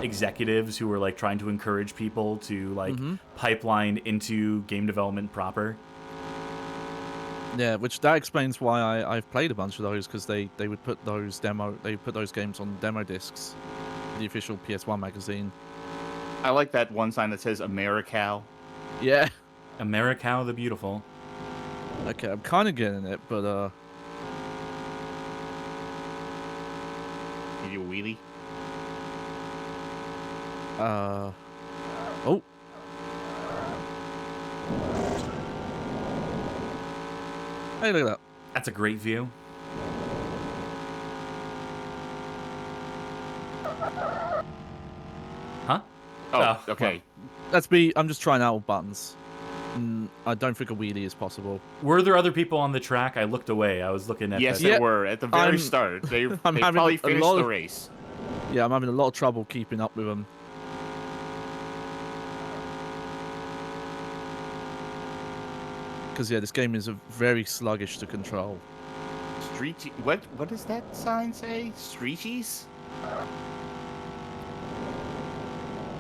executives who were like trying to encourage people to like pipeline into game development proper. Yeah, which that explains why I've played a bunch of those, because they would put those games on demo discs, the official PS1 magazine. I like that one sign that says Americow. Yeah. Americow the Beautiful. Okay, I'm kind of getting it, but Can you do a wheelie? oh. Hey, look at that. That's a great view. Huh? Oh, Oh, okay. That's me. I'm just trying out buttons. I don't think a wheelie is possible. Were there other people on the track? I looked away. I was looking at Yes, that. there Yeah, were at the very I'm- start. They I'm having probably a finished lot the of- race. Yeah, I'm having a lot of trouble keeping up with them. Because, yeah, this game is very sluggish to control. Street. What does that sign say? Streechies?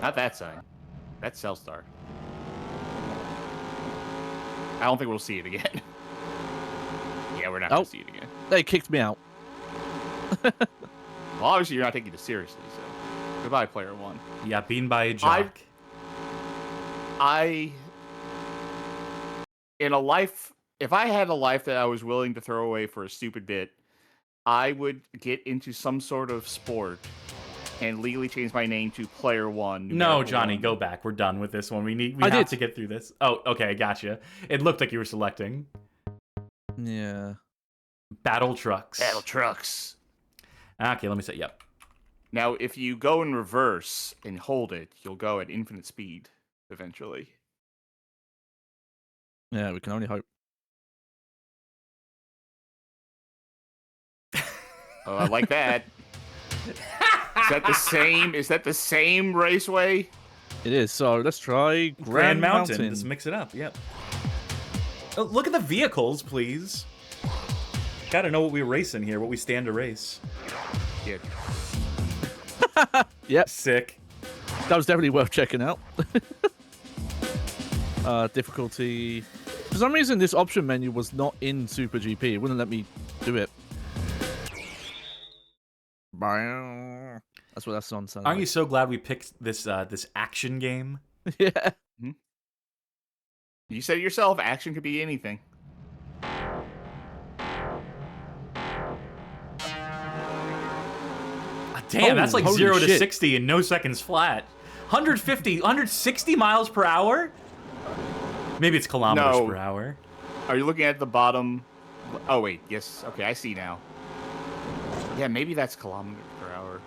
Not that sign. That's Cellstar. I don't think we'll see it again. Yeah, we're not gonna Oh. see it again. They kicked me out. Well, obviously you're not taking it seriously, so goodbye, player one. Yeah, being by a jock. If I had a life that I was willing to throw away for a stupid bit, I would get into some sort of sport and legally change my name to Player One. No, numerical Johnny, one. go back. We're done with this one. We I have did. to get through this. Oh, okay, gotcha. It looked like you were selecting Yeah. Battle Trucks. Battle Trucks. Okay, let me say, yep. Now, if you go in reverse and hold it, you'll go at infinite speed eventually. Yeah, we can only hope. Oh, I like that. Is that the same raceway? It is. So let's try Grand Mountain. Just mix it up, yep. Oh, look at the vehicles, please. Gotta know what we're racing here, what we stand to race. Yeah. Yep, Sick. that was definitely worth checking out. Difficulty. For some reason, this option menu was not in Super GP. It wouldn't let me do it. That's what that song sounded Aren't you like. so glad we picked this this action game? Yeah. You said it yourself, action could be anything. Damn, that's like Holy 0 to shit. 60 in no seconds flat. 150, 160 miles per hour? Maybe it's kilometers No. per hour. Are you looking at the bottom? Oh wait, yes. Okay, I see now. Yeah, maybe that's kilometers per hour.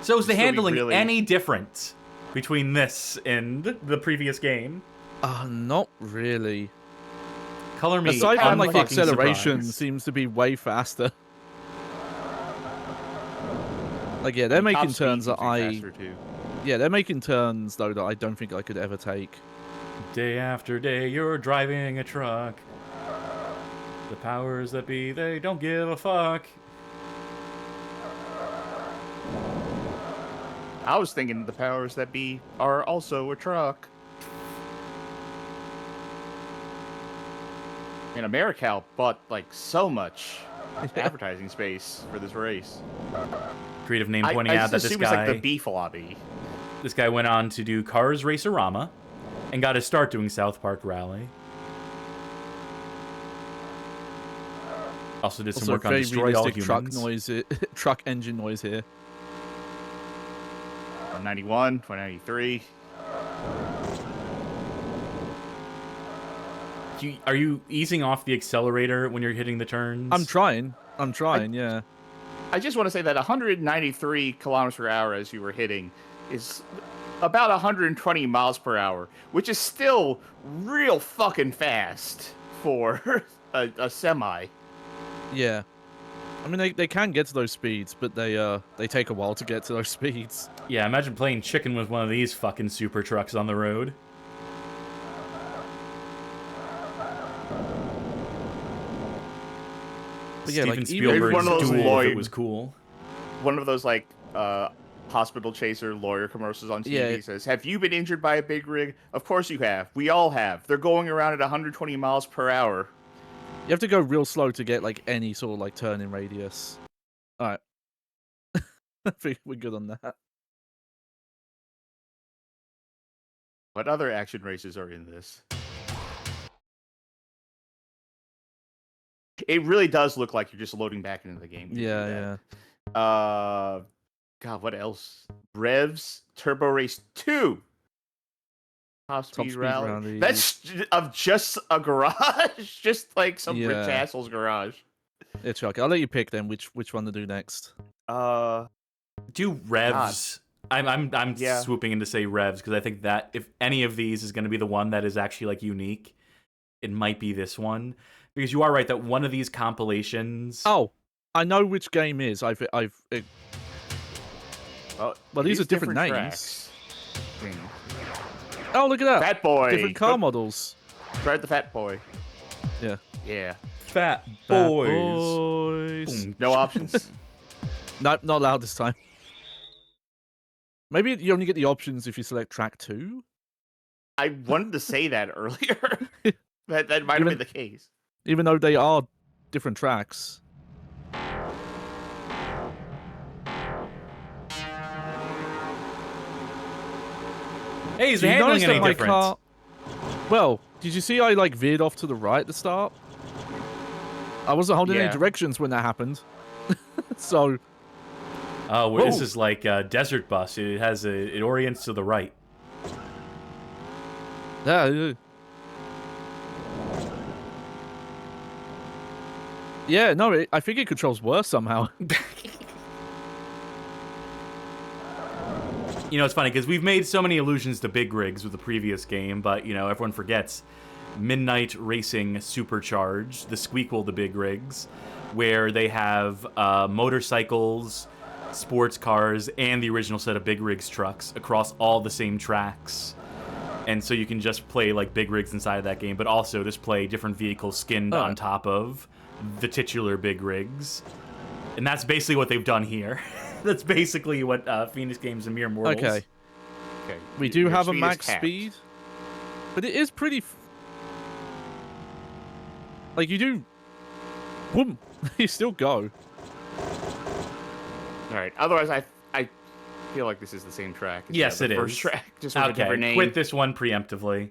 So is the Still be handling really- any different between this and the previous game? Not really. Color me Aside from like the unfucking acceleration, surprised. seems to be way faster. Like yeah, they're And top making speed turns seems that to be I faster, too. yeah they're making turns though that I don't think I could ever take. Day after day, you're driving a truck. The powers that be, they don't give a fuck. I was thinking the powers that be are also a truck. And Americal bought like so much advertising space for this race. Creative name I pointing out that just this assume it's like guy, the beef lobby. this guy went on to do Cars Racerama and got his start doing South Park Rally. Also did some Also, work on very Destroy All realistic Humans. truck noise, truck engine noise here. 191, 193. Are you easing off the accelerator when you're hitting the turns? I'm trying, yeah. I just want to say that 193 kilometers per hour as you were hitting is about 120 miles per hour, which is still real fucking fast for a semi. Yeah. I mean, they can get to those speeds, but they take a while to get to those speeds. Yeah, imagine playing chicken with one of these fucking super trucks on the road. But yeah, Steven like, even Spielberg's one of those Duel if lawyer- it was cool. One of those like hospital chaser lawyer commercials on TV Yeah. says, "Have you been injured by a big rig? Of course you have. We all have. They're going around at 120 miles per hour." You have to go real slow to get like any sort of like turning radius. All right, I think we're good on that. What other action races are in this? It really does look like you're just loading back into the game. when you do Yeah, that. yeah. God, what else? Revs Turbo Race 2. Top Speed Speed Rally. Rally. That's of just a garage, just like some rich Yeah. asshole's garage. Yeah, Chuck. I'll let you pick then which one to do next. Do revs. I'm Yeah. swooping in to say revs because I think that if any of these is going to be the one that is actually like unique, it might be this one because you are right that one of these compilations. Oh, I know which game is. Well, these are different names. tracks. Oh, look at that. Fat Boy. Different car models. Drive the Fat Boy. Yeah. Yeah. Fat Bad boys. boys. Boom. No options. Nope, not allowed this time. Maybe you only get the options if you select track 2. I wanted to say that earlier. that might have been the case. Even though they are different tracks. Hey, is Do the you notice handling any that my different? car... Well, did you see I like veered off to the right at the start? I wasn't holding Yeah. any directions when that happened. So, Oh, well, this Whoa. is like a desert bus. It orients to the right. yeah. Yeah, no, I think it controls worse somehow. You know, it's funny because we've made so many allusions to big rigs with the previous game, but, you know, everyone forgets Midnight Racing Supercharged, the squeakquel to big rigs, where they have motorcycles, sports cars, and the original set of big rigs trucks across all the same tracks. And so you can just play, like, big rigs inside of that game, but also just play different vehicles skinned on top of the titular big rigs. And that's basically what they've done here. That's basically what Phoenix Games and Mere Mortals. Okay. Okay. We do Your have a speed is max capped. speed. But it is pretty... Like, you do... Boom! You still go. All right. Otherwise, I feel like this is the same track. as Yes, the it first is. track, just with a different Okay, name. quit this one preemptively.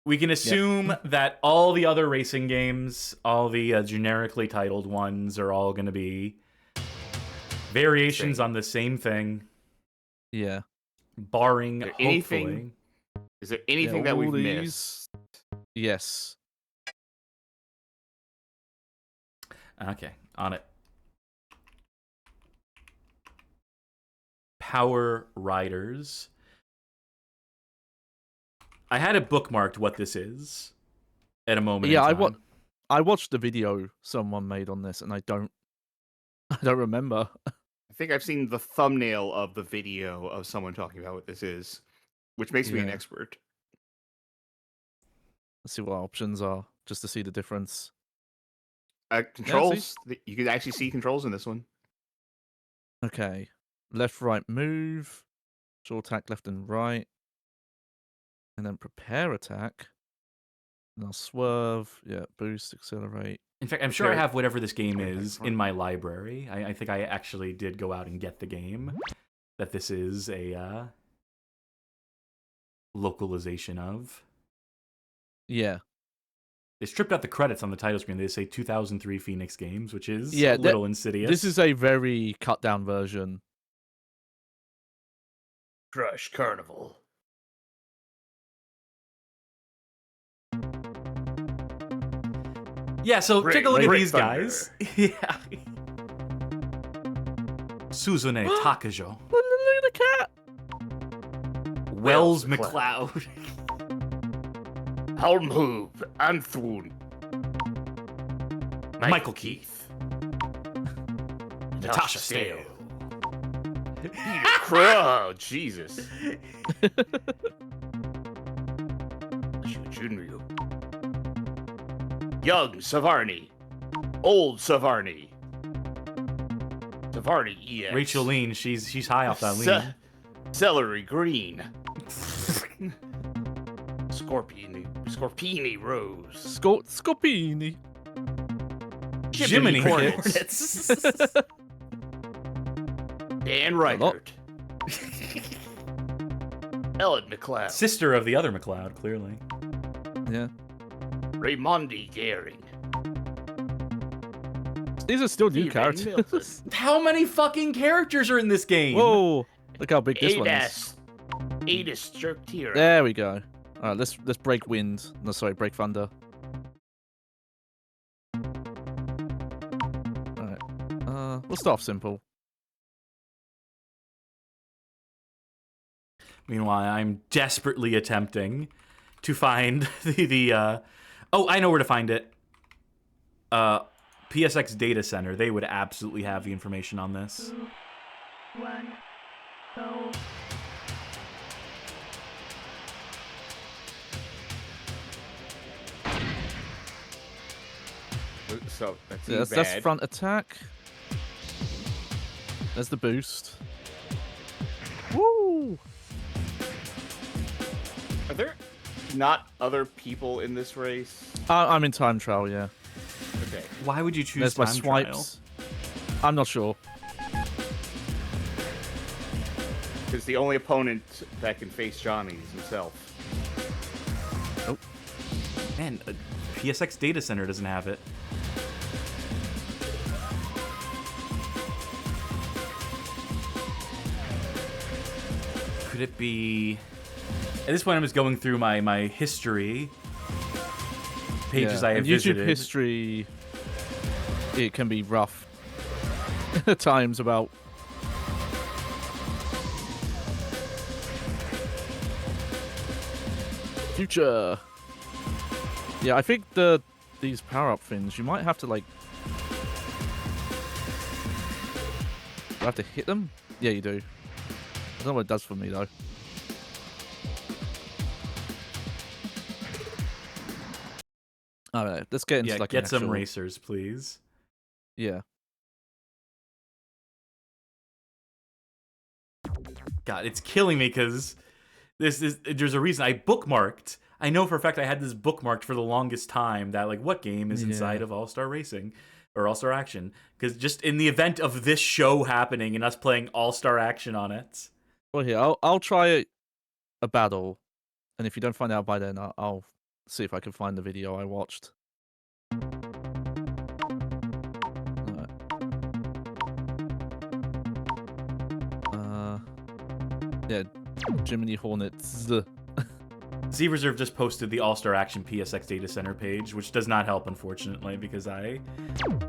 We can assume that all the other racing games, all the generically titled ones, are all going to be variations Same. on the same thing. Yeah. barring there hopefully. anything- Is there anything that all we've these- missed? Yes. Okay, on it. Power Riders. I had it bookmarked what this is at a moment. Yeah, in time. I watched the video someone made on this, and I don't remember. I think I've seen the thumbnail of the video of someone talking about what this is, which makes me an Yeah. expert. Let's see what our options are, just to see the difference. Controls. You can actually see controls in this one. Okay. Left, right, move. Short attack, left and right. And then prepare attack. And I'll swerve. Yeah, boost, accelerate. In fact, I'm sure I Very- have whatever this game very is fun. in my library. I think I actually did go out and get the game that this is a localization of. Yeah. They stripped out the credits on the title screen. They say 2003 Phoenix Games, which is Yeah, a little insidious. This is a very cut down version. Crush Carnival. Yeah, so take a look at these Thunder. guys. Yeah. Suzune Takajo. Look at the cat. Wells McLeod. McLeod. Helmhoof. Anthwoon. Michael Keith. Natasha Stale. Peter Crow. Jesus. Junryu. Young Savarni. Old Savarni. Savarni EX. Rachel Lean, she's high off that lean. Celery Green. Scorpini Rose. Scorpini. Jiminy Hornets. Hornets. Dan Reichert. Ellen McLeod. Sister of the other McLeod, clearly. Yeah. Raymondi Gehring. These are still new Steven characters. Milton. How many fucking characters are in this game? Whoa! Look how big this one is. Adis Jerktira. There we go. All right, let's break wind. No, sorry, break thunder. All right. We'll start off simple. Meanwhile, I'm desperately attempting to find the oh, I know where to find it. PSX Data Center. They would absolutely have the information on this. So that's Yeah, that's front attack. There's the boost. Woo! Are there not other people in this race? I'm in time trial, yeah. Okay. Why would you choose There's my time swipes. I'm not sure. Because the only opponent that can face Johnny is himself. trial? Man, PSX Data Center doesn't have it. Could it be... At this point, I'm just going through my history pages Yeah, I have and YouTube visited. history, it can be rough at times about. Future. Yeah, I think these power-up things, you might have to like. Do I have to hit them? Yeah, you do. I don't know what it does for me though. All right, let's get into Yeah, like get an some actual- racers, please. Yeah. God, it's killing me because there's a reason I bookmarked. I know for a fact I had this bookmarked for the longest time that like what game is inside Yeah. of All-Star Racing or All-Star Action, because just in the event of this show happening and us playing All-Star Action on it. Well, here I'll try a battle, and if you don't find out by then, I'll see if I can find the video I watched. Alright. Yeah, Jiminy Hornets. Z Reserve just posted the All-Star Action PSX Data Center page, which does not help, unfortunately, because I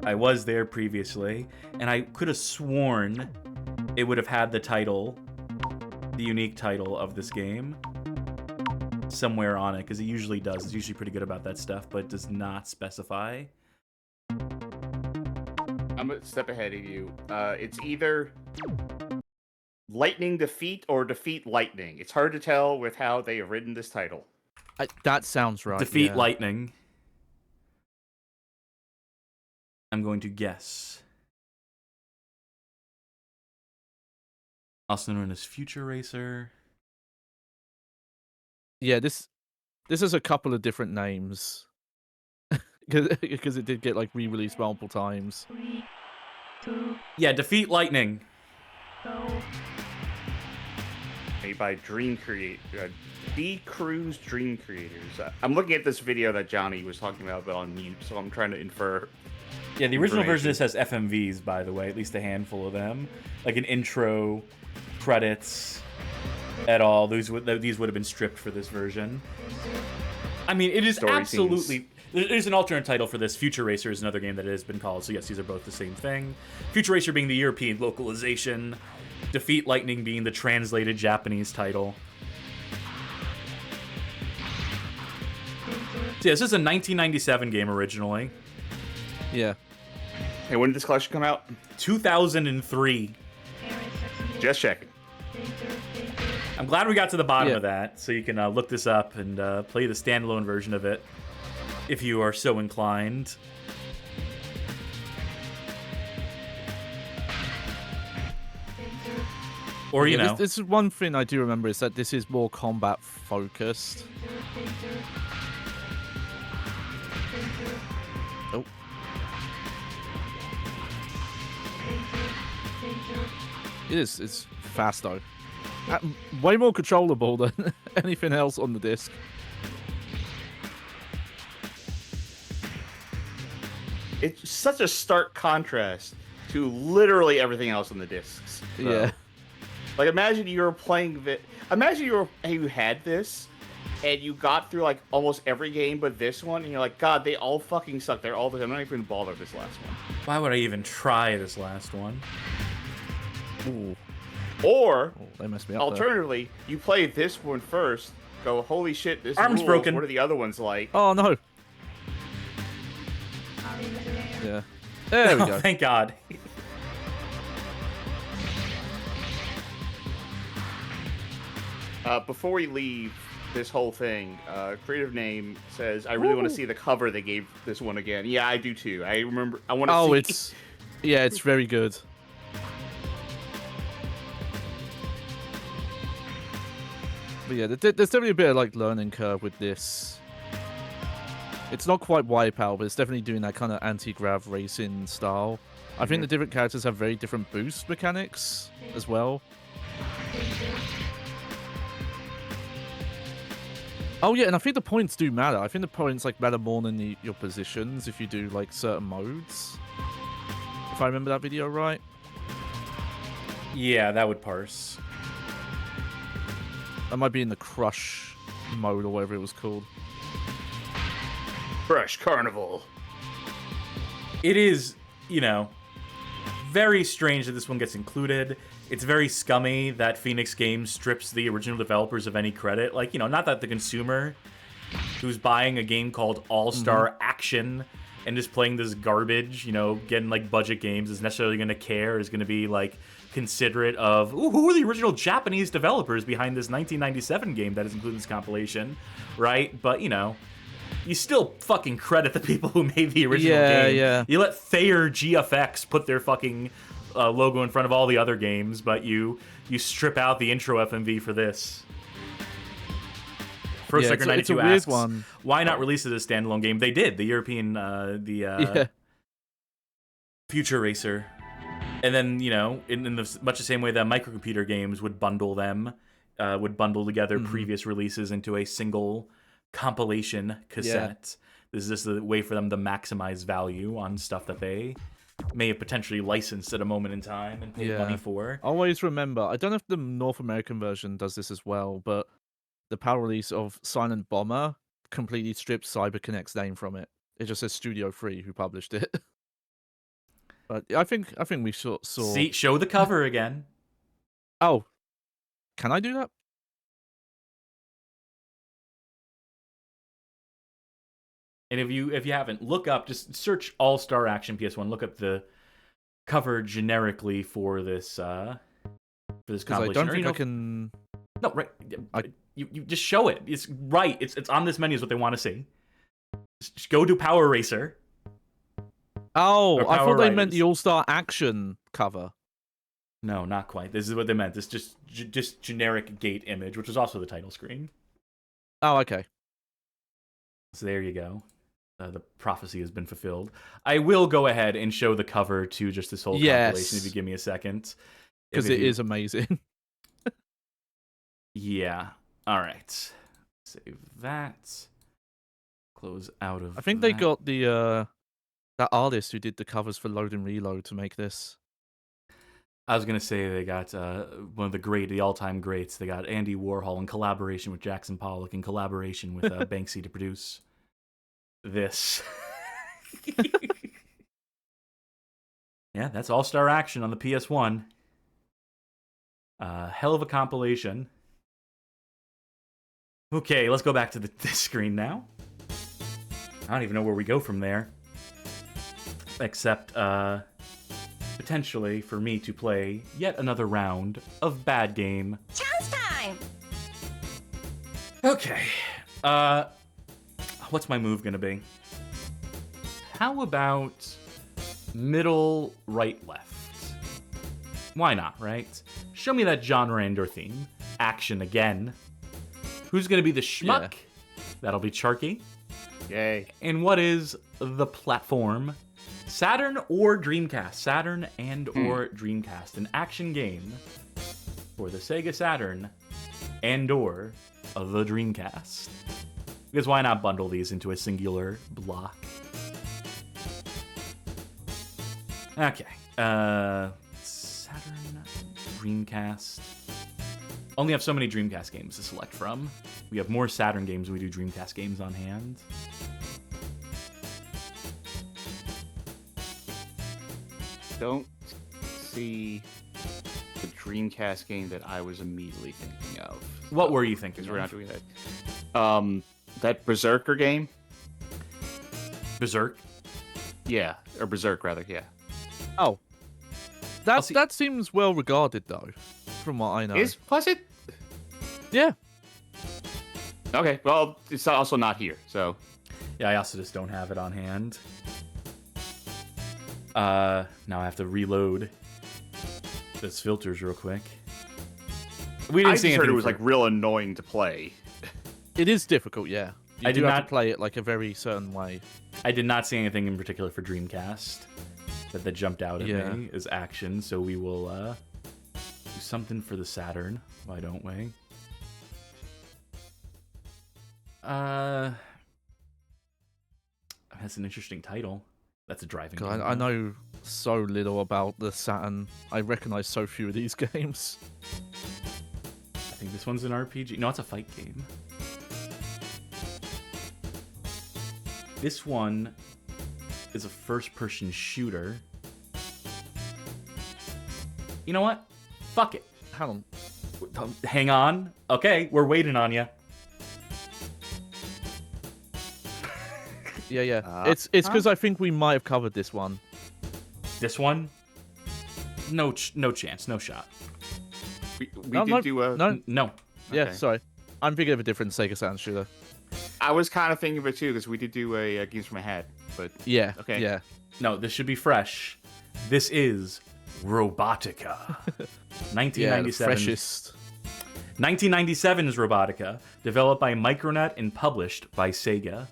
was there previously, and I could have sworn it would have had the title, the unique title of this game, somewhere on it, because it usually does. It's usually pretty good about that stuff, but it does not specify. I'm a step ahead of you. It's either Lightning Defeat or Defeat Lightning. It's hard to tell with how they have written this title. That sounds right. Defeat yeah. Lightning. I'm going to guess. Also known as Future Racer. Yeah, this has a couple of different names. Because it did get like re-released multiple times. Yeah, Defeat Lightning. Made by D-Cruise Dream Creators. I'm looking at this video that Johnny was talking about, but on mute, so I'm trying to infer. Yeah, the original version of this has FMVs, by the way, at least a handful of them. Like an intro, credits, at all. These would have been stripped for this version. I mean, it is Story absolutely... scenes. There's an alternate title for this. Future Racer is another game that it has been called, so yes, these are both the same thing. Future Racer being the European localization, Defeat Lightning being the translated Japanese title. So yeah, this is a 1997 game originally. Yeah. Hey, when did this collection come out? 2003. Just checking. I'm glad we got to the bottom Yeah. of that, so you can look this up and play the standalone version of it, if you are so inclined. Or, you know. This is one thing I do remember is that this is more combat focused. Oh. It's fast though. Way more controllable than anything else on the disc. It's such a stark contrast to literally everything else on the discs. So, Yeah. Like, imagine you were playing this. Imagine you had this, and you got through like almost every game but this one, and you're like, God, they all fucking suck. They're all the. I'm not even bothered with this last one. Why would I even try this last one? Ooh. Or They messed me up. alternatively, you play this one first. Go, holy shit, this Arm's rules. broken. What are the other ones like? Oh no. Yeah. There we Oh, go. thank God. Before we leave this whole thing, Creative Name says, I really want to see the cover they gave this one again. Yeah, I do too. I remember. I want to see. Oh, it's very good. But yeah, there's definitely a bit of like learning curve with this. It's not quite Wipeout, but it's definitely doing that kind of anti-grav racing style. I think the different characters have very different boost mechanics as well. Oh yeah, and I think the points do matter. I think the points like matter more than your positions if you do like certain modes. If I remember that video right. Yeah, that would parse. That might be in the Crush mode or whatever it was called. Crush Carnival. It is, you know, very strange that this one gets included. It's very scummy that Phoenix Games strips the original developers of any credit. Like, you know, not that the consumer who's buying a game called All-Star Action and just playing this garbage, you know, getting like budget games is necessarily going to care, is going to be like considerate of, ooh, who are the original Japanese developers behind this 1997 game that is included in this compilation, right? But, you know, you still fucking credit the people who made the original game. Yeah. You let Thayer GFX put their fucking logo in front of all the other games, but you strip out the intro FMV for this. First Sector 92 it's a weird asks, one. why not release it as a standalone game? They did. The European, Future Racer. And then, you know, in much the same way that microcomputer games would bundle them, would bundle together previous releases into a single compilation cassette. This is just a way for them to maximize value on stuff that they may have potentially licensed at a moment in time and paid money for. Always remember, I don't know if the North American version does this as well, but the PAL release of Silent Bomber completely stripped CyberConnect's name from it. It just says Studio 3 who published it. But I think we saw. See, show the cover again. Oh, can I do that? And if you haven't, look up, just search All Star Action PS1. Look up the cover generically for this compilation. I don't think I can. No, right. You just show it. It's right. It's on this menu is what they want to see. Just go to Power Racer. Oh, I thought they meant Riders. the All Star Action cover. No, not quite. This is what they meant. This just generic gate image, which is also the title screen. Oh, okay. So there you go. The prophecy has been fulfilled. I will go ahead and show the cover to just this whole compilation if you give me a second. Because it is amazing. Yeah. All right. Save that. Close out of I think they got the that artist who did the covers for Load and Reload to make this. I was gonna say they got one of the all-time greats. They got Andy Warhol in collaboration with Jackson Pollock, in collaboration with Banksy to produce this. Yeah, that's All-Star Action on the PS1. Hell of a compilation. Okay, let's go back to this screen now. I don't even know where we go from there. Except, potentially for me to play yet another round of Bad Game. Challenge time! Okay. What's my move gonna be? How about middle, right, left? Why not, right? Show me that genre and or theme. Action again. Who's gonna be the schmuck? That'll be Charky. Yay. And what is the platform? Saturn or Dreamcast? Saturn and or Dreamcast. An action game for the Sega Saturn and or the Dreamcast. Because why not bundle these into a singular block? Okay. Saturn, Dreamcast. Only have so many Dreamcast games to select from. We have more Saturn games than we do Dreamcast games on hand. Don't see the Dreamcast game that I was immediately thinking of. What were you thinking? Because we're not doing that. That Berserker game. Berserk. Yeah, or Berserk rather. Yeah. Oh, that seems well regarded though, from what I know. Was it? Yeah. Okay. Well, it's also not here, so. Yeah, I also just don't have it on hand. Now I have to reload this filters real quick. We didn't I see just heard anything it was like real annoying to play. It is difficult, yeah. You I do did have not to play it like a very certain way. I did not see anything in particular for Dreamcast that jumped out at me as action, so we will do something for the Saturn. Why don't we? That's an interesting title. That's a driving game. I know so little about the Saturn. I recognize so few of these games. I think this one's an RPG. No, it's a fight game. This one is a first-person shooter. You know what? Fuck it. Hang on. Okay, we're waiting on you. Yeah. It's because I think we might have covered this one. This one? No chance. No shot. We did do a... No. Yeah, Okay. sorry. I'm thinking of a different Sega Saturn shooter. I was kind of thinking of it too, because we did do a Games from My Head, but... Yeah. Okay. Yeah. No, this should be fresh. This is Robotica. 1997. Yeah, the freshest. 1997 is Robotica, developed by Micronet and published by Sega.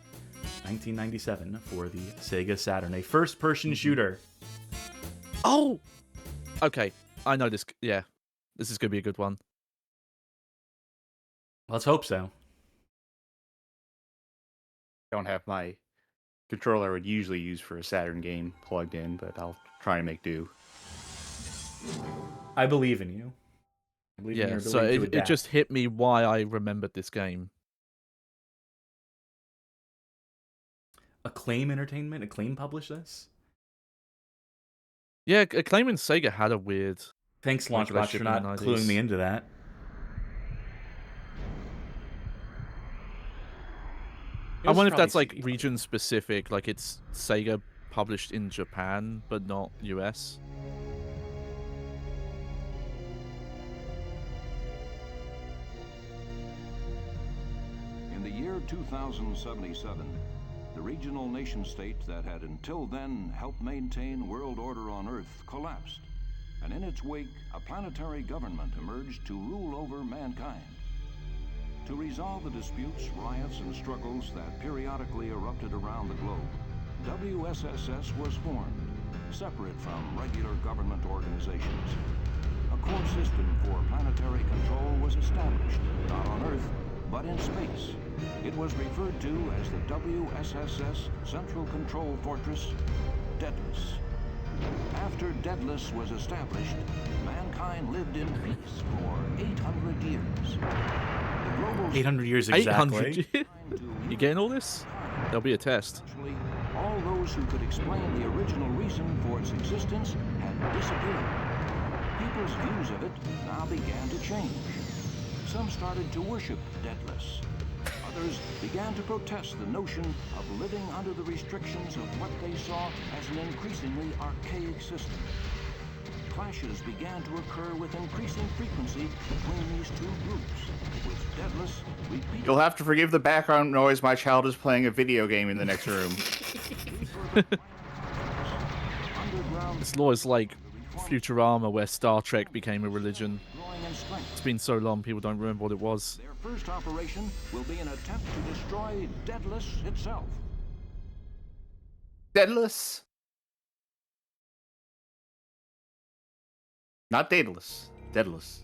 1997 for the Sega Saturn, a first-person shooter. Oh! Okay, I know this. Yeah, this is going to be a good one. Let's hope so. Don't have my controller I would usually use for a Saturn game plugged in, but I'll try and make do. I believe in you. I believe in Yeah, your so ability to it adapt. just hit me why I remembered this game. Acclaim Entertainment? Acclaim published this? Yeah, Acclaim and Sega had a weird... Thanks, Launchbox, relationship for in the not 90s. cluing me into that. I wonder if that's like region specific, like it's Sega published in Japan but not US. In the year 2077, the regional nation-state that had until then helped maintain world order on Earth collapsed, and in its wake, a planetary government emerged to rule over mankind. To resolve the disputes, riots, and struggles that periodically erupted around the globe, WSSS was formed, separate from regular government organizations. A core system for planetary control was established, not on Earth, but in space. It was referred to as the WSSS Central Control Fortress, Daedalus. After Daedalus was established, mankind lived in peace for 800 years. The global 800 years exactly. 800? You getting all this? There'll be a test. Actually, all those who could explain the original reason for its existence had disappeared. People's views of it now began to change. Some started to worship Daedalus. Others began to protest the notion of living under the restrictions of what they saw as an increasingly archaic system. Clashes began to occur with increasing frequency between these two groups, with Daedalus repeatedly... You'll have to forgive the background noise. My child is playing a video game in the next room. This law is like Futurama, where Star Trek became a religion. growing in strength. It's been so long, people don't remember what it was. Their first operation will be an attempt to destroy Daedalus itself. Daedalus. Not Daedalus. Daedalus.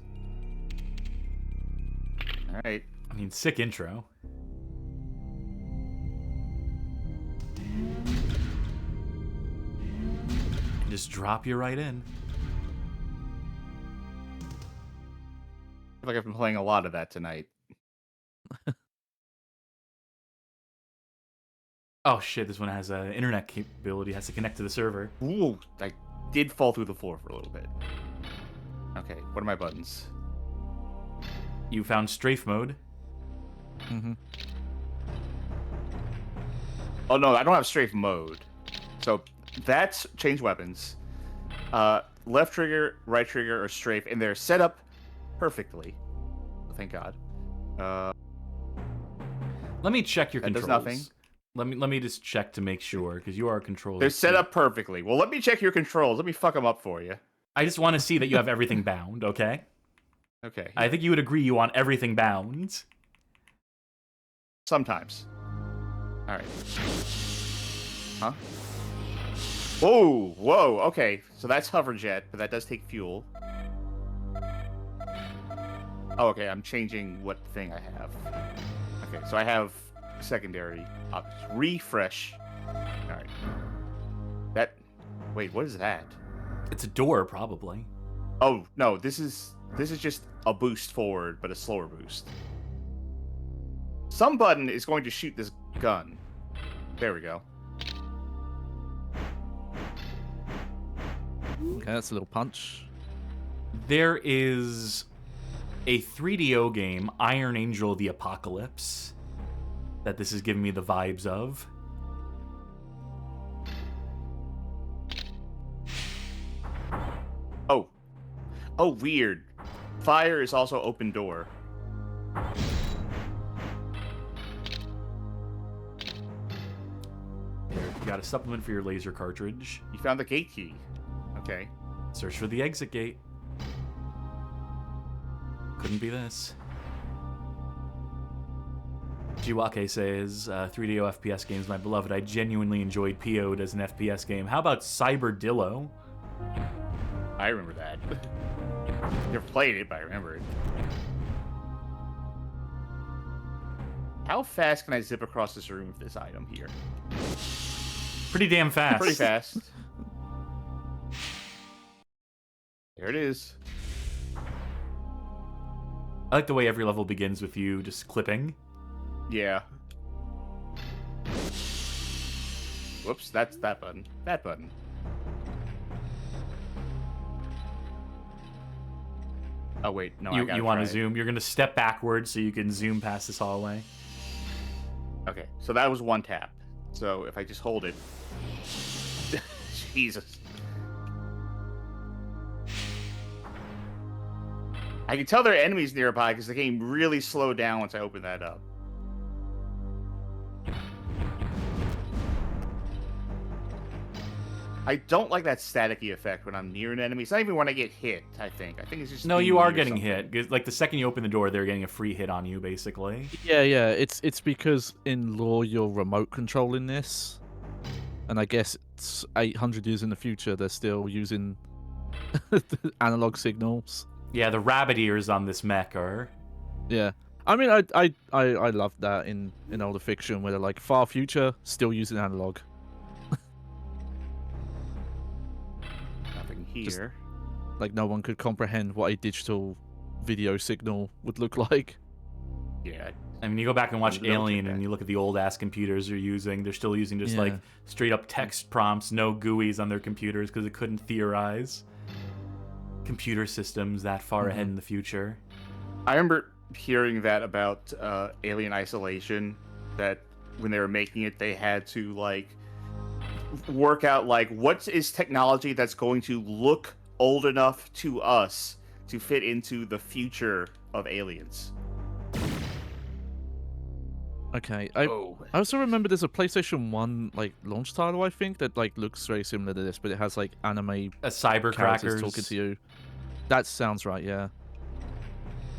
All right. I mean, sick intro. Just drop you right in. I feel like I've been playing a lot of that tonight. Oh shit, this one has an internet capability, has to connect to the server. Ooh, I did fall through the floor for a little bit. Okay, what are my buttons? You found strafe mode. Mm-hmm. Oh no, I don't have strafe mode. So that's change weapons. Left trigger, right trigger, or strafe, and they're set up perfectly. Thank God. Let me check your That does controls. nothing. Let me just check to make sure, because you are a controller. They're set too. up perfectly. Well, let me check your controls. Let me fuck them up for you. I just want to see that you have everything bound, okay? Okay. I think you would agree you want everything bound. Sometimes. All right. Huh? Whoa, whoa. Okay, so that's hover jet, but that does take fuel. Oh, okay. I'm changing what thing I have. Okay, so I have secondary options. Refresh. All right. That. Wait, what is that? It's a door, probably. Oh no, this is just a boost forward, but a slower boost. Some button is going to shoot this gun. There we go. Okay, that's a little punch. There is a 3DO game, Iron Angel: The Apocalypse, that this is giving me the vibes of. Oh. Oh, weird. Fire is also open door. There, you got a supplement for your laser cartridge. You found the gate key. Okay. Search for the exit gate. Couldn't be this. Jiwake says, 3DO FPS games, my beloved. I genuinely enjoyed PO'd as an FPS game. How about Cyberdillo? I remember that. Never played it, but I remember it. How fast can I zip across this room with this item here? Pretty damn fast. Pretty fast. There it is. I like the way every level begins with you just clipping. Yeah. Whoops, that's that button. That button. Oh wait, no, I gotta You want to try it. zoom? You're gonna step backwards so you can zoom past this hallway. Okay, so that was one tap. So if I just hold it, Jesus. I can tell there are enemies nearby because the game really slowed down once I opened that up. I don't like that staticky effect when I'm near an enemy. It's not even when I get hit, I think. I think it's just... No, being you are near getting something. hit. 'Cause, like, the second you open the door, they're getting a free hit on you, basically. Yeah, it's because in law you're remote controlling this, and I guess it's 800 years in the future they're still using analog signals. Yeah, the rabbit ears on this mech are... Yeah, I mean I love that in older fiction where they're like far future still using analog. Nothing Just- here. Like no one could comprehend what a digital video signal would look like. Yeah. I mean, you go back and watch Don't take Alien that. and you look at the old-ass computers they're using. They're still using just, like, Yeah. straight-up text prompts, no GUIs on their computers because it couldn't theorize computer systems that far ahead in the future. I remember hearing that about Alien Isolation, that when they were making it, they had to, like, work out, like, what is technology that's going to look old enough to us to fit into the future of aliens. Okay, I also remember there's a PlayStation 1 like launch title I think that like looks very similar to this, but it has like anime Cyber characters Crackers. talking to you. That sounds right, yeah.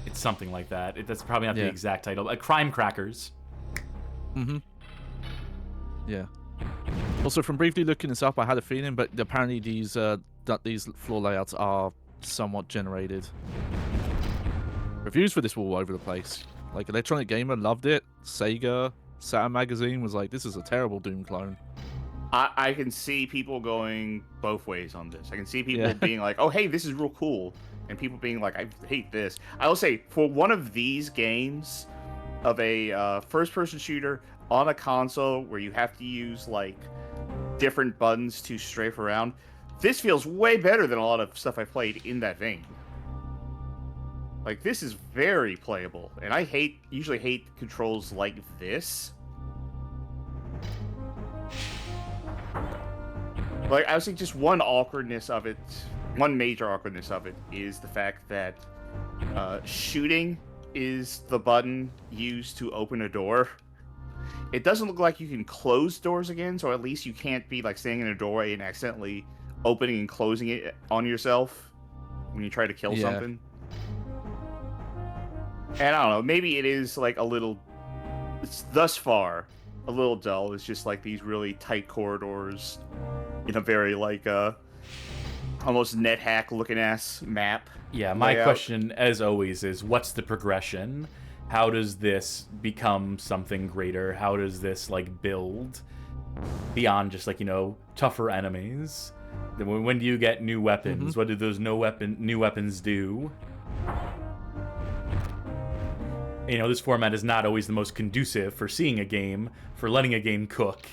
It's something like that. That's probably not the Yeah. exact title. Crime Crackers. Mm-hmm. Yeah. Also, from briefly looking this up, I had a feeling, but apparently these these floor layouts are somewhat generated. Reviews for this were all over the place. Like, Electronic Gamer loved it. Sega, Saturn Magazine was like, this is a terrible Doom clone. I can see people going both ways on this. I can see people Yeah. being like, oh, hey, this is real cool. And people being like, I hate this. I will say, for one of these games of a first-person shooter on a console where you have to use, like, different buttons to strafe around, this feels way better than a lot of stuff I played in that vein. Like, this is very playable. And I usually hate controls like this. Like, I would say just one awkwardness of it, one major awkwardness of it, is the fact that shooting is the button used to open a door. It doesn't look like you can close doors again, so at least you can't be, like, standing in a doorway and accidentally opening and closing it on yourself when you try to kill Yeah. something. And I don't know, maybe it is, like, a little, it's thus far a little dull. It's just, like, these really tight corridors in a very, like, almost NetHack looking ass map. Yeah, my layout. question, as always, is what's the progression? How does this become something greater? How does this, like, build beyond just, like, you know, tougher enemies? Then when do you get new weapons? What do those new weapons do? You know, this format is not always the most conducive for seeing a game, for letting a game cook.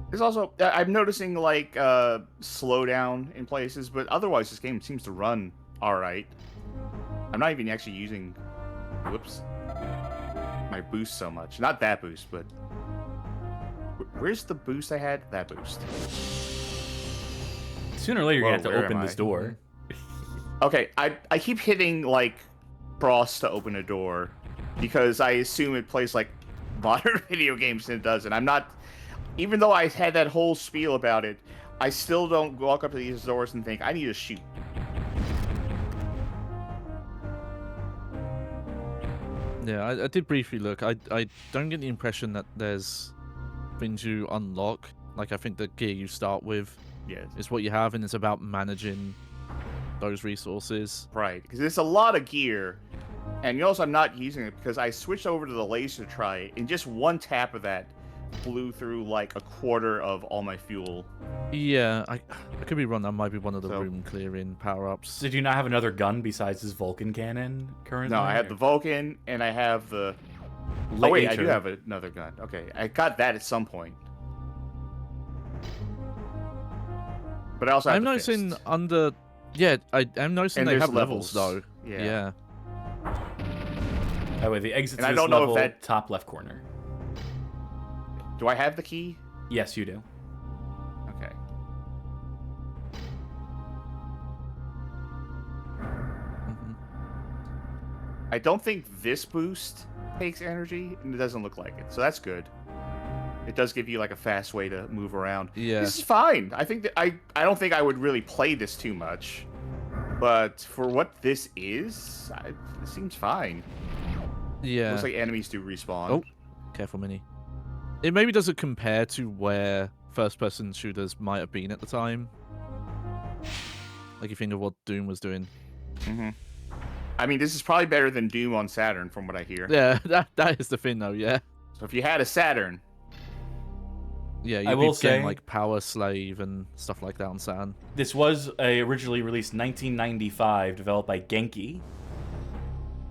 There's also, I'm noticing, like, slowdown in places, but otherwise this game seems to run alright. I'm not even actually using, whoops, my boost so much. Not that boost, but where's the boost I had? That boost. Sooner or later, you're Whoa, going to have where to open am this I? door. Okay, I keep hitting, like, cross to open a door because I assume it plays like modern video games and it doesn't. I'm not, even though I had that whole spiel about it, I still don't walk up to these doors and think, I need to shoot. Yeah, I did briefly look. I don't get the impression that there's things you unlock. Like, I think the gear you start with Yes. is what you have, and it's about managing those resources. Right, because it's a lot of gear, and you also I'm not using it because I switched over to the laser to try it, and just one tap of that blew through like a quarter of all my fuel. Yeah, I could be wrong. That might be one of the So- room clearing power-ups. Did you not have another gun besides this Vulcan cannon currently? No, I have the Vulcan and I have the. Oh wait, I do have another gun. Okay, I got that at some point. But I also have I'm the noticing fist. under. Yeah, I'm noticing And they there's have levels though. Yeah. Yeah. Oh wait, the exit And to I this don't know if level, that- top left corner. Do I have the key? Yes, you do. Okay. Mhm. I don't think this boost takes energy, and it doesn't look like it, so that's good. It does give you like a fast way to move around. Yeah. This is fine. I think that I don't think I would really play this too much, but for what this is, it seems fine. Yeah. Looks like enemies do respawn. Oh. Careful, Mini. It maybe doesn't compare to where first-person shooters might have been at the time. Like, you think of what Doom was doing. Mm-hmm. I mean, this is probably better than Doom on Saturn, from what I hear. Yeah, that is the thing, though. Yeah. So if you had a Saturn, Yeah, I you'd will be getting say- like Power Slave and stuff like that on Saturn. This was originally released 1995, developed by Genki.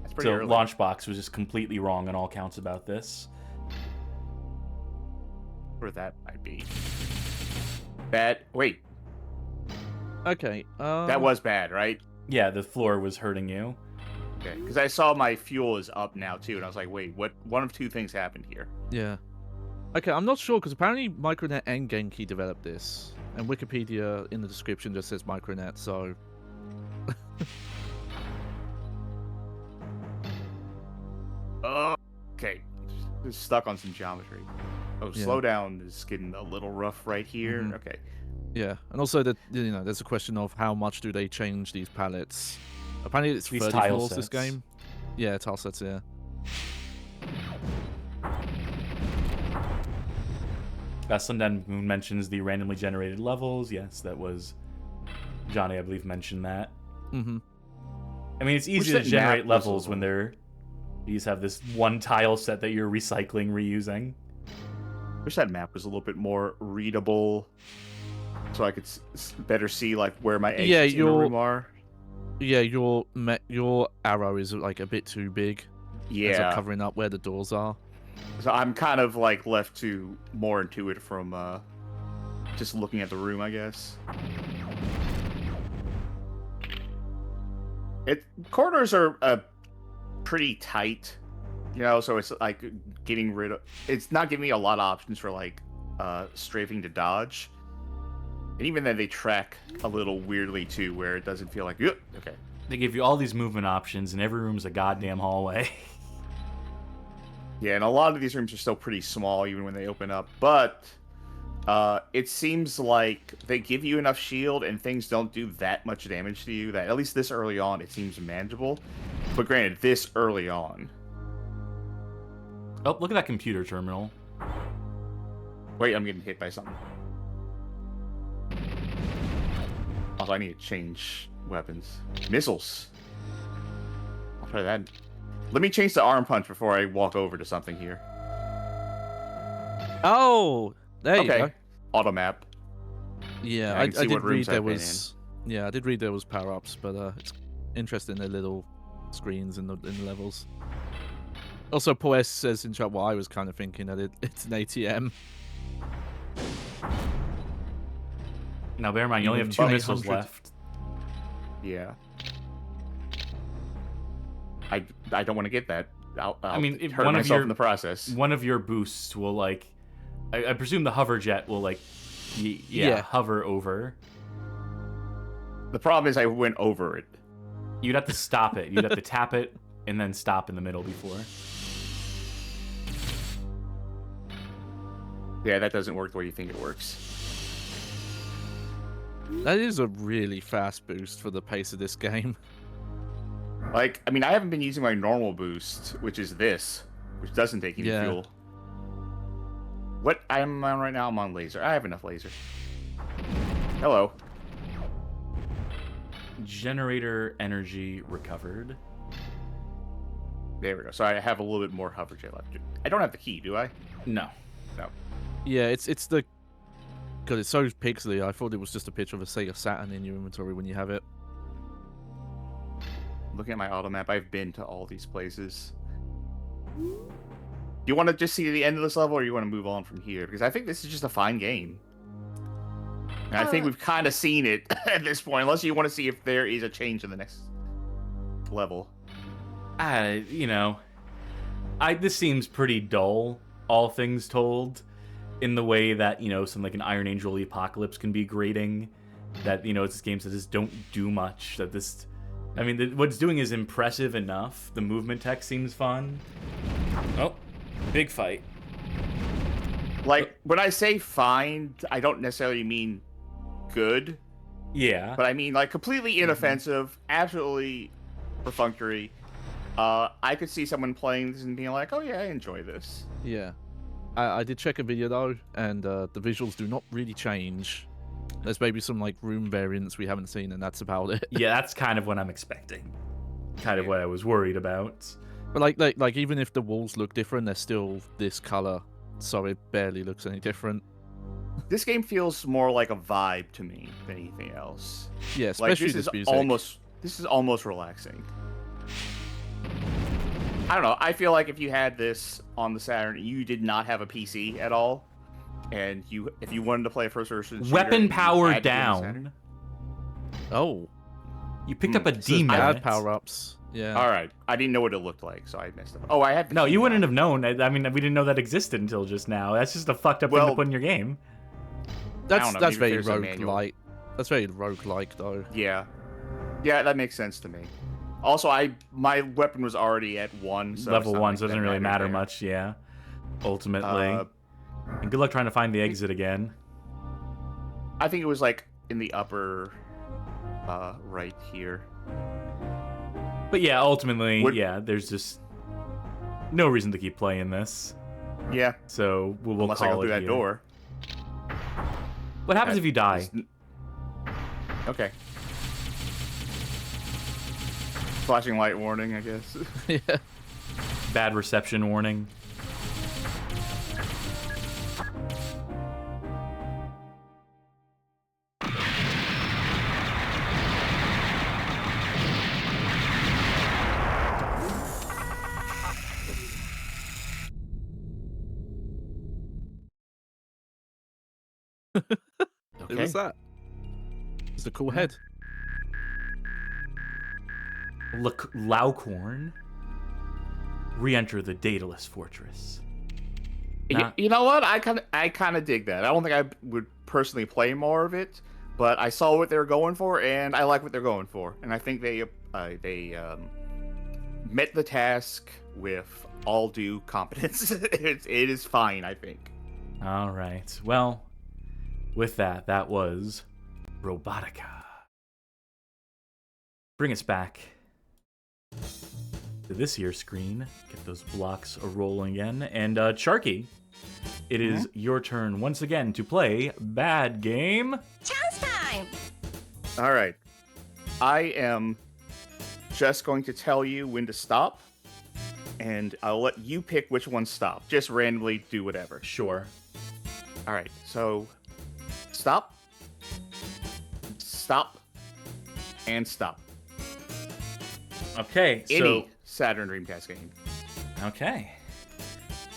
that's pretty So early. Launchbox was just completely wrong on all counts about this. Where that might be. Bad. Wait, Okay. that was bad, right? Yeah, the floor was hurting you. Okay, because I saw my fuel is up now too, and I was like, wait, what? One of two things happened here. Yeah. Okay, I'm not sure because apparently Micronet and Genki developed this, and Wikipedia in the description just says Micronet. So Okay, just stuck on some geometry. Oh, Yeah. slow down is getting a little rough right here. Mhm. Okay, yeah, and also that there's a question of how much do they change these palettes. Apparently it's These 30 tile floors this sets. game. Yeah, tile sets. Yeah. Sundown Moon mentions the randomly generated levels. Yes, that was Johnny, I believe, mentioned that. Mm-hmm. I mean, it's easy that to generate map was levels a when little- they're you just have this one tile set that you're recycling, reusing. wish that map was a little bit more readable, so I could better see like where my exits Yeah, in the room are. Yeah, your arrow is like a bit too big. It's like Yeah, covering up where the doors are. so I'm kind of like left to more intuit from just looking at the room, I guess. Corridors are pretty tight, you know, so it's like getting rid of. It's not giving me a lot of options for like strafing to dodge, and even then they track a little weirdly too, where it doesn't feel like okay. They give you all these movement options, and every room's a goddamn hallway. Yeah, and a lot of these rooms are still pretty small even when they open up, but it seems like they give you enough shield and things don't do that much damage to you that at least this early on it seems manageable. But granted, this early on. Oh, look at that computer terminal. Wait, I'm getting hit by something. Also, I need to change weapons. Missiles. I'll try that. Let me change the arm punch before I walk over to something here. Oh, there you Okay. go. Auto map. Yeah, I I can see did what read rooms there I've been was. Yeah, I did read there was power ups, but it's interesting the little screens in the levels. Also, Poes says in chat, well, I was kind of thinking that it's an ATM. Now, bear in mind, you only have 2 About missiles 800. left. Yeah. I don't want to get that. I'll I mean, if hurt one of myself your- in the process. One of your boosts will, like... I presume the hover jet will, like... Yeah. hover over. The problem is I went over it. You'd have to stop it. You'd have to tap it, and then stop in the middle before. Yeah, that doesn't work the way you think it works. That is a really fast boost for the pace of this game. Like, I mean, I haven't been using my normal boost, which is this, which doesn't take any Yeah. fuel. What I'm on right now, I'm on laser. I have enough laser. Hello. Generator energy recovered. There we go. So I have a little bit more hover jet left. I don't have the key, do I? No. No. Yeah, it's the... God, it's so pixely. I thought it was just a picture of a Sega Saturn in your inventory when you have it. Looking at my auto map, I've been to all these places. Do you want to just see the end of this level, or you want to move on from here? Because I think this is just a fine game. And I think we've kind of seen it at this point, unless you want to see if there is a change in the next level. You know, this seems pretty dull, all things told, in the way that, you know, something like an Iron Angel the Apocalypse can be grating. That, you know, it's this games that just don't do much. That this, I mean, what it's doing is impressive enough. The movement tech seems fun. Oh, big fight. Like, when I say fine, I don't necessarily mean good. Yeah. But I mean, like, completely inoffensive, absolutely perfunctory. I could see someone playing this and being like, oh yeah, I enjoy this. Yeah. I did check a video though, and the visuals do not really change. There's maybe some like room variants we haven't seen, and that's about it. Yeah, that's kind of what I'm expecting. Kind of what I was worried about. But like even if the walls look different, they're still this color, so it barely looks any different. This game feels more like a vibe to me than anything else. Yeah, Like, especially this is music. this is almost relaxing. I don't know. I feel like if you had this on the Saturn, you did not have a PC at all, and if you wanted to play a first-person shooter, Weapon you power had to get the Saturn. down. Oh, You picked up a this is D bad power-ups. Yeah. All right, I didn't know what it looked like, so I messed up. Oh, I had. No, you wouldn't have known. I mean, we didn't know that existed until just now. That's just a fucked up thing to Well, put in your game. That's know, that's maybe very there's a manual. roguelike. That's very roguelike though. Yeah, that makes sense to me. Also, my weapon was already at 1, so Level it's not 1, like so it that doesn't really matter there. much, yeah. Ultimately. Uh, And good luck trying to find the exit again. I think it was like in the upper right here. But yeah, ultimately, Would- yeah, there's just no reason to keep playing this. Yeah, So we'll unless I call go through it that here. door. What happens That if you die? is Okay. Flashing light warning, I guess. Yeah. Bad reception warning. Who was that? It's a cool head. Laucorn. Re-enter the Daedalus Fortress. You know what? I kind of dig that. I don't think I would personally play more of it, but I saw what they were going for, and I like what they're going for, and I think they met the task with all due competence. It is fine, I think. All right. Well, with that was Robotica. Bring us back to this here screen. Get those blocks a-rolling again. And Sharky, it is your turn once again to play Bad Game. Chance time! All right. I am just going to tell you when to stop, and I'll let you pick which one stop. Just randomly do whatever. Sure. All right. So, stop, stop, and stop. Okay, Any Saturn Dreamcast game. Okay.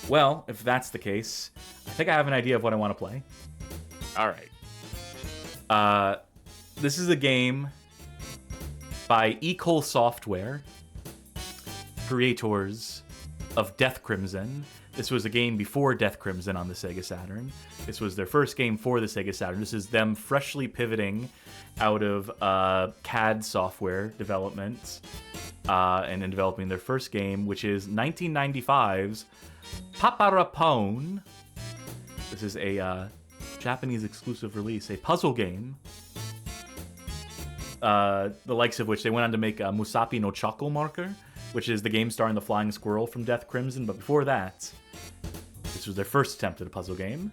Well, if that's the case, I think I have an idea of what I want to play. All right. This is a game by Ecol Software, creators of Death Crimson. This was a game before Death Crimson on the Sega Saturn. This was their first game for the Sega Saturn. This is them freshly pivoting out of CAD software development and in developing their first game, which is 1995's Pappara Paoon. This is a Japanese exclusive release, a puzzle game, the likes of which they went on to make Musashi no Choco Marker, which is the game starring the flying squirrel from Death Crimson. But before that, this was their first attempt at a puzzle game.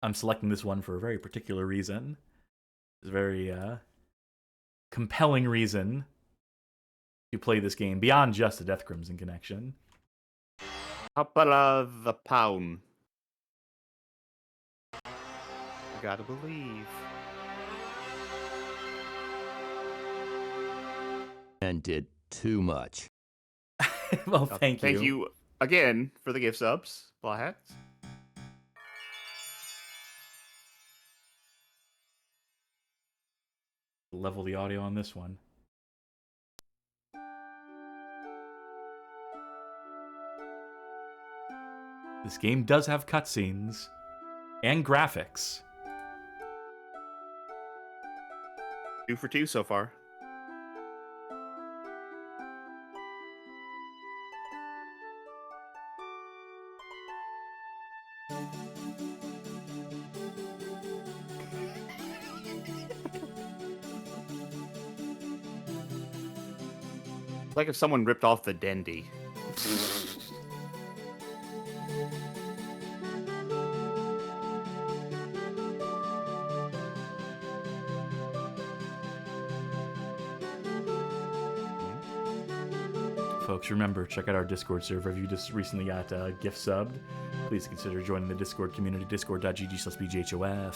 I'm selecting this one for a very particular reason. It's a very compelling reason to play this game beyond just the Death Crimson connection. Pappara the Paoon. Gotta believe. And did too much. Well, thank you. Thank you again for the gift subs, Blah Hats. Level the audio on this one. This game does have cutscenes and graphics. 2 for 2 so far. Like if someone ripped off the Dendy. Folks, remember, check out our Discord server. If you just recently got gift subbed, please consider joining the Discord community, discord.gg/bghOF.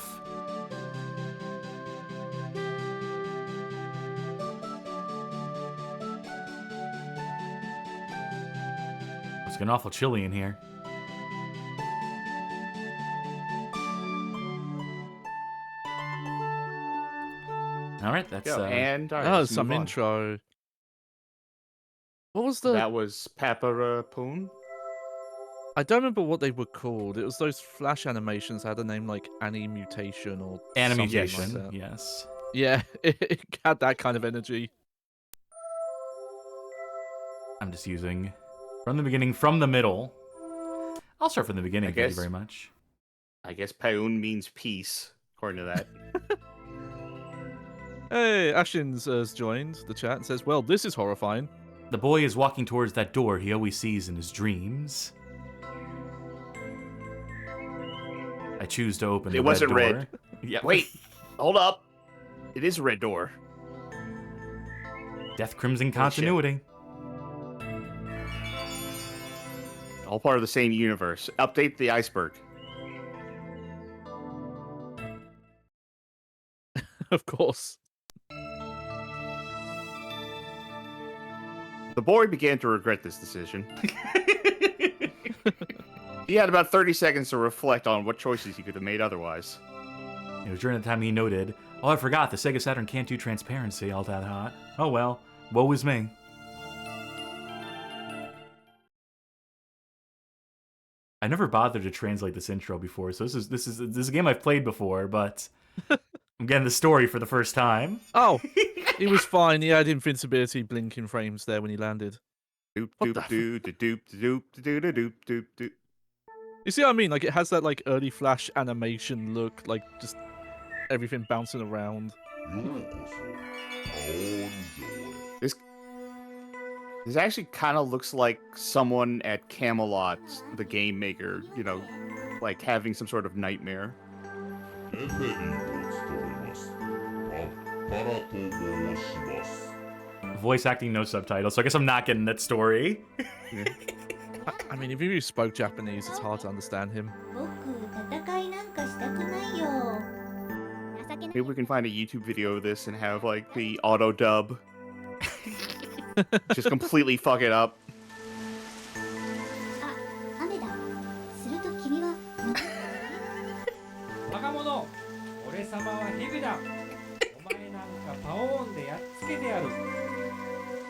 It's getting awful chilly in here. All right, that's and all right, Oh, let's some move on. intro. What was the? That was Pappara Paoon. I don't remember what they were called. It was those flash animations that had a name like Animutation or Animutation, something like that. yes. Yeah, it had that kind of energy. I'm just using from the beginning, from the middle. I'll start from the beginning, thank you guess. very much. I guess Paoon means peace, according to that. Hey, Ashins has joined the chat and says, well, this is horrifying. The boy is walking towards that door he always sees in his dreams. I choose to open the red wasn't door. red. Yeah. Wait, hold up. It is a red door. Death Crimson shit. continuity. All part of the same universe. Update the iceberg. Of course. The boy began to regret this decision. He had about 30 seconds to reflect on what choices he could have made otherwise. It was during the time he noted, oh, I forgot, the Sega Saturn can't do transparency all that hot. Oh well, woe is me. I never bothered to translate this intro before, so this is a game I've played before, but I'm getting the story for the first time. Oh, he was fine. He had invincibility blinking frames there when he landed. Doop What doop the doop doop doop doop doop doop doop doop. You see what I mean? Like, it has that, like, early Flash animation look, like, just everything bouncing around. This actually kind of looks like someone at Camelot, the game maker, you know, like having some sort of nightmare. Voice acting, no subtitles, so I guess I'm not getting that story. Yeah. I mean, if you spoke Japanese, it's hard to understand him. Maybe we can find a YouTube video of this and have like the auto dub. Just completely fuck it up.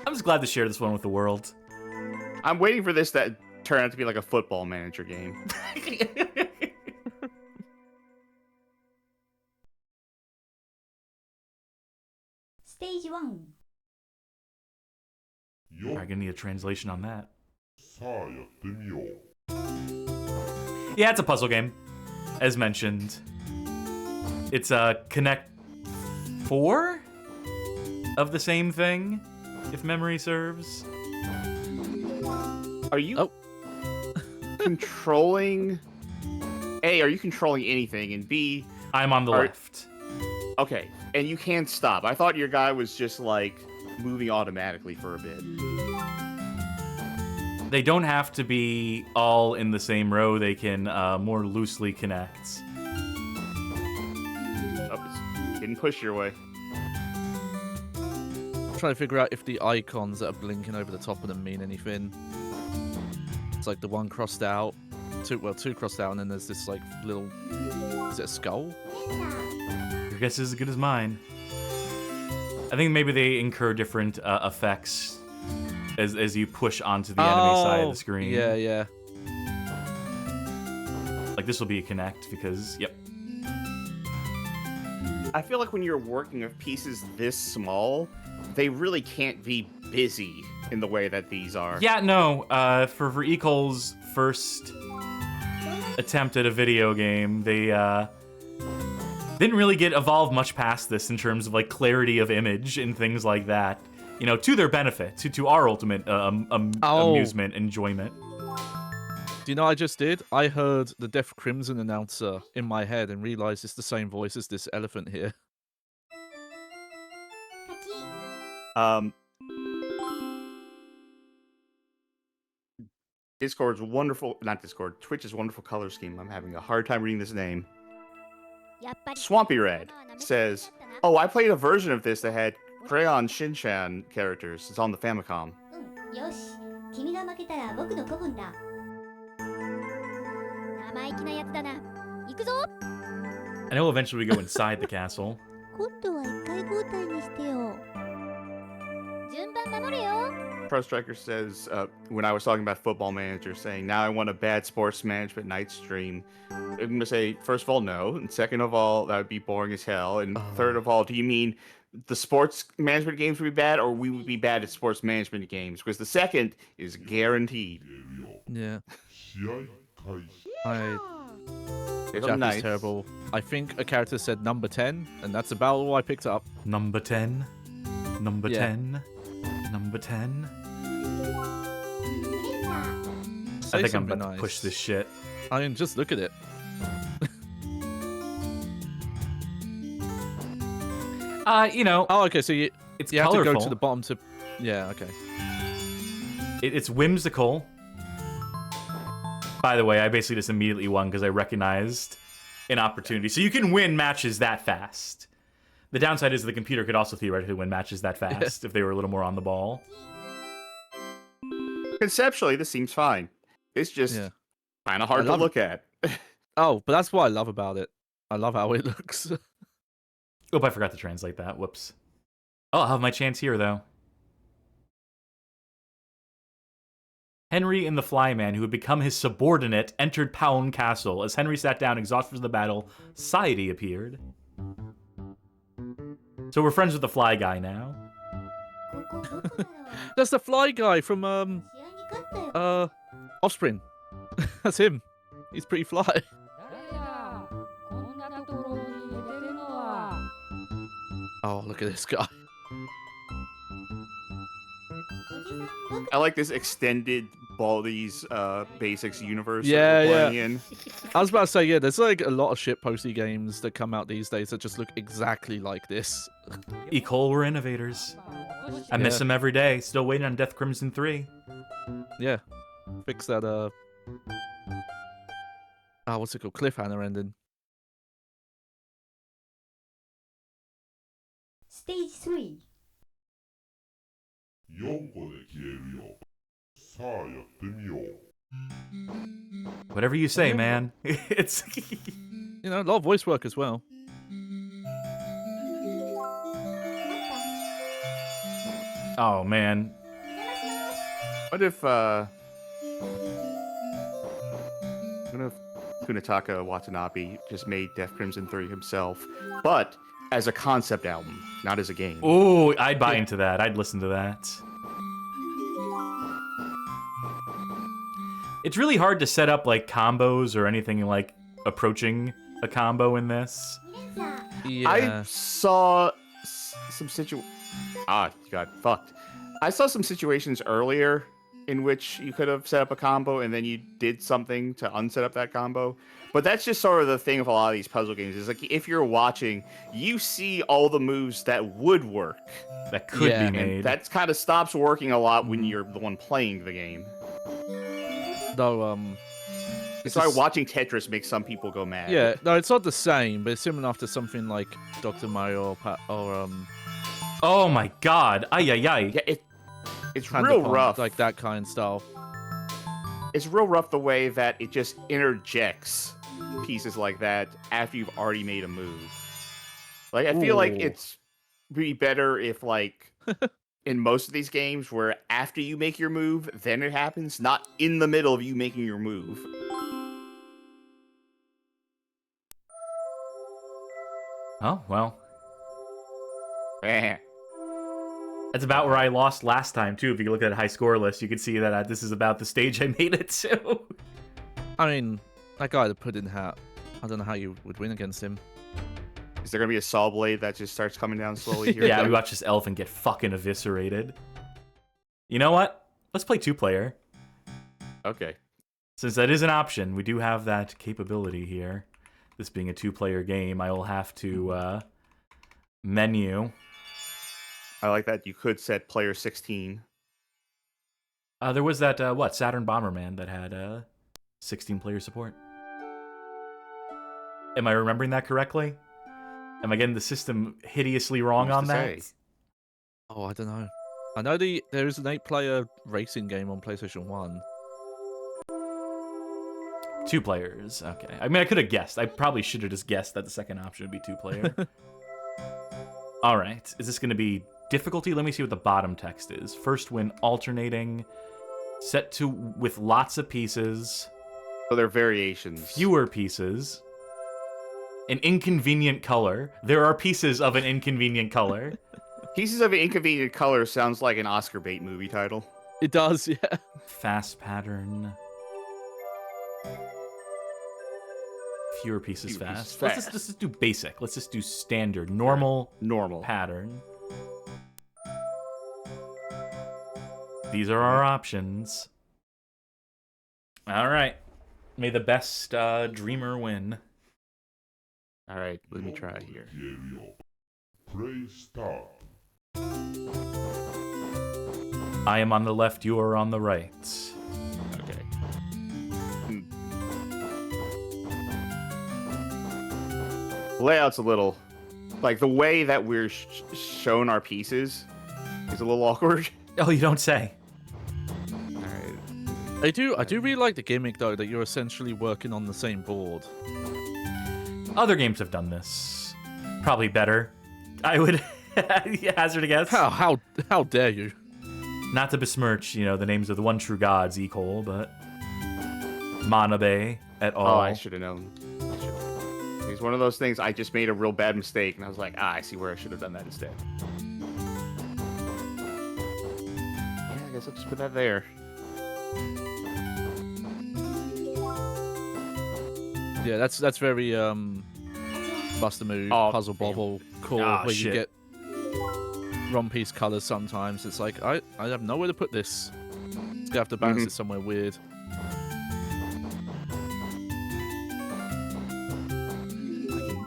I'm just glad to share this one with the world. I'm waiting for this to turn out to be like a football manager game. Stage 1. I'm gonna need a translation on that. Yeah, it's a puzzle game, as mentioned. It's a Connect 4 of the same thing, if memory serves. Are you controlling... A, are you controlling anything? And B... I'm on the left. Okay, and you can't stop. I thought your guy was just, like, moving automatically for a bit. They don't have to be all in the same row. They can more loosely connect. it's getting pushed your way. I'm trying to figure out if the icons that are blinking over the top of them mean anything. It's like the one crossed out, two crossed out, and then there's this like little. Is it a skull? Your guess is as good as mine. I think maybe they incur different effects as you push onto the enemy side of the screen. Yeah, yeah. Like this will be a connect because, yep. I feel like when you're working with pieces this small, they really can't be busy in the way that these are. Yeah, no. For Ecol's first attempt at a video game, they didn't really get evolved much past this in terms of like clarity of image and things like that. You know, to their benefit, to our ultimate amusement, enjoyment. Do you know what I just did? I heard the Death Crimson announcer in my head and realized it's the same voice as this elephant here. Discord's wonderful, not Discord, Twitch's wonderful color scheme. I'm having a hard time reading this name. Swampy Red says, "Oh, I played a version of this that had Crayon Shinchan characters. It's on the Famicom." よし、君が負けたら僕の子分だ。生意気なやつだな。行くぞ。 I know eventually we go inside the castle. 今度は一回交代にしてよ。順番守れよ。 Pro Striker says, when I was talking about Football Manager, saying, now I want a bad sports management night stream. I'm going to say, first of all, no. And second of all, that would be boring as hell. And third of all, do you mean the sports management games would be bad, or we would be bad at sports management games? Because the second is guaranteed. Yeah. It's Japanese nice. terrible. I think a character said number 10, and that's about all I picked up. Number 10. Number Yeah. 10. Number 10. Say I think I'm something about to nice. push this shit. I mean, just look at it. You know, Oh, okay, so you it's have to colorful. go to the bottom to... Yeah, okay. It's whimsical. By the way, I basically just immediately won because I recognized an opportunity. So you can win matches that fast. The downside is the computer could also theoretically win matches that fast if they were a little more on the ball. Conceptually, this seems fine. It's just Yeah. kind of hard I to love look at. Oh, but that's what I love about it. I love how it looks. Oh, I forgot to translate that. Whoops. Oh, I'll have my chance here, though. Henry and the Flyman, who had become his subordinate, entered Paoon Castle. As Henry sat down, exhausted from the battle, Saidi appeared. So we're friends with the Fly Guy now. That's the fly guy from, 試合に勝ったよ。 Offspring. That's him. He's pretty fly. 誰だこんなところに寝てるのは Oh, look at this guy. I like this extended Baldi's Basics universe Yeah, that we're yeah. playing in. I was about to say, yeah, there's like a lot of shitposty games that come out these days that just look exactly like this. Ecole were innovators. I miss Yeah. them every day. Still waiting on Death Crimson 3. Yeah. Fix that, what's it called? Cliffhanger ending. Stage 3. 4個で消えるよ。さあやってみよう。 Whatever you say, man. It's... You know, a lot of voice work as well. Oh, man. What if Kunitaka Watanabe just made Death Crimson 3 himself, but as a concept album, not as a game? Ooh, I'd buy into that. I'd listen to that. It's really hard to set up, like, combos or anything like approaching a combo in this. Yeah. I saw some you got fucked. I saw some situations earlier in which you could have set up a combo and then you did something to unset up that combo. But that's just sort of the thing of a lot of these puzzle games. Is like if you're watching, you see all the moves that would work. That could Yeah. be made. And that kind of stops working a lot when you're the one playing the game. Though, It's why watching Tetris makes some people go mad. Yeah, no, it's not the same, but it's similar enough to something like Dr. Mario or Oh my god. Ay, ay, ay. Yeah, it's Panda real Pond, rough. like that kind of style. It's real rough the way that it just interjects pieces like that after you've already made a move. Like, I feel like Ooh. it's be better if, like, in most of these games, where after you make your move, then it happens, not in the middle of you making your move. Oh, well. Eh. That's about where I lost last time, too. If you look at a high score list, you can see that this is about the stage I made it to. I mean, that guy, the pudding hat, I don't know how you would win against him. Is there going to be a saw blade that just starts coming down slowly here? Yeah, we watch this elf and get fucking eviscerated. You know what? Let's play 2-player. Okay. Since that is an option, we do have that capability here. This being a 2-player game, I will have to menu. I like that you could set player 16. There was that, Saturn Bomberman that had 16-player support. Am I remembering that correctly? Am I getting the system hideously wrong on that? Oh, I don't know. I know there is an 8-player racing game on PlayStation 1. 2 players, okay. I mean, I could have guessed. I probably should have just guessed that the second option would be 2-player. All right. Is this going to be difficulty? Let me see what the bottom text is. First win alternating. Set to with lots of pieces. So they're variations. Fewer pieces. An inconvenient color. There are pieces of an inconvenient color. Pieces of an inconvenient color sounds like an Oscar bait movie title. It does, yeah. Fast pattern. Fewer pieces fast. Let's just do basic. Let's just do standard. Normal pattern. These are our options. All right. May the best dreamer win. All right, let me try here. Press start. I am on the left, you are on the right. Okay. Layout's a little... Like, the way that we're shown our pieces is a little awkward. Oh, you don't say. Alright. I do really like the gimmick, though, that you're essentially working on the same board. Other games have done this. Probably better. I would hazard a guess. How dare you? Not to besmirch, the names of the one true gods, Ecole, but Manabe et al. Oh, I should have known. It's one of those things, I just made a real bad mistake, and I was like, I see where I should have done that instead. Yeah, I guess I'll just put that there. Yeah, that's very bust a move, puzzle bobble, cool, where you get wrong piece colors sometimes. It's like I have nowhere to put this. It's gonna have to bounce it somewhere weird.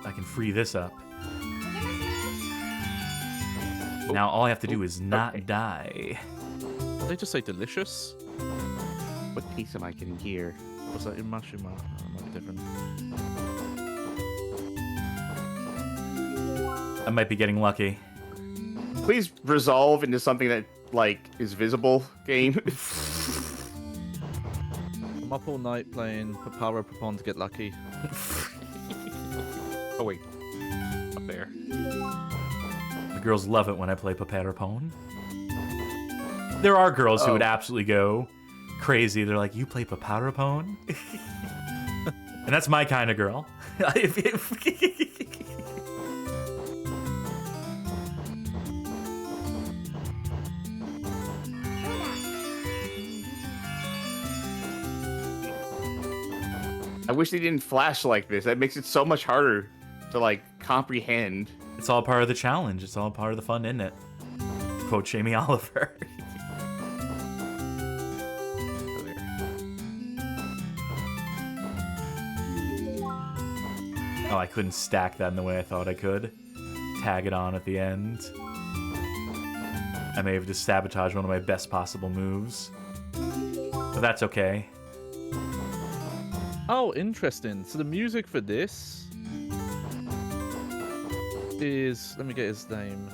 I can free this up. Now all I have to do is not die. Did they just say delicious? What piece am I getting here? Was that in Mashima? Oh, it might be different. I might be getting lucky. Please resolve into something that, like, is visible, game. I'm up all night playing Pappara Paoon to get lucky. Oh, wait. Up there. The girls love it when I play Pappara Paoon. There are girls who would absolutely go crazy. They're like, you play Pappara Paoon? And that's my kind of girl. I wish they didn't flash like this. That makes it so much harder to, like, comprehend. It's all part of the challenge. It's all part of the fun, isn't it? Quote Jamie Oliver. Oh, I couldn't stack that in the way I thought I could. Tag it on at the end. I may have just sabotaged one of my best possible moves. But that's okay. Oh, interesting. So the music for this is, let me get his name,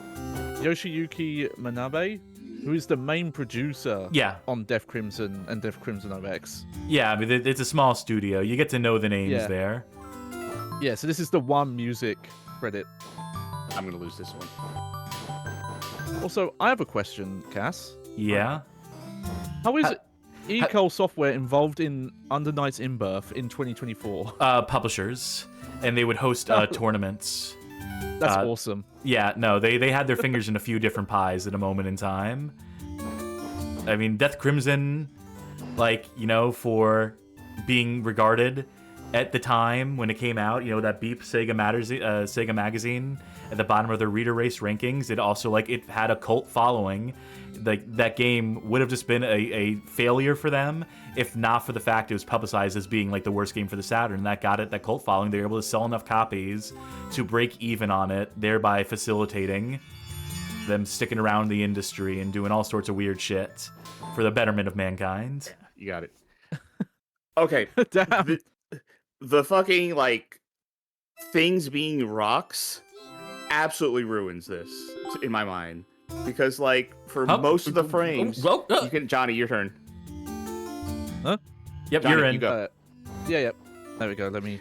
Yoshiyuki Manabe, who is the main producer Yeah. on Death Crimson and Death Crimson OX. Yeah, I mean, it's a small studio. You get to know the names Yeah. there. Yeah, so this is the one music credit. I'm gonna lose this one. Also, I have a question, Cass. Yeah. How is Eco Software involved in Under Night's In-Birth in 2024? Publishers, and they would host tournaments. That's awesome. Yeah, no, they had their fingers in a few different pies at a moment in time. I mean, Death Crimson, like, you know, for being regarded at the time when it came out, you know, that Beep Sega magazine at the bottom of their reader race rankings, it also, like, it had a cult following. Like, that game would have just been a failure for them if not for the fact it was publicized as being like the worst game for the Saturn. That got it, that cult following. They were able to sell enough copies to break even on it, thereby facilitating them sticking around the industry and doing all sorts of weird shit for the betterment of mankind. You got it. Okay. Damn. The fucking, like, things being rocks absolutely ruins this, in my mind. Because, like, for most of the frames... you can... Johnny, your turn. Huh? Yep, Johnny, you're in. you go. Yeah. There we go. Let me...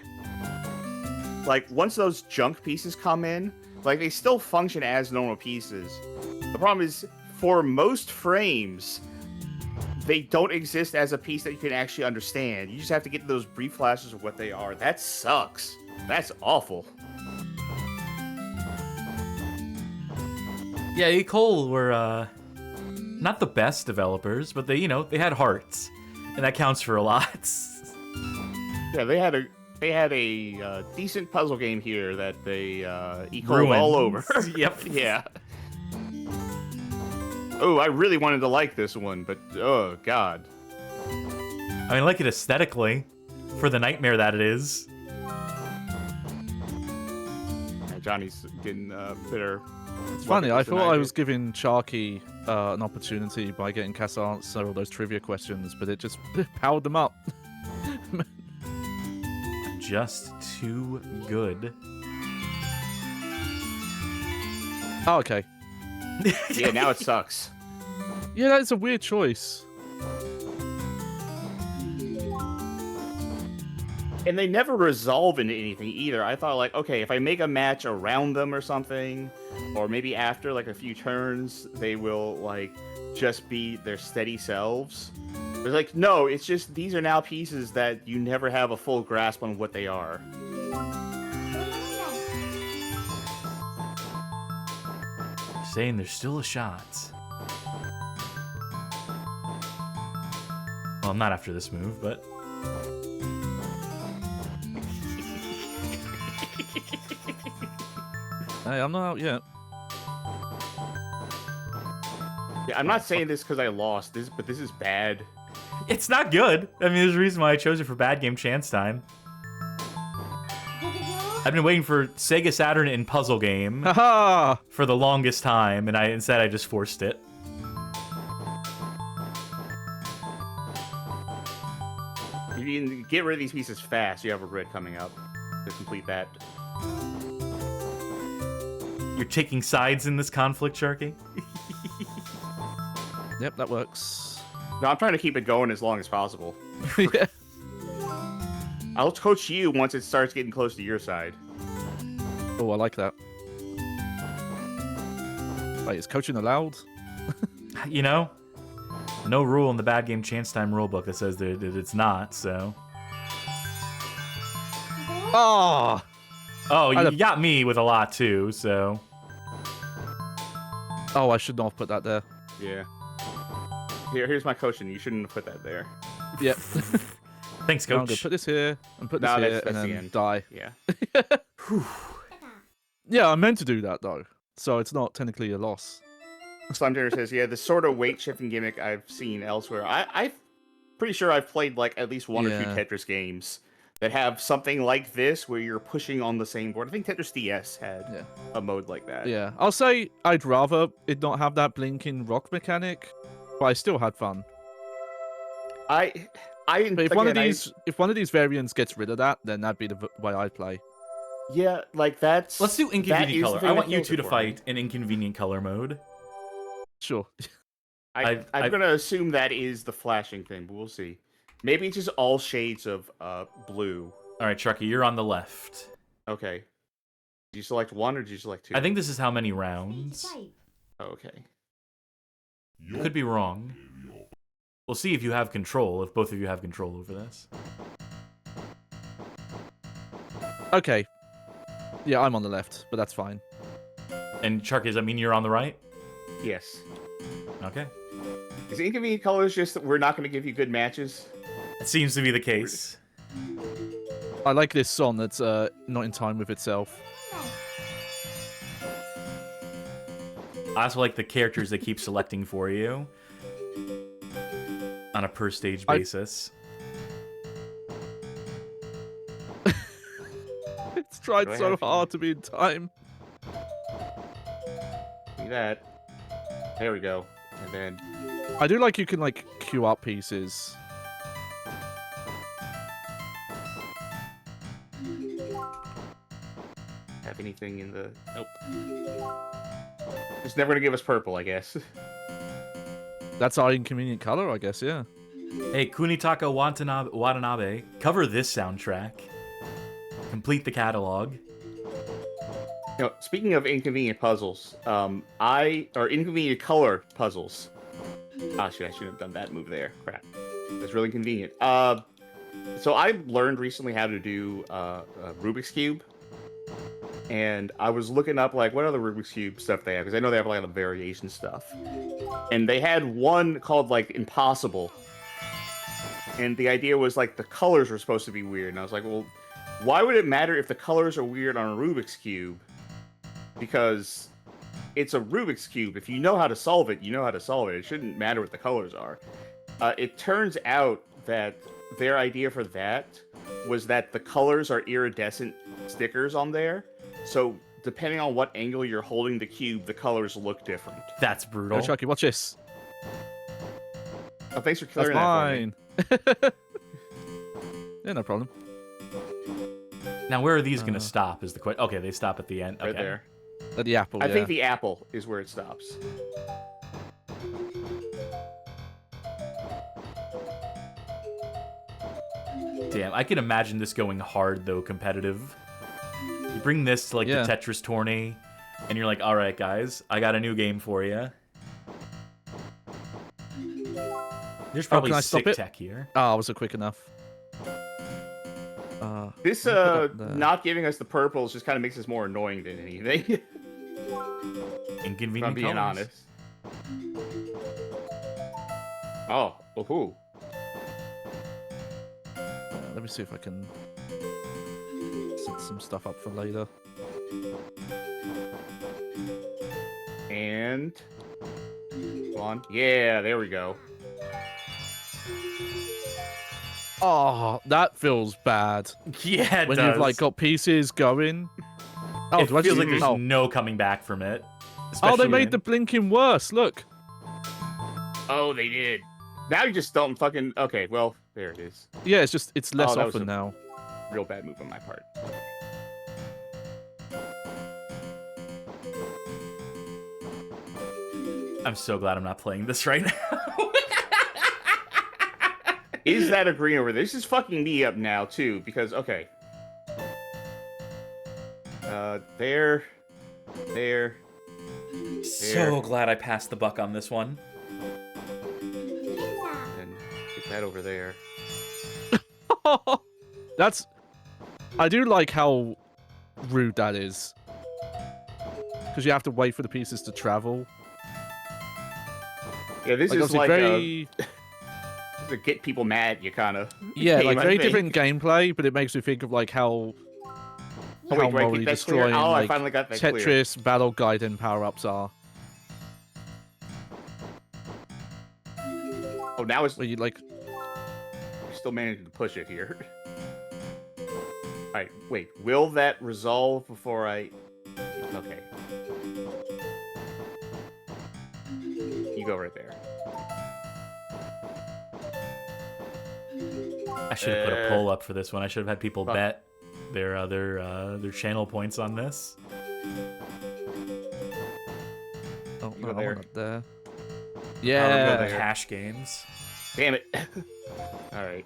Like, once those junk pieces come in, like, they still function as normal pieces. The problem is, for most frames, they don't exist as a piece that you can actually understand. You just have to get those brief flashes of what they are. That sucks. That's awful. Yeah, Ecole were not the best developers, but they, you know, they had hearts, and that counts for a lot. Yeah, they had a decent puzzle game here that they Ecole Ruined. all over. Yep. Yeah. Oh, I really wanted to like this one, but oh god. I mean, I like it aesthetically for the nightmare that it is. Johnny's getting bitter. It's funny, I thought I was giving Sharky an opportunity by getting Cass to answer all those trivia questions, but it just powered them up. Just too good. Oh, okay. Yeah, now it sucks. Yeah, that's a weird choice. And they never resolve into anything either. I thought, like, okay, if I make a match around them or something, or maybe after, like, a few turns, they will, like, just be their steady selves. But, like, no, it's just, these are now pieces that you never have a full grasp on what they are. Saying there's still a shot. Well, not after this move, but... Hey, I'm not out yet. Yeah, I'm not saying this because I lost, but this is bad. It's not good. I mean, there's a reason why I chose it for Bad Game Chance Time. I've been waiting for Sega Saturn in puzzle game Haha! for the longest time, and instead I just forced it. If you can get rid of these pieces fast, you have a red coming up to complete that. You're taking sides in this conflict, Sharky? Yep, that works. No, I'm trying to keep it going as long as possible. Yeah. I'll coach you once it starts getting close to your side. Oh, I like that. Wait, is coaching allowed? You know, no rule in the Bad Game Chance Time rulebook that says that it's not, so... Ah! Oh, you got me with a lot, too, so... Oh, I should not have put that there. Yeah. Here's my coaching. You shouldn't have put that there. Yep. Thanks, I'm gonna Coach. put this here, and put this No, here, that's and the then end. die. Yeah. Yeah, I meant to do that, though. So it's not technically a loss. Slime Dinner says, yeah, the sort of weight shifting gimmick I've seen elsewhere. I'm pretty sure I've played like at least one or two Tetris games that have something like this where you're pushing on the same board. I think Tetris DS had a mode like that. Yeah, I'll say I'd rather it not have that blinking rock mechanic, but I still had fun. I But if one of these variants gets rid of that, then that'd be the way I play. Yeah, like that's. Let's do that inconvenient is the color. thing I that want you kills two it to for me. fight in inconvenient color mode. Sure. I'm gonna assume that is the flashing thing, but we'll see. Maybe it's just all shades of blue. All right, Chucky, you're on the left. Okay. Did you select one or did you select two? I think this is how many rounds. Okay. Could be wrong. We'll see if you have control, if both of you have control over this. Okay. Yeah, I'm on the left, but that's fine. And Chucky, does that mean you're on the right? Yes. Okay. Is inconvenient colors just that we're not going to give you good matches? It seems to be the case. I like this song that's not in time with itself. I also like the characters they keep selecting for you on a per stage basis. It's tried so hard to be in time. See that. There we go. And then... I do like you can, like, queue up pieces. Have anything in the... Nope. It's never going to give us purple, I guess. That's our inconvenient color, I guess, yeah. Hey, Kunitaka Watanabe, cover this soundtrack. Complete the catalog. You know, speaking of inconvenient puzzles, or inconvenient color puzzles. Ah, shit, I shouldn't have done that move there. Crap. That's really convenient. So I learned recently how to do a Rubik's Cube. And I was looking up, like, what other Rubik's Cube stuff they have, because I know they have, like, a lot of variation stuff. And they had one called, like, Impossible. And the idea was, like, the colors were supposed to be weird. And I was like, well, why would it matter if the colors are weird on a Rubik's Cube? Because it's a Rubik's Cube. If you know how to solve it, you know how to solve it. It shouldn't matter what the colors are. It turns out that their idea for that was that the colors are iridescent stickers on there. So, depending on what angle you're holding the cube, the colors look different. That's brutal. Oh, Chucky, watch this. Oh, thanks for clearing That's that mine. Yeah, no problem. Now, where are these going to stop is the question. Okay, they stop at the end. Okay. Right there. At the apple, I yeah. think the apple is where it stops. Damn, I can imagine this going hard, though, competitive. You bring this to, like, the Tetris tourney, and you're like, all right, guys, I got a new game for you. There's probably sick tech here. Oh, I wasn't quick enough. This, not giving us the purples just kind of makes us more annoying than anything. Inconvenient If I'm being colors. honest. Oh, woohoo. Let me see if I can set some stuff up for later. And... Come on. Yeah, there we go. Oh, that feels bad. Yeah, it when does. you've like got pieces going. Oh, it feels like there's no coming back from it. Oh, they made the blinking worse. Look. Oh, they did. Now you just don't fucking... Okay, well, there it is. Yeah, it's less that was often now. Real bad move on my part. I'm so glad I'm not playing this right now. Is that a green over there? This is fucking me up now, too, because, okay. There. So glad I passed the buck on this one. And get that over there. That's... I do like how rude that is. Because you have to wait for the pieces to travel. Yeah, this is like very... to get people mad, you kind of... Yeah, like very different gameplay, but it makes me think of like how... Oh, wait, do I keep that clear? destroying Oh, like, I finally got that Tetris, clear. Battle Gaiden power-ups are. Oh, now it's... Where you like... You're still managing to push it here. Alright, wait. Will that resolve before I... Okay. You go right there. I should have put a poll up for this one. I should have had people Fuck. bet their channel points on this. Oh, You no, go I there. want it there. go Yeah. there. Cash games. Damn it. All right.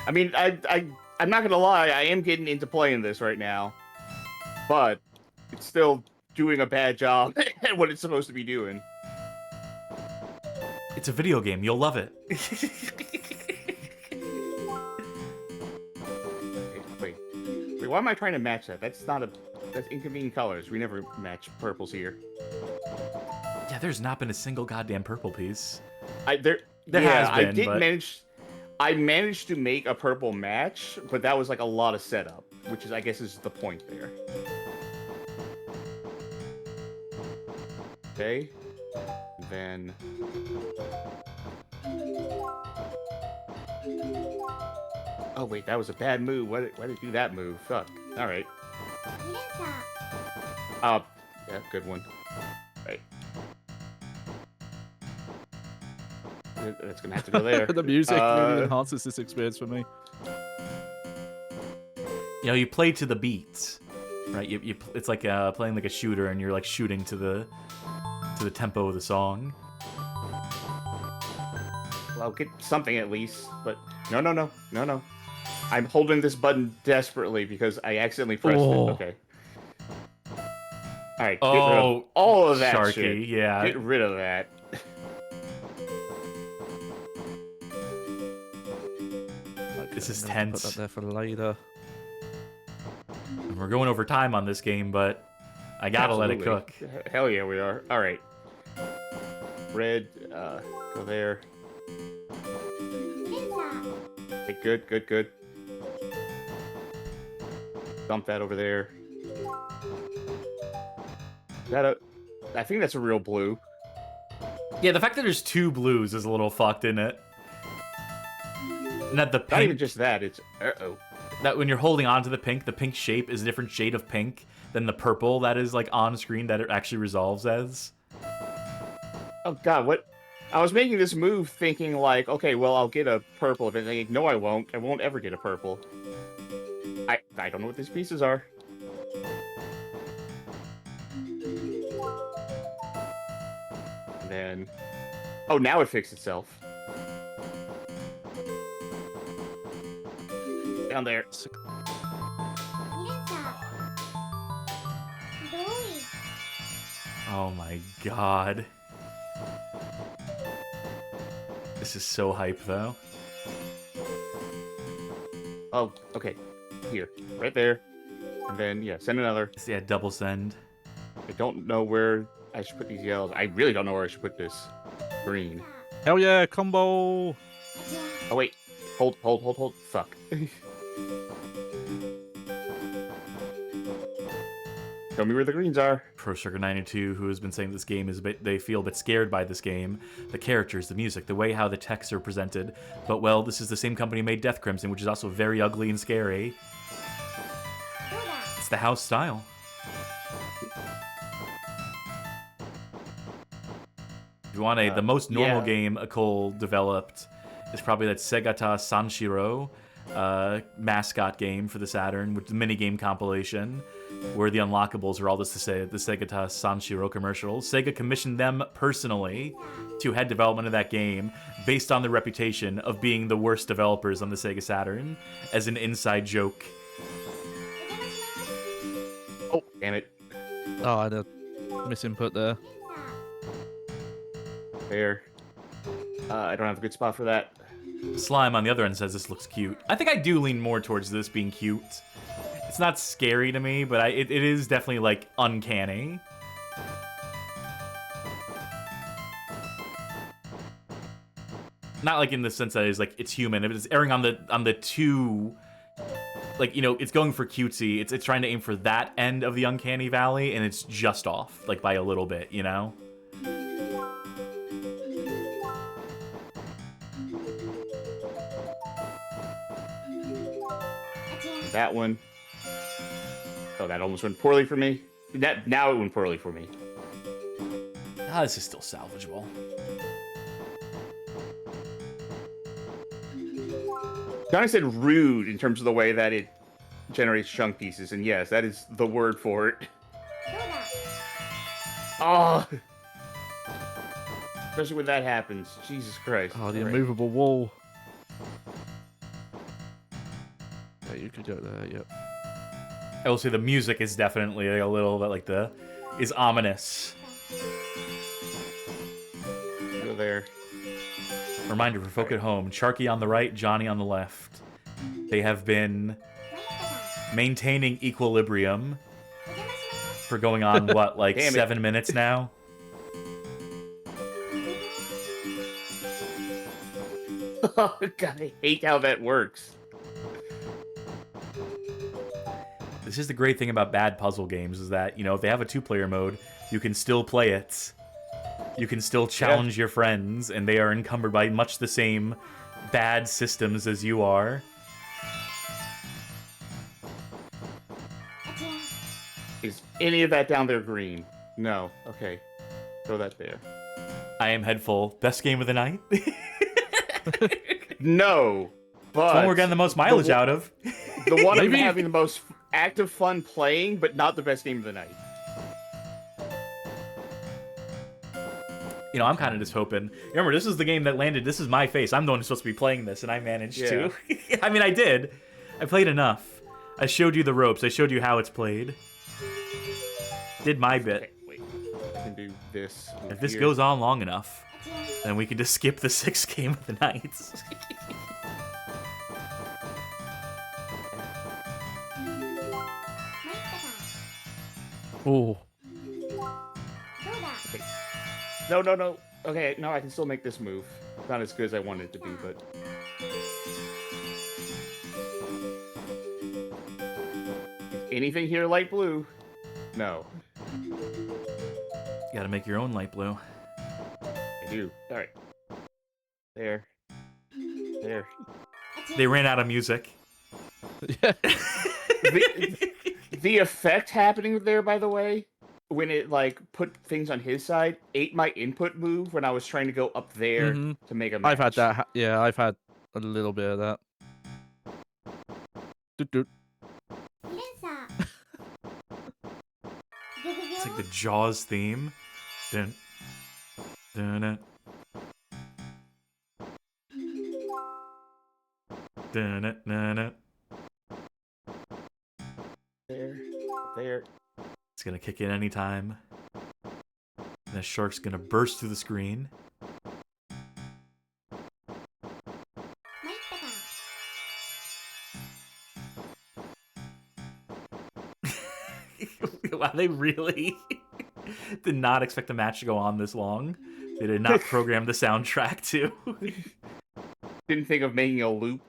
I mean, I'm not gonna lie. I am getting into playing this right now, but it's still doing a bad job at what it's supposed to be doing. It's a video game. You'll love it. Wait, why am I trying to match that? That's inconvenient colors. We never match purples here. Yeah, there's not been a single goddamn purple piece. There has been, I did but... manage. I managed to make a purple match, but that was like a lot of setup, which is, I guess, is the point there. Okay, then. Oh wait, that was a bad move. Why did it do that move? Fuck. All right. Yeah, good one. Right. That's gonna have to go there. The music really enhances this experience for me. You know, you play to the beats, right? It's like playing like a shooter, and you're like shooting to the tempo of the song. Well, I'll get something at least, but no. I'm holding this button desperately because I accidentally pressed it. Okay. All right. Get rid of all of that Sharky, shit. yeah. Get rid of that. This is I'm gonna tense. Put that there for later. And we're going over time on this game, but I gotta let it cook. Absolutely. Hell yeah, we are. All right. Red, go there. Okay, good. Dump that over there. I think that's a real blue. Yeah, the fact that there's two blues is a little fucked, isn't it? And that the pink, Not even just that, it's that when you're holding on to the pink shape is a different shade of pink than the purple that is like on screen that it actually resolves as. Oh god, what? I was making this move thinking like, okay, well, I'll get a purple. If it's no, I won't. I won't ever get a purple. I don't know what these pieces are. And then, oh, now it fixed itself. Down there. Oh my god. This is so hype, though. Oh, okay. Here. Right there. And then, yeah, send another. Yeah, double send. I don't know where I should put these yellows. I really don't know where I should put this green. Hell yeah, combo! Oh, wait. Hold. Fuck. Show me where the greens are. Pro Sugar 92, who has been saying this game is a bit, they feel a bit scared by this game. The characters, the music, the way how the texts are presented. But well, this is the same company who made Death Crimson, which is also very ugly and scary. It's the house style. If you want the most normal game a Cole developed is probably that Segata Sanshiro mascot game for the Saturn, with the minigame compilation, where the unlockables are all just the Segata Sanshiro commercials. Sega commissioned them personally to head development of that game based on the reputation of being the worst developers on the Sega Saturn, as an inside joke. Oh, damn it. Oh, I had a misinput there. There. I don't have a good spot for that. Slime on the other end says this looks cute. I think I do lean more towards this being cute. It's not scary to me, but it is definitely, like, uncanny. Not like in the sense that it's like it's human. It's erring on the too, like, you know, it's going for cutesy. It's trying to aim for that end of the uncanny valley, and it's just off, like, by a little bit, you know? That one. Oh, that almost went poorly for me. Now it went poorly for me. This is still salvageable. Johnny said rude in terms of the way that it generates chunk pieces, and yes, that is the word for it. Oh, especially when that happens. Jesus Christ. Oh, the All right. immovable wall. Yeah, you could go there. Yep. I will say the music is definitely a little bit like is ominous. Go there. Reminder for folk at home: Charky on the right, Johnny on the left. They have been maintaining equilibrium for going on what, like Damn it. 7 minutes now. Oh God, I hate how that works. This is the great thing about bad puzzle games, is that, you know, if they have a 2-player mode, you can still play it. You can still challenge your friends, and they are encumbered by much the same bad systems as you are. Is any of that down there green? No. Okay. Throw that there. I am headful. Best game of the night? No, but It's one we're getting the most mileage out of. the one I'm Maybe- having the most active fun playing, but not the best game of the night. You know, I'm kind of just hoping. Remember, this is the game that landed. This is my face. I'm the one who's supposed to be playing this, and I managed to. I mean, I did. I played enough. I showed you the ropes. I showed you how it's played. Did my bit. Okay, wait. I can do this. If this goes on long enough, then we can just skip the 6th game of the night. Oh. No, no, no. Okay, no, I can still make this move. Not as good as I wanted it to be, but... Anything here light blue? No. You gotta make your own light blue. I do. Alright. There. There. They ran out of music. Yeah. The effect happening there, by the way, when it, like, put things on his side, ate my input move when I was trying to go up there Mhm. to make a match. I've had that. Yeah, I've had a little bit of that. Doot, doot. It's like the Jaws theme. Dun, dun, dun. Dun, dun, dun, dun. There. There. It's gonna kick in anytime. And the shark's gonna burst through the screen. Wow, they really did not expect the match to go on this long. They did not program the soundtrack to. Didn't think of making a loop.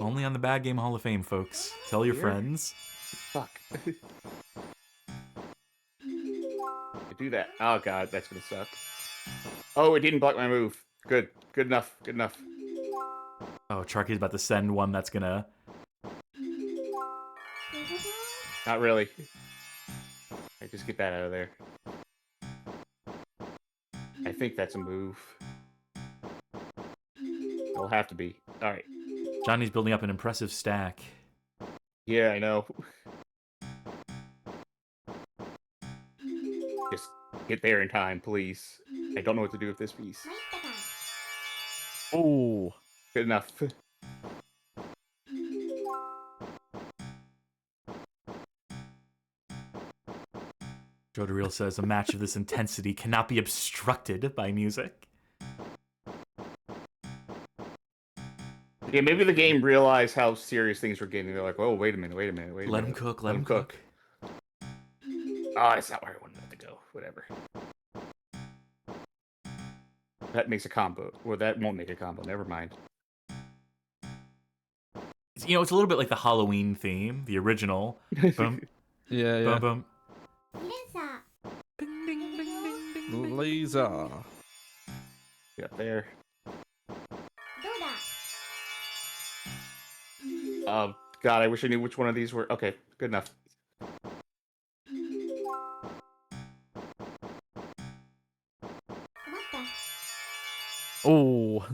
Only on the Bad Game Hall of Fame, folks. Tell your Here? friends. Fuck. Do that. Oh god, that's gonna suck. Oh, it didn't block my move. Good. Good enough. Good enough. Oh, Charky's about to send one that's gonna... Not really. I just get that out of there. I think that's a move. It'll have to be. Alright. Johnny's building up an impressive stack. Yeah, I know. Just get there in time, please. I don't know what to do with this piece. Oh. Good enough. Jodariel says, a match of this intensity cannot be obstructed by music. Yeah, maybe the game realized how serious things were getting. They're like, "Oh, wait a minute, wait a minute, wait a Let minute. him cook, let him cook. Oh, that's not where I wanted it to go. Whatever. That makes a combo. Well, that won't make a combo. Never mind. You know, it's a little bit like the Halloween theme, the original. Boom, Yeah, yeah. boom, boom. Laser. Got there. God, I wish I knew which one of these were. Okay, good enough. Oh.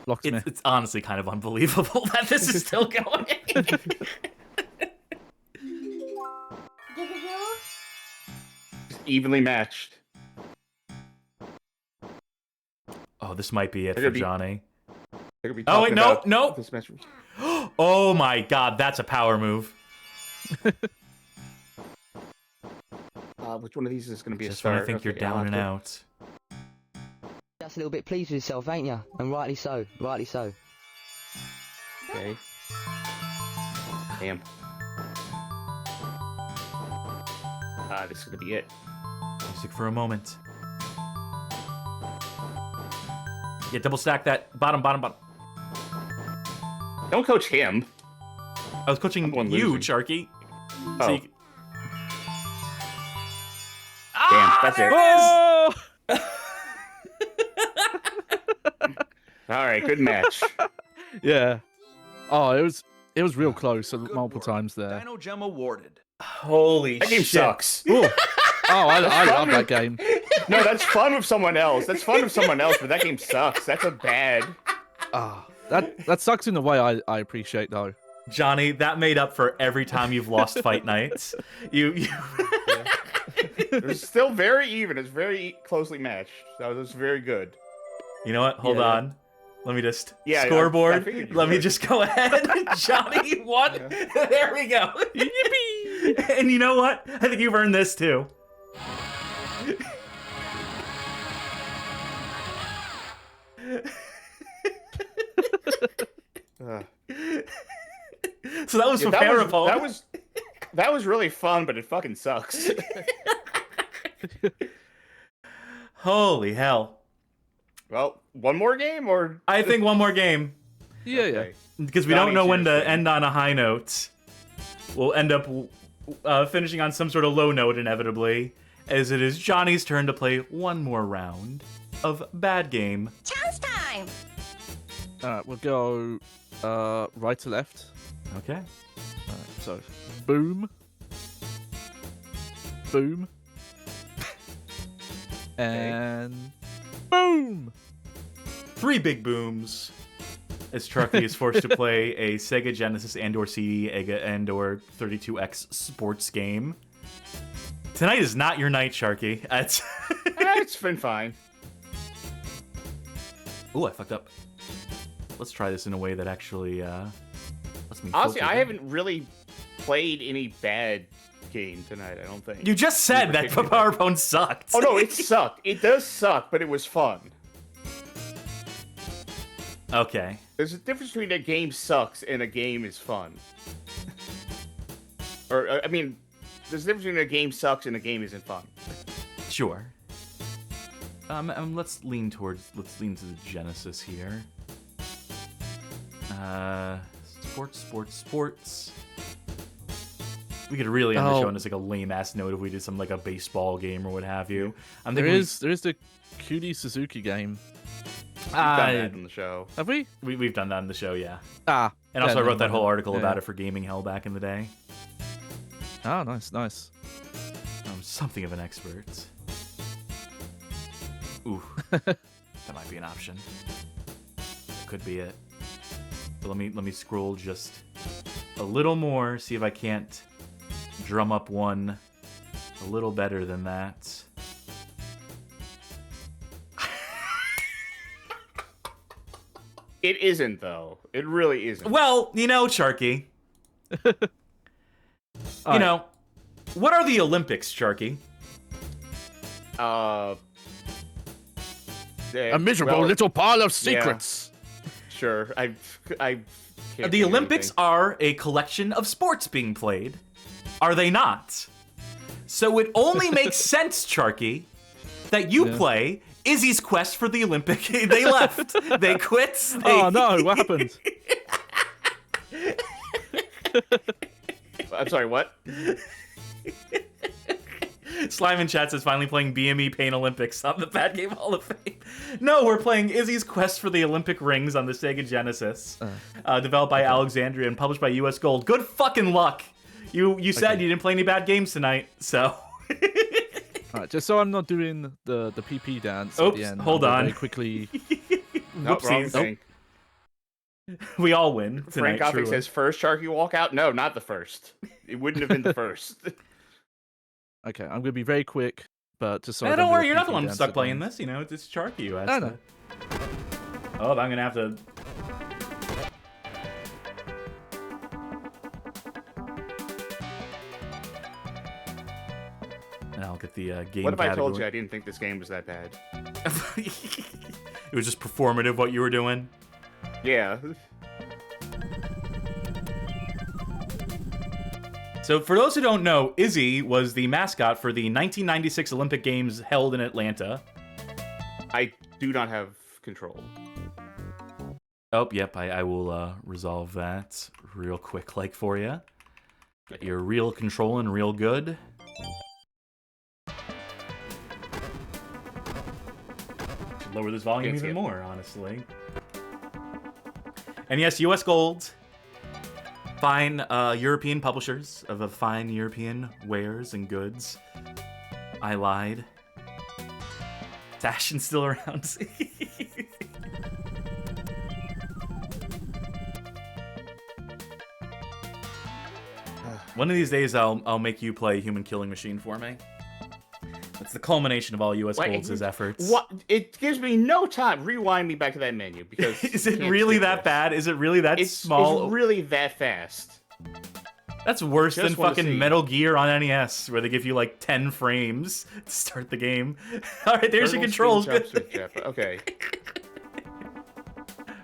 Blocks me. It's honestly kind of unbelievable that this is still going. Evenly matched. Oh, this might be it They're for gonna be- Johnny. They're gonna be Oh, wait, talking no, about no. this match. Oh my god, that's a power move. Which one of these is gonna be a Just star? when I think you're Okay, I'll down and have out. Just a little bit pleased with yourself, ain't you? And rightly so, rightly so. to- Okay. Damn. This is gonna be it. Music for a moment. Yeah, double stack that. Bottom. Don't coach him. I was coaching I'm one you, losing. Sharky. Oh. So you... Damn, that's it. Oh! All right, good match. Yeah. Oh, it was real close multiple times there. Dino Gem awarded. Holy That game shit. sucks. Ooh. Oh, I love that game. No, that's fun with someone else. That's fun with someone else, but that game sucks. That's a bad. Ah, that sucks in a way I appreciate though. Johnny, that made up for every time you've lost fight nights. You It was still very even. It's very closely matched. So it was very good. You know what? Hold Yeah. on. Let me just Yeah, I scoreboard. figured you Let me would. just go ahead. Johnny won. Yeah. There we go. Yippee! And you know what? I think you've earned this too. So that was Yeah, Pappara Paoon. that was really fun, but it fucking sucks. Holy hell. Well, one more game or I think one more game. Yeah, Okay. Because we Johnny, don't know when to seriously. end on a high note. We'll end up finishing on some sort of low note, inevitably, as it is Johnny's turn to play one more round of Bad Game. Chance time! All right, we'll go right to left. Okay. Alright, so boom, boom, and boom. 3 big booms. As Truckee is forced to play a Sega Genesis and/or CD and/or 32X sports game. Tonight is not your night, Sharky. It's been fine. Ooh, I fucked up. Let's try this in a way that actually lets me. Honestly, filter I them. haven't really played any bad game tonight. I don't think. You just said that particularly Pappara Paoon sucked. Oh no, it sucked. It does suck, but it was fun. Okay. There's a difference between a game sucks and a game is fun. Or I mean, there's a difference between a game sucks and a game isn't fun. Sure. Let's lean to the Genesis here. Sports. We could really end the show on just like a lame ass note if we did some like a baseball game or what have you. I'm There thinking is the Cutie Suzuki game. We've done that in the show. Have we? We've done that in the show, yeah. Ah. And also yeah, I wrote that never whole mind. article Yeah. about it for Gaming Hell back in the day. Ah, nice. I'm something of an expert. Ooh, that might be an option. That could be it. But let me scroll just a little more, see if I can't drum up one a little better than that. It isn't though. It really isn't. Well, you know, Sharky. All right. know, what are the Olympics, Sharky? A miserable little pile of secrets. Sure, I can't The think of Olympics anything. are a collection of sports being played. Are they not? So it only makes sense, Sharky, that you play Izzy's Quest for the Olympic. They left. They quit. Oh no, what happened? I'm sorry, what? Slime in chat says finally playing BME Pain Olympics on the Bad Game Hall of Fame. No, we're playing Izzy's Quest for the Olympic Rings on the Sega Genesis, developed by Alexandria and published by US Gold. Good fucking luck. You said you didn't play any bad games tonight, so. All right, just so I'm not doing the PP dance at Oops, the end. hold I'm gonna on. Very quickly. Nope, wrong Whoopsies. thing. We all win tonight. Frank Gothic truly. says first Sharky walkout. No, not the first. It wouldn't have been the first. Okay, I'm gonna be very quick, but just so I Don't do worry, a you're not the PP one dance stuck at the playing end. this. You know, it's Sharky who has I to. know. Oh, I'm gonna have to. And I'll get the game. What if I told you category. I didn't think this game was that bad? It was just performative what you were doing. Yeah. So for those who don't know, Izzy was the mascot for the 1996 Olympic Games held in Atlanta. I do not have control. Oh, yep, I will resolve that real quick like for you. Get your real controlling real good. Should lower this volume even more, honestly. And yes, US Gold. Fine European publishers of fine European wares and goods. I lied. Tashin's still around. One of these days, I'll make you play Human Killing Machine for me. That's the culmination of all US Gold's efforts. What? It gives me no time. Rewind me back to that menu because Is it really that bad? Is it really that small? It's really that fast. That's worse Just than wanna fucking see. Metal Gear on NES, where they give you like 10 frames to start the game. All right, there's your Turtle, controls. spin, jump, switch, jump. Okay.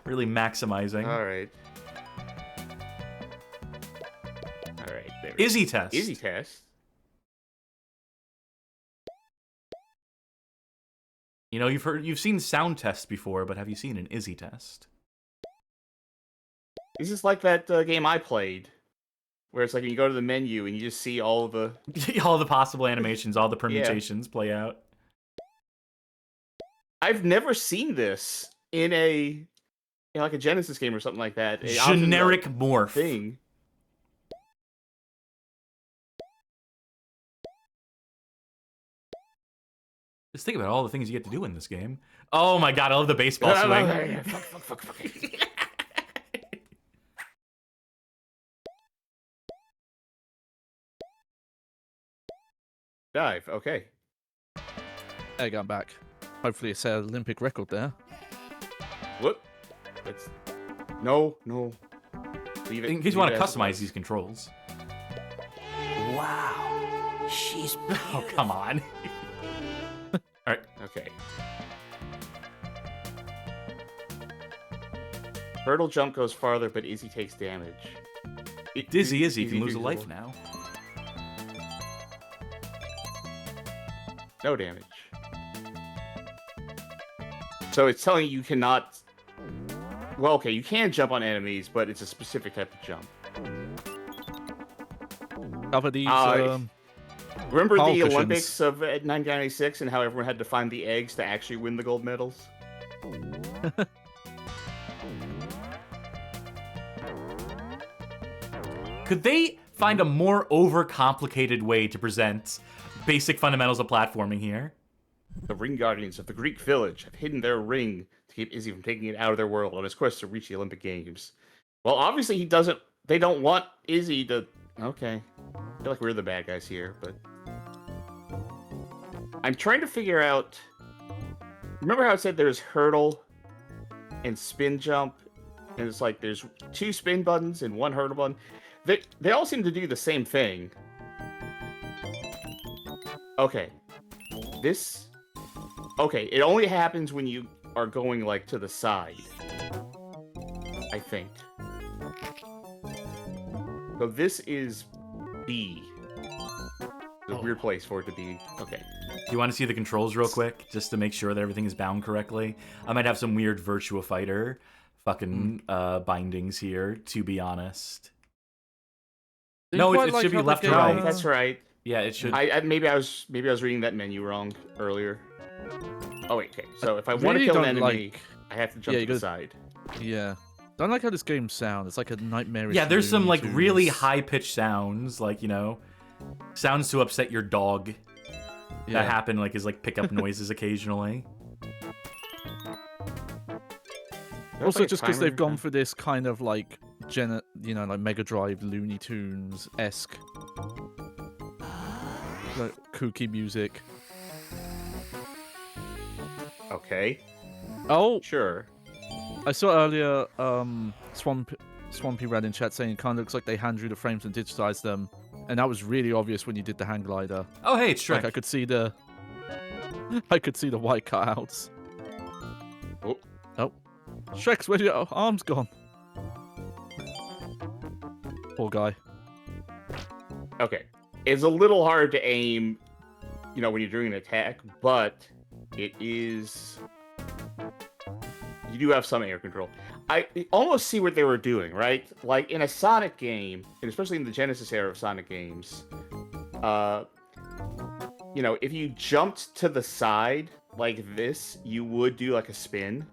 Really maximizing. All right. All right. There we go. Izzy test. Izzy test. You know, you've seen sound tests before, but have you seen an Izzy test? This is like that game I played, where it's like you go to the menu and you just see all the All the possible animations, all the permutations play out. I've never seen this in like a Genesis game or something like that. Generic morph. Thing. Just think about all the things you get to do in this game. Oh my god, I love the baseball swing. Fuck. Dive. Okay. There, I'm back. Hopefully, it's an Olympic record there. Whoop. No. Leave it. In case you want to leave it as it customize was. these controls. Wow. She's Oh, come on. Alright. Okay. Hurdle jump goes farther, but Izzy takes damage. Dizzy Izzy can lose a takes life now. No damage. So it's telling you cannot... Well, okay, you can jump on enemies, but it's a specific type of jump. Cover these. Remember Pole the cushions. Olympics of 1996 and how everyone had to find the eggs to actually win the gold medals? Could they find a more overcomplicated way to present basic fundamentals of platforming here? The ring guardians of the Greek village have hidden their ring to keep Izzy from taking it out of their world on his quest to reach the Olympic Games. Well, obviously they don't want Izzy to... Okay. I feel like we're the bad guys here, but... I'm trying to figure out... Remember how it said there's hurdle and spin jump? And it's like there's 2 spin buttons and 1 hurdle button. They all seem to do the same thing. Okay. Okay, it only happens when you are going, like, to the side. I think. So this is B. It's a weird place for it to be. Okay. Do you want to see the controls real quick, just to make sure that everything is bound correctly? I might have some weird Virtua Fighter fucking bindings here, to be honest. No, it should be left to right. That's right. Yeah, it should. Maybe I was reading that menu wrong earlier. Oh wait, okay. So if I want to kill an enemy, I have to jump to the side. Yeah. Don't like how this game sounds. It's like a nightmarish. Yeah, there's some like Looney really Tunes. high pitched sounds, like, you know, sounds to upset your dog. Yeah. that happen like is like pickup noises occasionally. Also, like a just because they've timer? gone for this kind of like like Mega Drive, Looney Tunes esque, like kooky music. Okay, Oh, sure. I saw earlier Swampy Red in chat saying it kind of looks like they hand drew the frames and digitized them, and that was really obvious when you did the hang glider. Oh, hey, it's Shrek. Like I could see the white cutouts. Oh, Shrek's, where's your arms gone? Poor guy. Okay, it's a little hard to aim, when you're doing an attack, but it is. You do have some air control. I almost see what they were doing, right? Like in a Sonic game, and especially in the Genesis era of Sonic games, if you jumped to the side like this, you would do like a spin.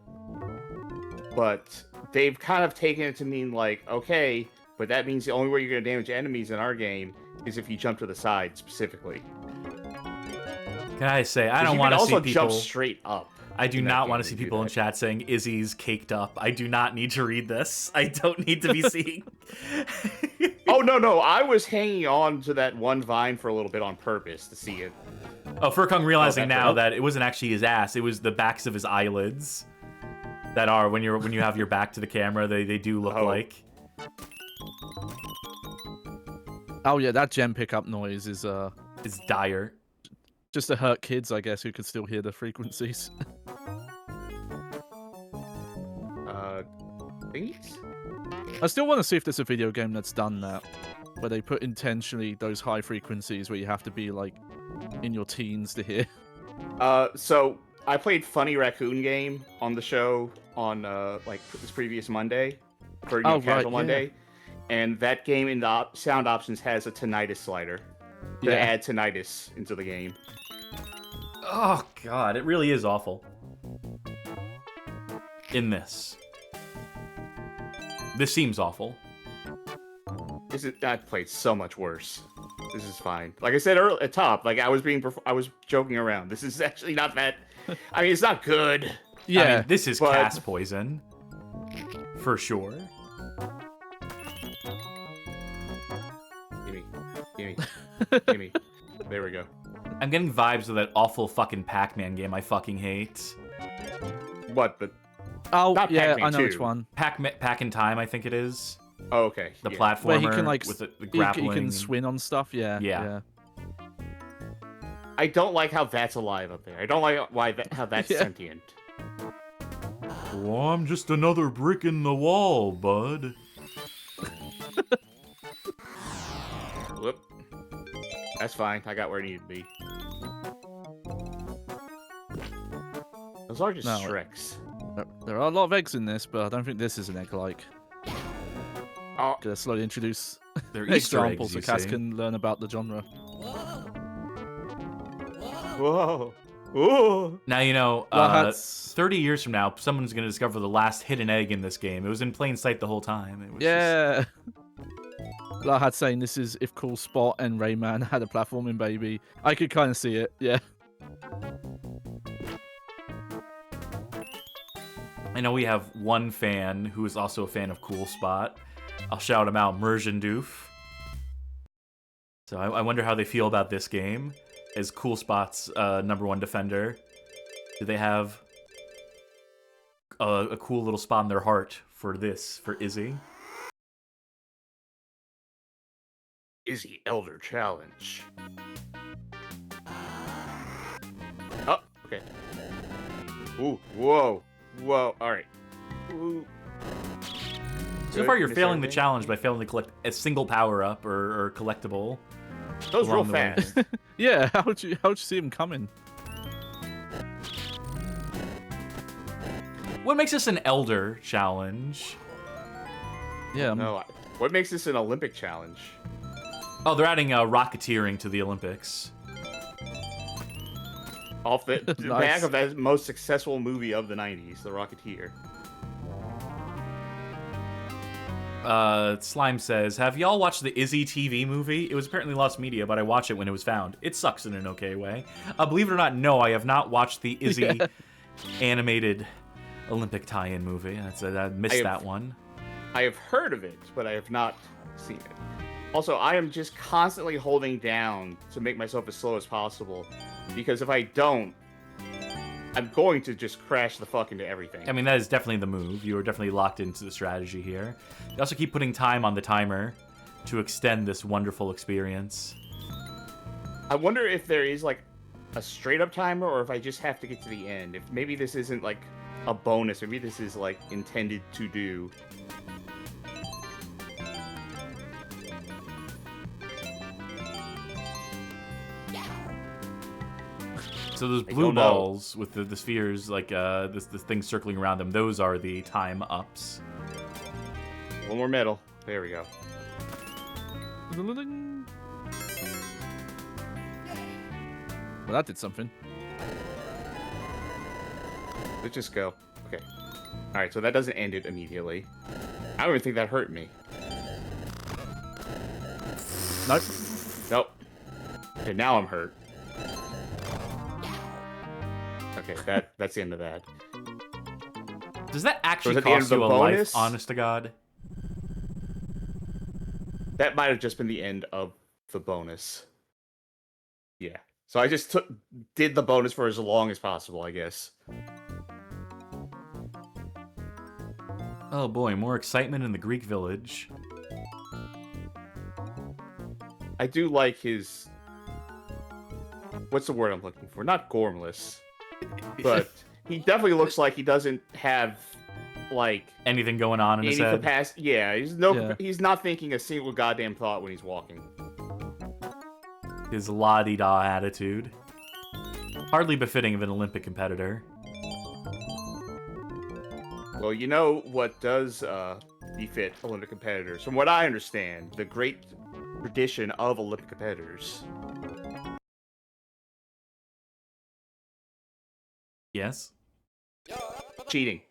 But they've kind of taken it to mean like, okay, but that means the only way you're going to damage enemies in our game is if you jump to the side specifically. Can I say, I don't want to see also people... jump straight up. I do in that not game want to to see do people in that. chat saying Izzy's caked up. I do not need to read this. I don't need to be seeing... Oh, no. I was hanging on to that one vine for a little bit on purpose to see it. Oh, Furkong realizing that's now right. that it wasn't actually his ass. It was the backs of his eyelids that are, when you have your back to the camera, they do look like. Oh yeah, that gem pickup noise is It's dire. just to hurt kids, I guess, who could still hear the frequencies. Thingies? I still want to see if there's a video game that's done that, where they put intentionally those high frequencies where you have to be like in your teens to hear. So I played Funny Raccoon Game on the show on this previous Monday for Casual Monday, and that game in the sound options has a tinnitus slider to add tinnitus into the game. Oh, God. It really is awful. In this. This seems awful. I played so much worse. This is fine. Like I said earlier at top, like I was joking around. This is actually not that. I mean, it's not good. Yeah, I mean, this is cast poison. For sure. Gimme. There we go. I'm getting vibes of that awful fucking Pac-Man game I fucking hate. What, the... Oh, Not yeah, Pac-Man I know 2. which one. Pac in Time, I think it is. Oh, okay. The yeah. platformer Where he can, like, with the you grappling. can swing on stuff, yeah. I don't like how that's alive up there. I don't like how that's sentient. Well, I'm just another brick in the wall, bud. Whoop. That's fine. I got where I need to be. Those are just Shreks. There are a lot of eggs in this, but I don't think this is an egg-like. Oh. Gonna slowly introduce They're Easter examples eggs, so you Cass see. can learn about the genre. Whoa. Ooh. Now, Well, 30 years from now, someone's going to discover the last hidden egg in this game. It was in plain sight the whole time. It was Yeah. Lahat saying this is if Cool Spot and Rayman had a platforming baby. I could kind of see it, yeah. I know we have one fan who is also a fan of Cool Spot. I'll shout him out, Merjan Doof. So I wonder how they feel about this game as Cool Spot's #1 defender. Do they have a cool little spot in their heart for this, for Izzy? Izzy Elder Challenge. Oh, okay. Ooh, whoa. Alright. Ooh. So far, you're failing the challenge by failing to collect a single power-up or collectible. Those real along the way. fast. Yeah, how'd you see him coming? What makes this an Elder challenge? Yeah. No, what makes this an Olympic challenge? Oh, they're adding rocketeering to the Olympics. Off the Nice. back of that most successful movie of the 90s, The Rocketeer. Slime says, have y'all watched the Izzy TV movie? It was apparently lost media, but I watched it when it was found. It sucks in an okay way. Believe it or not, no, I have not watched the Izzy animated Olympic tie-in movie. I missed that one. I have heard of it, but I have not seen it. Also, I am just constantly holding down to make myself as slow as possible, because if I don't, I'm going to just crash the fuck into everything. I mean, that is definitely the move. You are definitely locked into the strategy here. You also keep putting time on the timer to extend this wonderful experience. I wonder if there is, like, a straight-up timer, or if I just have to get to the end. If maybe this isn't, like, a bonus. Maybe this is, like, intended to do. So those blue balls with the spheres, like this thing circling around them, those are the time ups. One more medal. There we go. Well, that did something. Let's just go. Okay. Alright, so that doesn't end it immediately. I don't even think that hurt me. Nope. Nope. Okay, now I'm hurt. Okay, that's the end of that. Does that actually So is that the end cost of you the a life, bonus? honest to God? That might have just been the end of the bonus. Yeah. So I just did the bonus for as long as possible, I guess. Oh boy, more excitement in the Greek village. I do like his... What's the word I'm looking for? Not gormless. But he definitely looks like he doesn't have, like... Anything going on in his any head? capacity. Yeah, he's not thinking a single goddamn thought when he's walking. His la-di-da attitude. Hardly befitting of an Olympic competitor. Well, you know what does befit Olympic competitors? From what I understand, the great tradition of Olympic competitors. Yes? Cheating.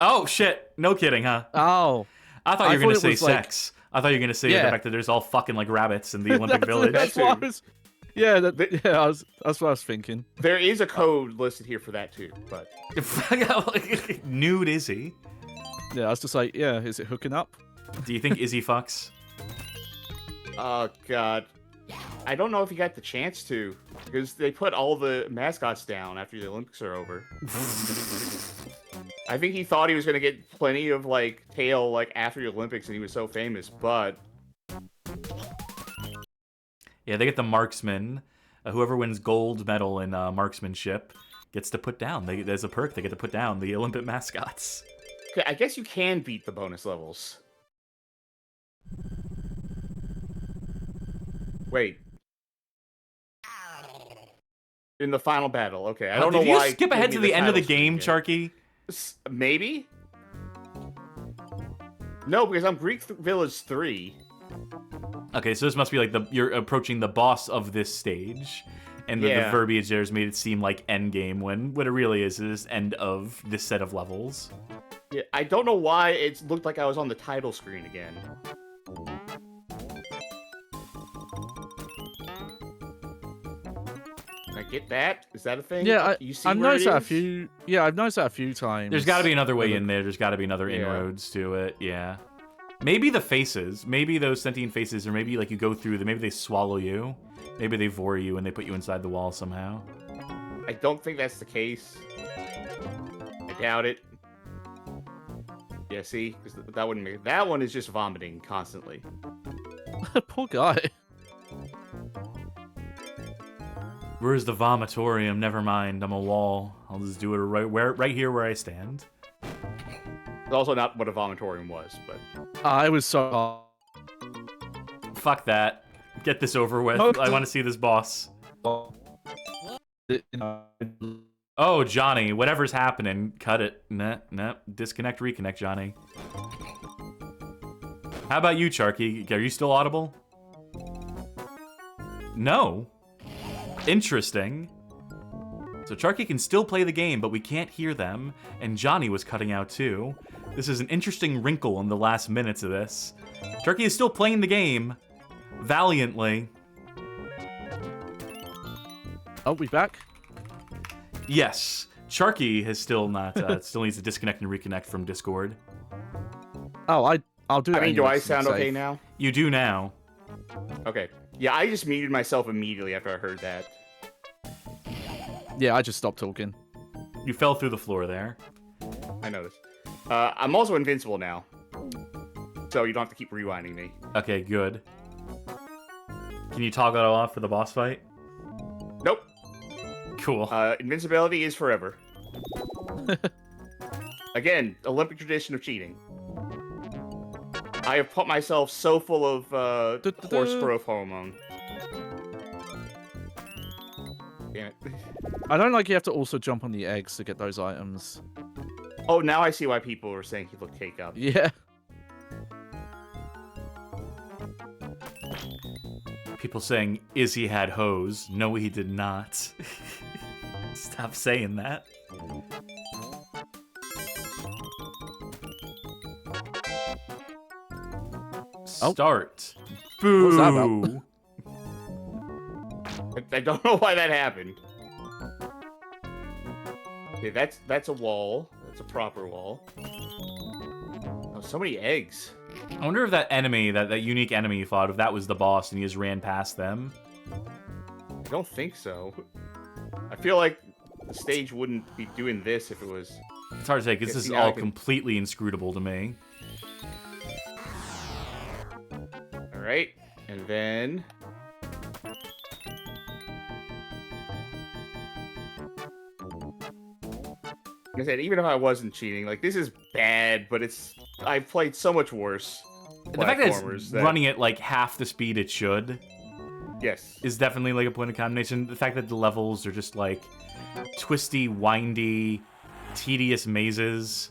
Oh, shit. No kidding, huh? Oh. I thought you were going to say it was like- sex. I thought you were going to say the fact that there's all fucking, like, rabbits in the Olympic village. That's what I was... Yeah, that's what I was thinking. There is a code listed here for that too, but... Nude Izzy. Yeah, I was just like, yeah, is it hooking up? Do you think Izzy fucks? Oh, God. I don't know if he got the chance to, because they put all the mascots down after the Olympics are over. I think he thought he was going to get plenty of, like, tail, like, after the Olympics, and he was so famous, but... Yeah, they get the marksman. Whoever wins gold medal in marksmanship gets to put down. There's a perk. They get to put down the Olympic mascots. Okay, I guess you can beat the bonus levels. Wait. In the final battle, okay. I don't know why. Did you skip ahead to the end of the game, Charky? Maybe? No, because I'm Greek Village 3. Okay, so this must be like you're approaching the boss of this stage, and the verbiage there has made it seem like end game when what it really is end of this set of levels. Yeah, I don't know why it looked like I was on the title screen again. Can I get that? Is that a thing? Yeah, you see I've where noticed it that a is? few. Yeah, I've noticed that a few times. There's got to be another way in there. There's got to be another inroads to it. Yeah. Maybe the faces. Maybe those sentient faces, or maybe like you go through them. Maybe they swallow you. Maybe they vor you and they put you inside the wall somehow. I don't think that's the case. I doubt it. Yeah, see, because that wouldn't make that one is just vomiting constantly. Poor guy. Where's the vomitorium? Never mind. I'm a wall. I'll just do it right here where I stand. It's also not what a vomitorium was, but... I was so... Fuck that. Get this over with. No. I want to see this boss. Oh, Johnny. Whatever's happening, cut it. Nah. Disconnect, reconnect, Johnny. How about you, Charky? Are you still audible? No. Interesting. So Charky can still play the game, but we can't hear them, and Johnny was cutting out too. This is an interesting wrinkle in the last minutes of this. Charky is still playing the game, valiantly. Oh, we back? Yes, Charky has still not, still needs to disconnect and reconnect from Discord. Oh, I'll do that. I mean, do anyway, I to be sound okay safe. now? You do now. Okay. Yeah, I just muted myself immediately after I heard that. Yeah, I just stopped talking. You fell through the floor there. I noticed. I'm also invincible now. So you don't have to keep rewinding me. Okay, good. Can you toggle it off for the boss fight? Nope. Cool. Invincibility is forever. Again, Olympic tradition of cheating. I have put myself so full of horse growth hormone. Damn it. I don't like you have to also jump on the eggs to get those items. Oh, now I see why people were saying he looked cake up. Yeah. People saying Izzy had hose. No, he did not. Stop saying that. Start. Boo. What's that about? I don't know why that happened. Okay, that's a wall. That's a proper wall. Oh, so many eggs. I wonder if that enemy, that unique enemy you fought, if that was the boss and you just ran past them. I don't think so. I feel like the stage wouldn't be doing this if it was... It's hard to say, because this is all completely inscrutable to me. Alright, and then... Like I said, even if I wasn't cheating, like, this is bad, but I've played so much worse The fact that it's platformers running at like half the speed it should Yes. is definitely like a point of condemnation. The fact that the levels are just like twisty, windy, tedious mazes.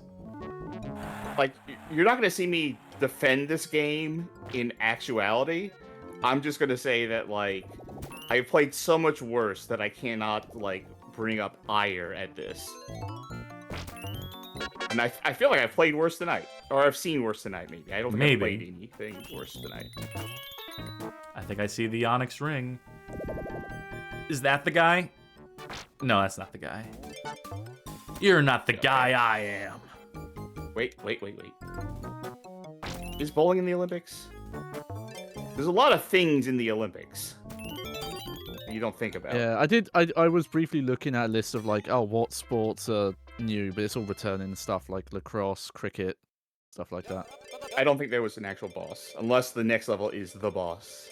Like, you're not going to see me defend this game in actuality. I'm just going to say that, like, I've played so much worse that I cannot, like, bring up ire at this. And I feel like I've played worse tonight. Or I've seen worse tonight, maybe. I don't think I've played anything worse tonight. I think I see the Onyx ring. Is that the guy? No, that's not the guy. You're not the guy I am. Wait. Is bowling in the Olympics? There's a lot of things in the Olympics that you don't think about. Yeah, I was briefly looking at a list of like, oh, what sports are new, but it's all returning stuff like lacrosse, cricket, stuff like that. I don't think there was an actual boss, unless the next level is the boss.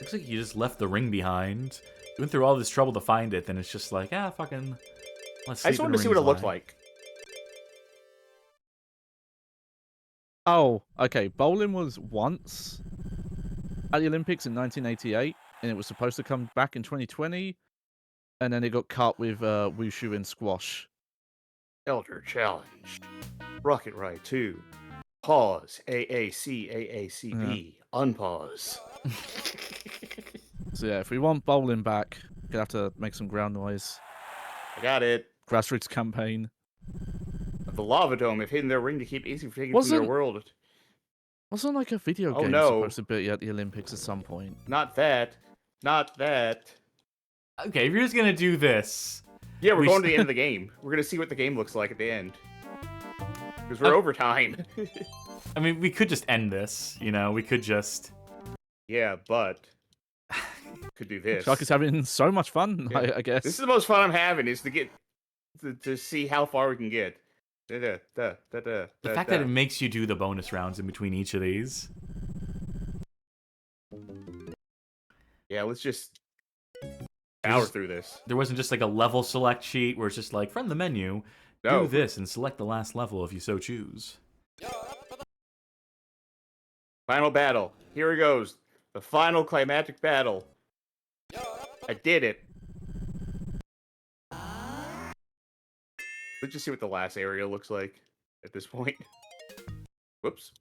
Looks like you just left the ring behind. You went through all this trouble to find it, then it's just like, fucking... Let's I just wanted to see what it looked like. Oh, okay. Bowling was once at the Olympics in 1988, and it was supposed to come back in 2020, and then it got cut with wushu and squash. Elder Challenge. Rocket Ride 2. Pause. AACAACB. Unpause. So yeah, if we want bowling back, we're gonna have to make some ground noise. I got it. Grassroots campaign. The Lava Dome have hidden their ring to keep Izzy from taking from their world. Wasn't like a video game supposed to be at the Olympics at some point? Not that. Not that. Okay, if you're just gonna do this... Yeah, we're going to the end of the game. We're gonna see what the game looks like at the end. Because we're overtime. I mean, we could just end this, you know? We could just... Yeah, but... could do this. Shark is having so much fun, I guess. This is the most fun I'm having, is to get... to see how far we can get. The fact that it makes you do the bonus rounds in between each of these. Yeah, let's just power through this. There wasn't just like a level select sheet where it's just like, from the menu, do this and select the last level if you so choose. Final battle. Here it goes. The final climactic battle. I did it. Let's just see what the last area looks like at this point. Whoops.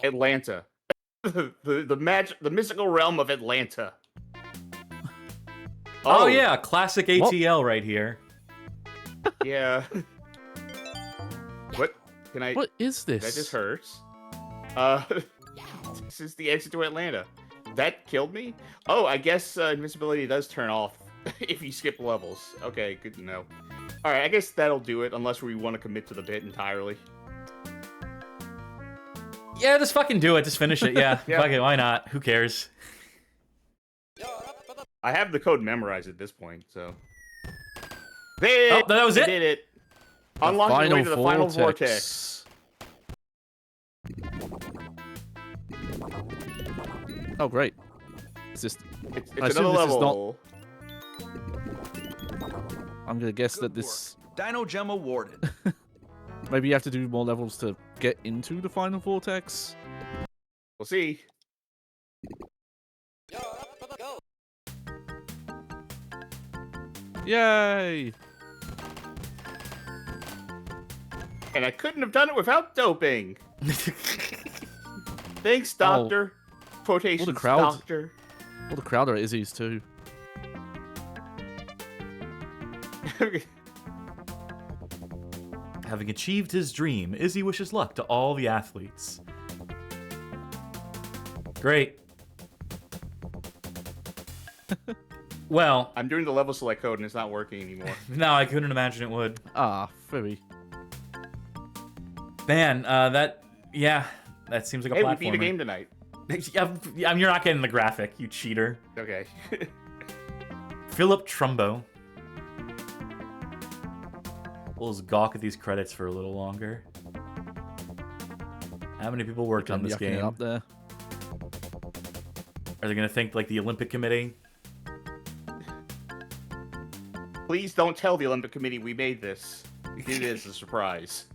Atlanta. the mystical realm of Atlanta. Oh yeah, classic ATL right here. Yeah. What? Can I? What is this? That just hurts. This is the exit to Atlanta. That killed me? Oh, I guess invincibility does turn off if you skip levels. Okay, good to know. Alright, I guess that'll do it, unless we want to commit to the bit entirely. Yeah, just fucking do it. Just finish it. Yeah, Yeah. fuck it. Why not? Who cares? I have the code memorized at this point, so... Oh, that was I it? did it! Unlocking the way to the final vortex. Oh, great. It's just... It's I assume another this is level. I'm gonna guess that this... Dino Gem awarded. Maybe you have to do more levels to get into the final vortex? We'll see. Yay! And I couldn't have done it without doping. Thanks, Doctor. Quotations, crowd. Doctor. All the crowd are Izzy's too. Having achieved his dream, Izzy wishes luck to all the athletes. Great. Well, I'm doing the level select code and it's not working anymore. no, I couldn't imagine it would. Ah, very. Man, that seems like a Hey, platformer. we beat a game tonight. You're not getting the graphic, you cheater. Okay. Philip Trumbo. We'll just gawk at these credits for a little longer. How many people worked on this Yucking it game? up there. Are they gonna think like the Olympic Committee? Please don't tell the Olympic Committee we made this. It is a surprise.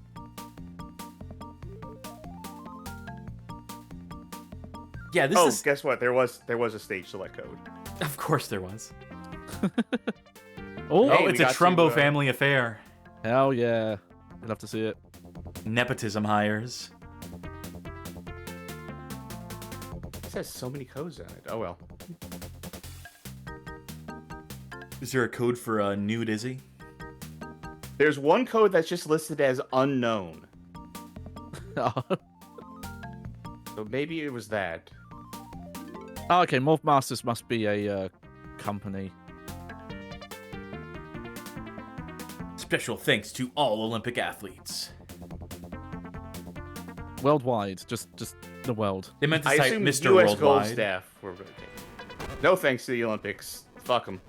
Yeah, this is. Guess what? There was a stage select code. Of course there was. Oh, Hey, it's we a got Trumbo to, family affair. hell yeah. You'll have to see it. Nepotism hires. This has so many codes on it. Oh well. Is there a code for nude Izzy? There's one code that's just listed as unknown. Oh, So maybe it was that. okay, Morph Masters must be a company. Special thanks to all Olympic athletes. Worldwide, just the world. They meant to I cite assume Mr. U.S. Gold Worldwide. staff were rotating. No thanks to the Olympics. Fuck them.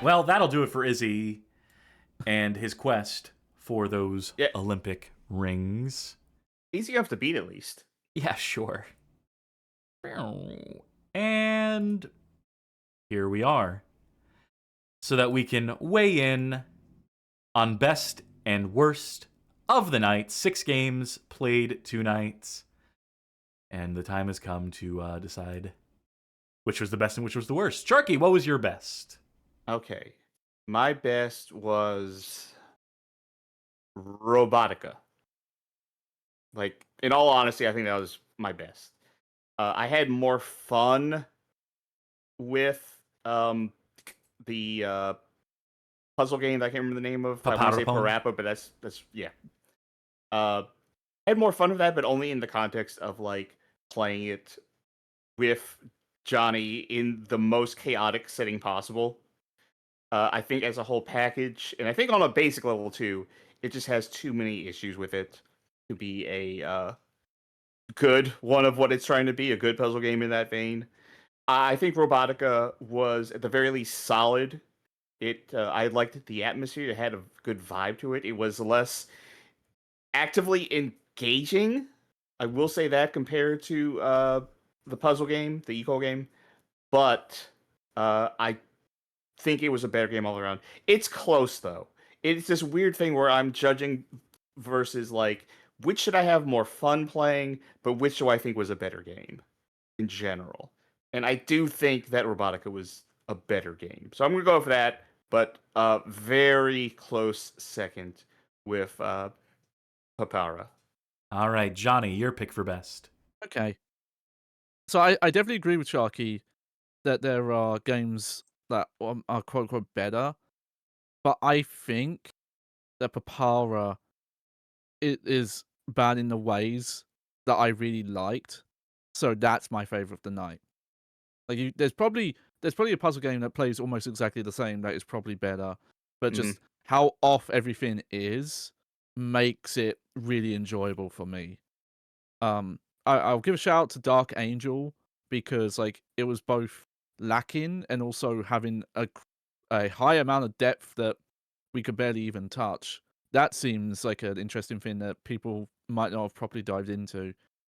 Well, that'll do it for Izzy and his quest for those Olympic rings. Easy enough to beat at least. Yeah, sure. And here we are. So that we can weigh in on best and worst of the night. 6 games played 2 nights. And the time has come to decide which was the best and which was the worst. Sharky, what was your best? Okay. My best was Robotica. Like, in all honesty, I think that was my best. I had more fun with the puzzle game that I can't remember the name of. I want to say Pappara Paoon. Parappa, but that's yeah. I had more fun with that, but only in the context of like playing it with Johnny in the most chaotic setting possible. I think as a whole package, and I think on a basic level too, it just has too many issues with it to be a good one of what it's trying to be, a good puzzle game in that vein. I think Robotica was at the very least solid. I liked the atmosphere. It had a good vibe to it. It was less actively engaging. I will say that compared to the puzzle game, the eco game, but I think it was a better game all around. It's close though. It's this weird thing where I'm judging versus like which should I have more fun playing, but which do I think was a better game in general. And I do think that Robotica was a better game. So I'm going to go for that, but very close second with Pappara. All right, Johnny, your pick for best. Okay. So I definitely agree with Sharky that there are games that are quote unquote better, but I think that Pappara it is bad in the ways that I really liked. So that's my favorite of the night. Like there's probably a puzzle game that plays almost exactly the same that is probably better, but just how off everything is makes it really enjoyable for me. I'll give a shout out to Dark Angel because like it was both lacking and also having a high amount of depth that we could barely even touch. That seems like an interesting thing that people might not have properly dived into.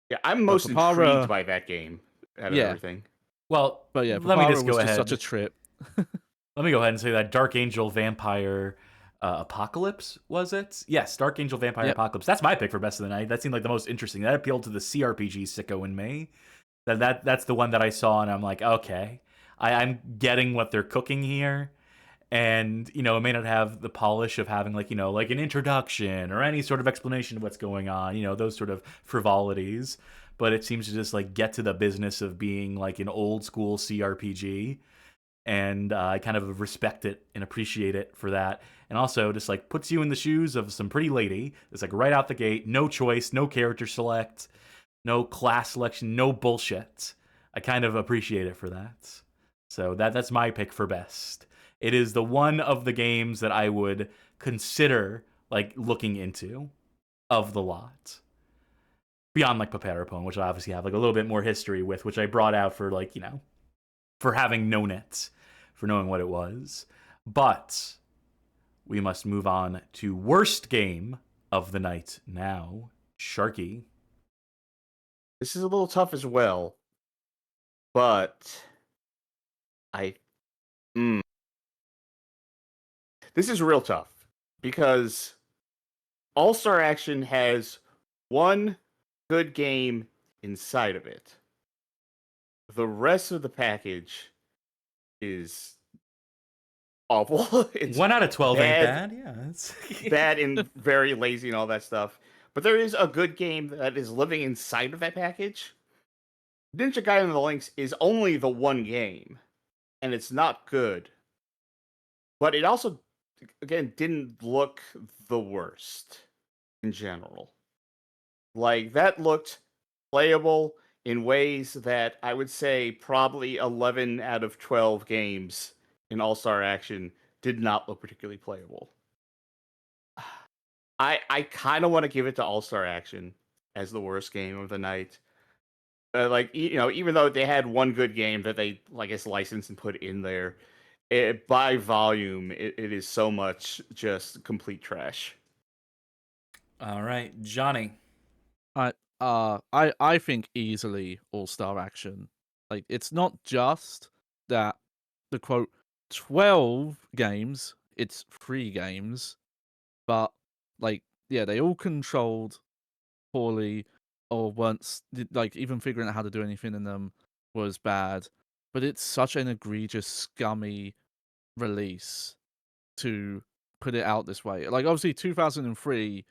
Yeah, I'm most Pappara, intrigued by that game out of everything. Well, but yeah, let me Pappara just go was just ahead. such a trip. Let me go ahead and say that Dark Angel Vampire Apocalypse, was it? Yes, Dark Angel Vampire Apocalypse. That's my pick for best of the night. That seemed like the most interesting. That appealed to the CRPG sicko in me. That's the one that I saw, and I'm like, okay, I'm getting what they're cooking here. And, you know, it may not have the polish of having, like, you know, like an introduction or any sort of explanation of what's going on, you know, those sort of frivolities. But it seems to just, like, get to the business of being, like, an old school CRPG. And I kind of respect it and appreciate it for that. And also just, like, puts you in the shoes of some pretty lady. It's, like, right out the gate, no choice, no character select, no class selection, no bullshit. I kind of appreciate it for that. So that's my pick for best. It is the one of the games that I would consider like looking into of the lot. Beyond like Pappara Paoon, which I obviously have like a little bit more history with, which I brought out for like, you know, for having known it, for knowing what it was. But we must move on to worst game of the night now. Sharky. This is a little tough as well, but this is real tough because All-Star Action has one good game inside of it. The rest of the package is awful. It's 1 out of 12 ain't bad. Yeah, it's bad and very lazy and all that stuff. But there is a good game that is living inside of that package. Ninja Gaiden the LYNX is only the one game, and it's not good. But it also, again, didn't look the worst in general. Like, that looked playable in ways that I would say probably 11 out of 12 games in All-Star Action did not look particularly playable. I kind of want to give it to All-Star Action as the worst game of the night. Like, you know, even though they had one good game that they, like, guess, licensed and put in there, by volume, it is so much just complete trash. All right, Johnny. I think easily All-Star Action. Like, it's not just that the quote 12 games, it's 3 games, but like, yeah, they all controlled poorly or weren't like even figuring out how to do anything in them was bad. But it's such an egregious, scummy release to put it out this way. Like, obviously 2003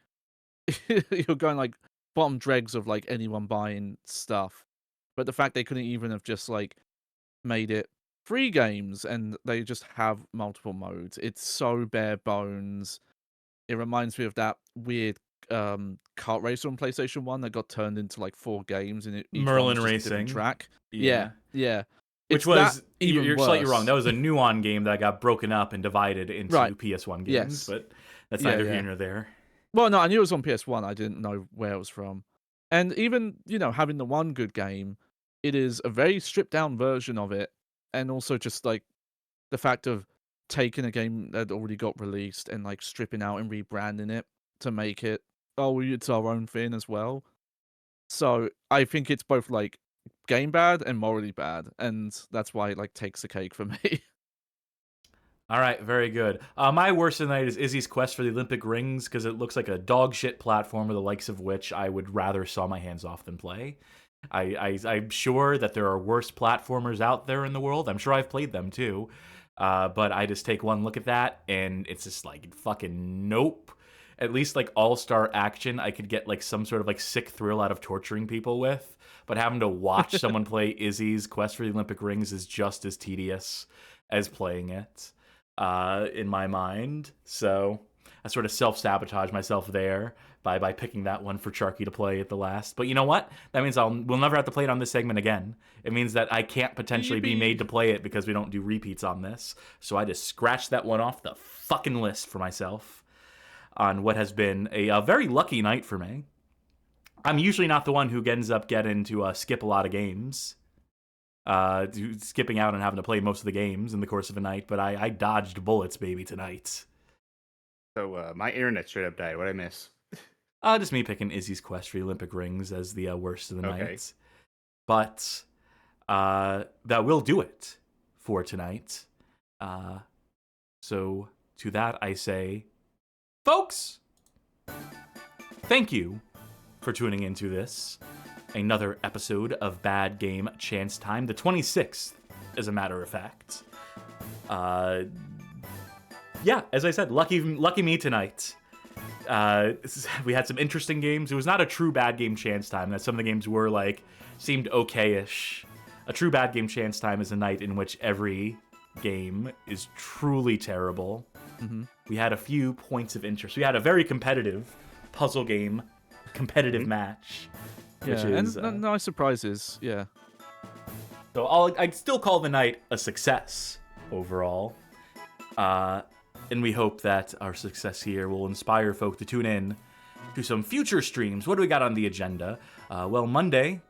you're going like bottom dregs of like anyone buying stuff, but the fact they couldn't even have just like made it 3 games and they just have multiple modes, it's so bare bones. It reminds me of that weird kart racer on PlayStation 1 that got turned into like 4 games and each Merlin one was just a different Racing track. Yeah. It's Which was, even you're slightly wrong. worse. That was a Nuon game that got broken up and divided into Right. PS1 games, Yes. but that's neither here nor there. Well, no, I knew it was on PS1. I didn't know where it was from. And even, you know, having the one good game, it is a very stripped down version of it. And also just like the fact of taking a game that already got released and like stripping out and rebranding it to make it, oh, it's our own thing as well. So I think it's both like game bad and morally bad. And that's why it like takes the cake for me. All right, very good. My worst of the night is Izzy's Quest for the Olympic Rings because it looks like a dog shit platformer, the likes of which I would rather saw my hands off than play. I'm sure that there are worse platformers out there in the world. I'm sure I've played them too. But I just take one look at that and it's just like fucking nope. At least like All-Star Action, I could get like some sort of like sick thrill out of torturing people with. But having to watch someone play Izzy's Quest for the Olympic Rings is just as tedious as playing it in my mind. So I sort of self-sabotage myself there by picking that one for Charky to play at the last. But you know what? That means we'll never have to play it on this segment again. It means that I can't potentially be made to play it because we don't do repeats on this. So I just scratched that one off the fucking list for myself on what has been a very lucky night for me. I'm usually not the one who ends up getting to skip a lot of games. Skipping out and having to play most of the games in the course of a night, but I dodged bullets, baby, tonight. So my internet straight up died. What did I miss? Just me picking Izzy's quest for the Olympic rings as the worst of the Okay. night. But that will do it for tonight. So to that I say, folks, thank you for tuning into this. Another episode of Bad Game Chance Time, the 26th, as a matter of fact. Yeah, as I said, lucky me tonight. We had some interesting games. It was not a true Bad Game Chance Time. That some of the games were seemed okay-ish. A true Bad Game Chance Time is a night in which every game is truly terrible. Mm-hmm. We had a few points of interest. We had a very competitive puzzle game, competitive match. Yeah, Which is, and nice surprises. Yeah. So I'd still call the night a success overall. And we hope that our success here will inspire folk to tune in to some future streams. What do we got on the agenda? Well, Monday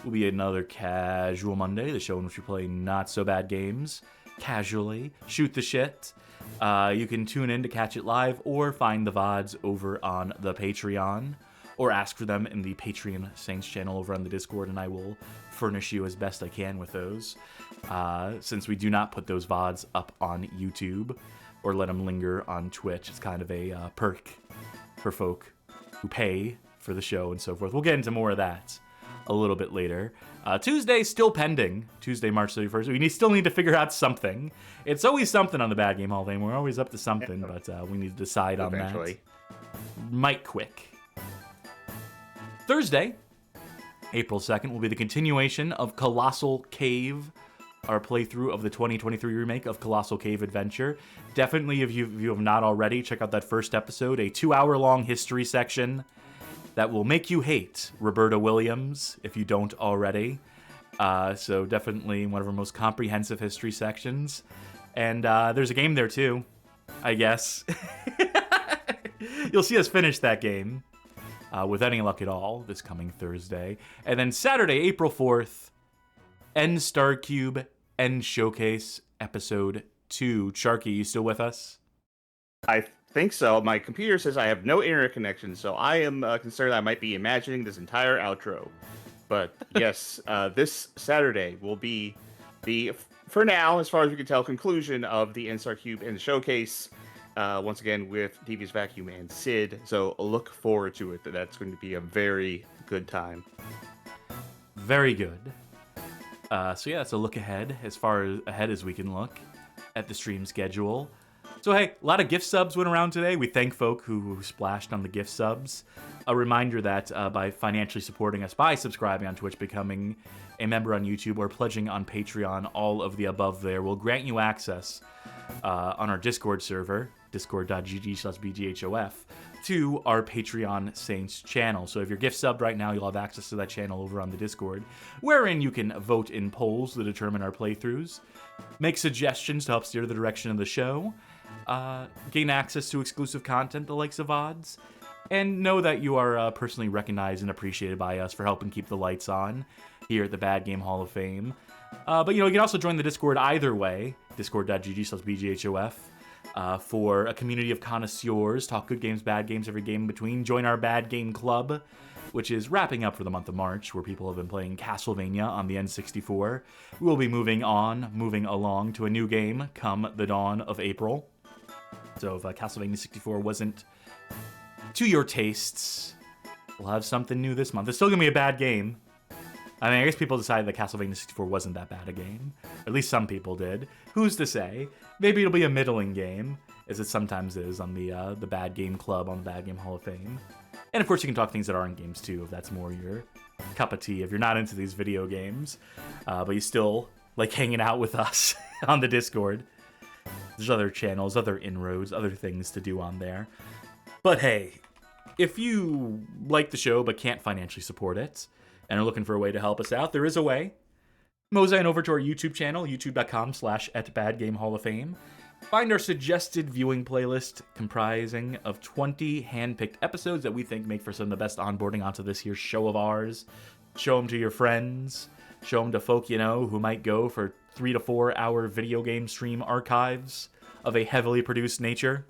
will be another casual Monday, the show in which we play not so bad games casually, shoot the shit. You can tune in to catch it live or find the VODs over on the Patreon, or ask for them in the Patreon Saints channel over on the Discord, and I will furnish you as best I can with those. Since we do not put those VODs up on YouTube or let them linger on Twitch, it's kind of a perk for folk who pay for the show and so forth. We'll get into more of that a little bit later. Tuesday, still pending. Tuesday, March 31st. We still need to figure out something. It's always something on the Bad Game Hall of Fame. We're always up to something, but we need to decide on that. Might quick. Thursday, April 2nd, will be the continuation of Colossal Cave, our playthrough of the 2023 remake of Colossal Cave Adventure. Definitely, if you have not already, check out that first episode, a 2-hour-long history section that will make you hate Roberta Williams, if you don't already. So definitely one of our most comprehensive history sections. And there's a game there, too, I guess. You'll see us finish that game. With any luck at all, this coming Thursday. And then Saturday, April 4th, End Star Cube End Showcase Episode 2. Charky, you still with us? I think so. My computer says I have no internet connection, so I am concerned I might be imagining this entire outro. But yes, this Saturday will be the, for now, as far as we can tell, conclusion of the End Star Cube End Showcase. Once again with Devious Vacuum and Sid, so look forward to it. That's going to be a very good time. Very good. So yeah, it's a look ahead, as far ahead as we can look at the stream schedule. So hey, a lot of gift subs went around today. We thank folk who splashed on the gift subs. A reminder that by financially supporting us by subscribing on Twitch, becoming a member on YouTube, or pledging on Patreon, all of the above there will grant you access on our Discord server, discord.gg/bghof, to our Patreon Saints channel. So if you're gift subbed right now, you'll have access to that channel over on the Discord, wherein you can vote in polls to determine our playthroughs, make suggestions to help steer the direction of the show, gain access to exclusive content, the likes of VODs, and know that you are personally recognized and appreciated by us for helping keep the lights on here at the Bad Game Hall of Fame. But you can also join the Discord either way, discord.gg/bghof, for a community of connoisseurs, talk good games, bad games, every game in between. Join our Bad Game Club, which is wrapping up for the month of March, where people have been playing Castlevania on the N64. We will be moving along to a new game come the dawn of April. So if Castlevania 64 wasn't to your tastes, we'll have something new this month. It's still going to be a bad game. I mean, I guess people decided that Castlevania 64 wasn't that bad a game. At least some people did. Who's to say? Maybe it'll be a middling game, as it sometimes is on the Bad Game Club on the Bad Game Hall of Fame. And of course, you can talk things that aren't games too, if that's more your cup of tea, if you're not into these video games. But you still like hanging out with us on the Discord. There's other channels, other inroads, other things to do on there. But hey, if you like the show but can't financially support it and are looking for a way to help us out, there is a way. Mosey over to our YouTube channel, youtube.com/@badgamehalloffame. Find our suggested viewing playlist comprising of 20 hand-picked episodes that we think make for some of the best onboarding onto this here show of ours. Show them to your friends. Show them to folk you know who might go for 3 to 4 hour video game stream archives of a heavily produced nature.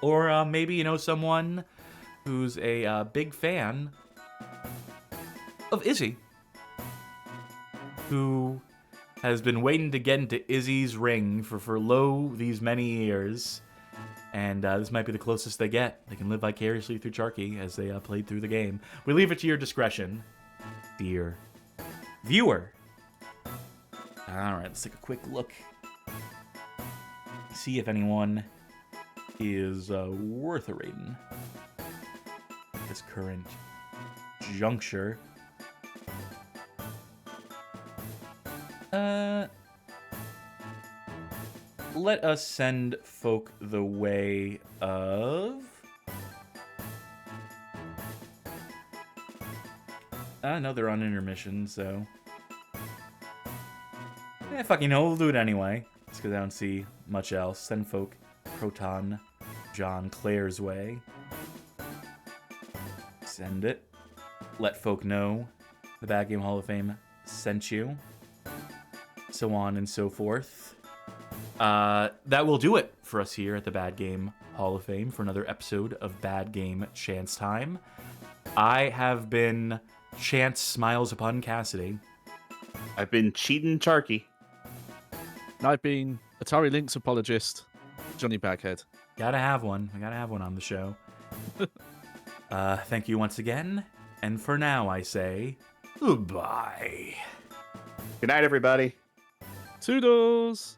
Or maybe you know someone who's a big fan of Izzy, who has been waiting to get into Izzy's ring for these many years. And this might be the closest they get. They can live vicariously through Charky as they played through the game. We leave it to your discretion, dear viewer. Alright, let's take a quick look. See if anyone is worth a rating at this current juncture. Let us send folk the way of... no, they're on intermission, so... fucking no, we'll do it anyway. It's because I don't see much else. Send folk Proton John Clare's way. Send it. Let folk know the Bad Game Hall of Fame sent you. So on and so forth. That will do it for us here at the Bad Game Hall of Fame for another episode of Bad Game Chance Time. I have been Chance Smiles Upon Cassidy. I've been cheating Charky. And I've been Atari Lynx apologist, Johnny Baghead. Gotta have one. I gotta have one on the show. Thank you once again. And for now, I say goodbye. Good night, everybody. Toodles!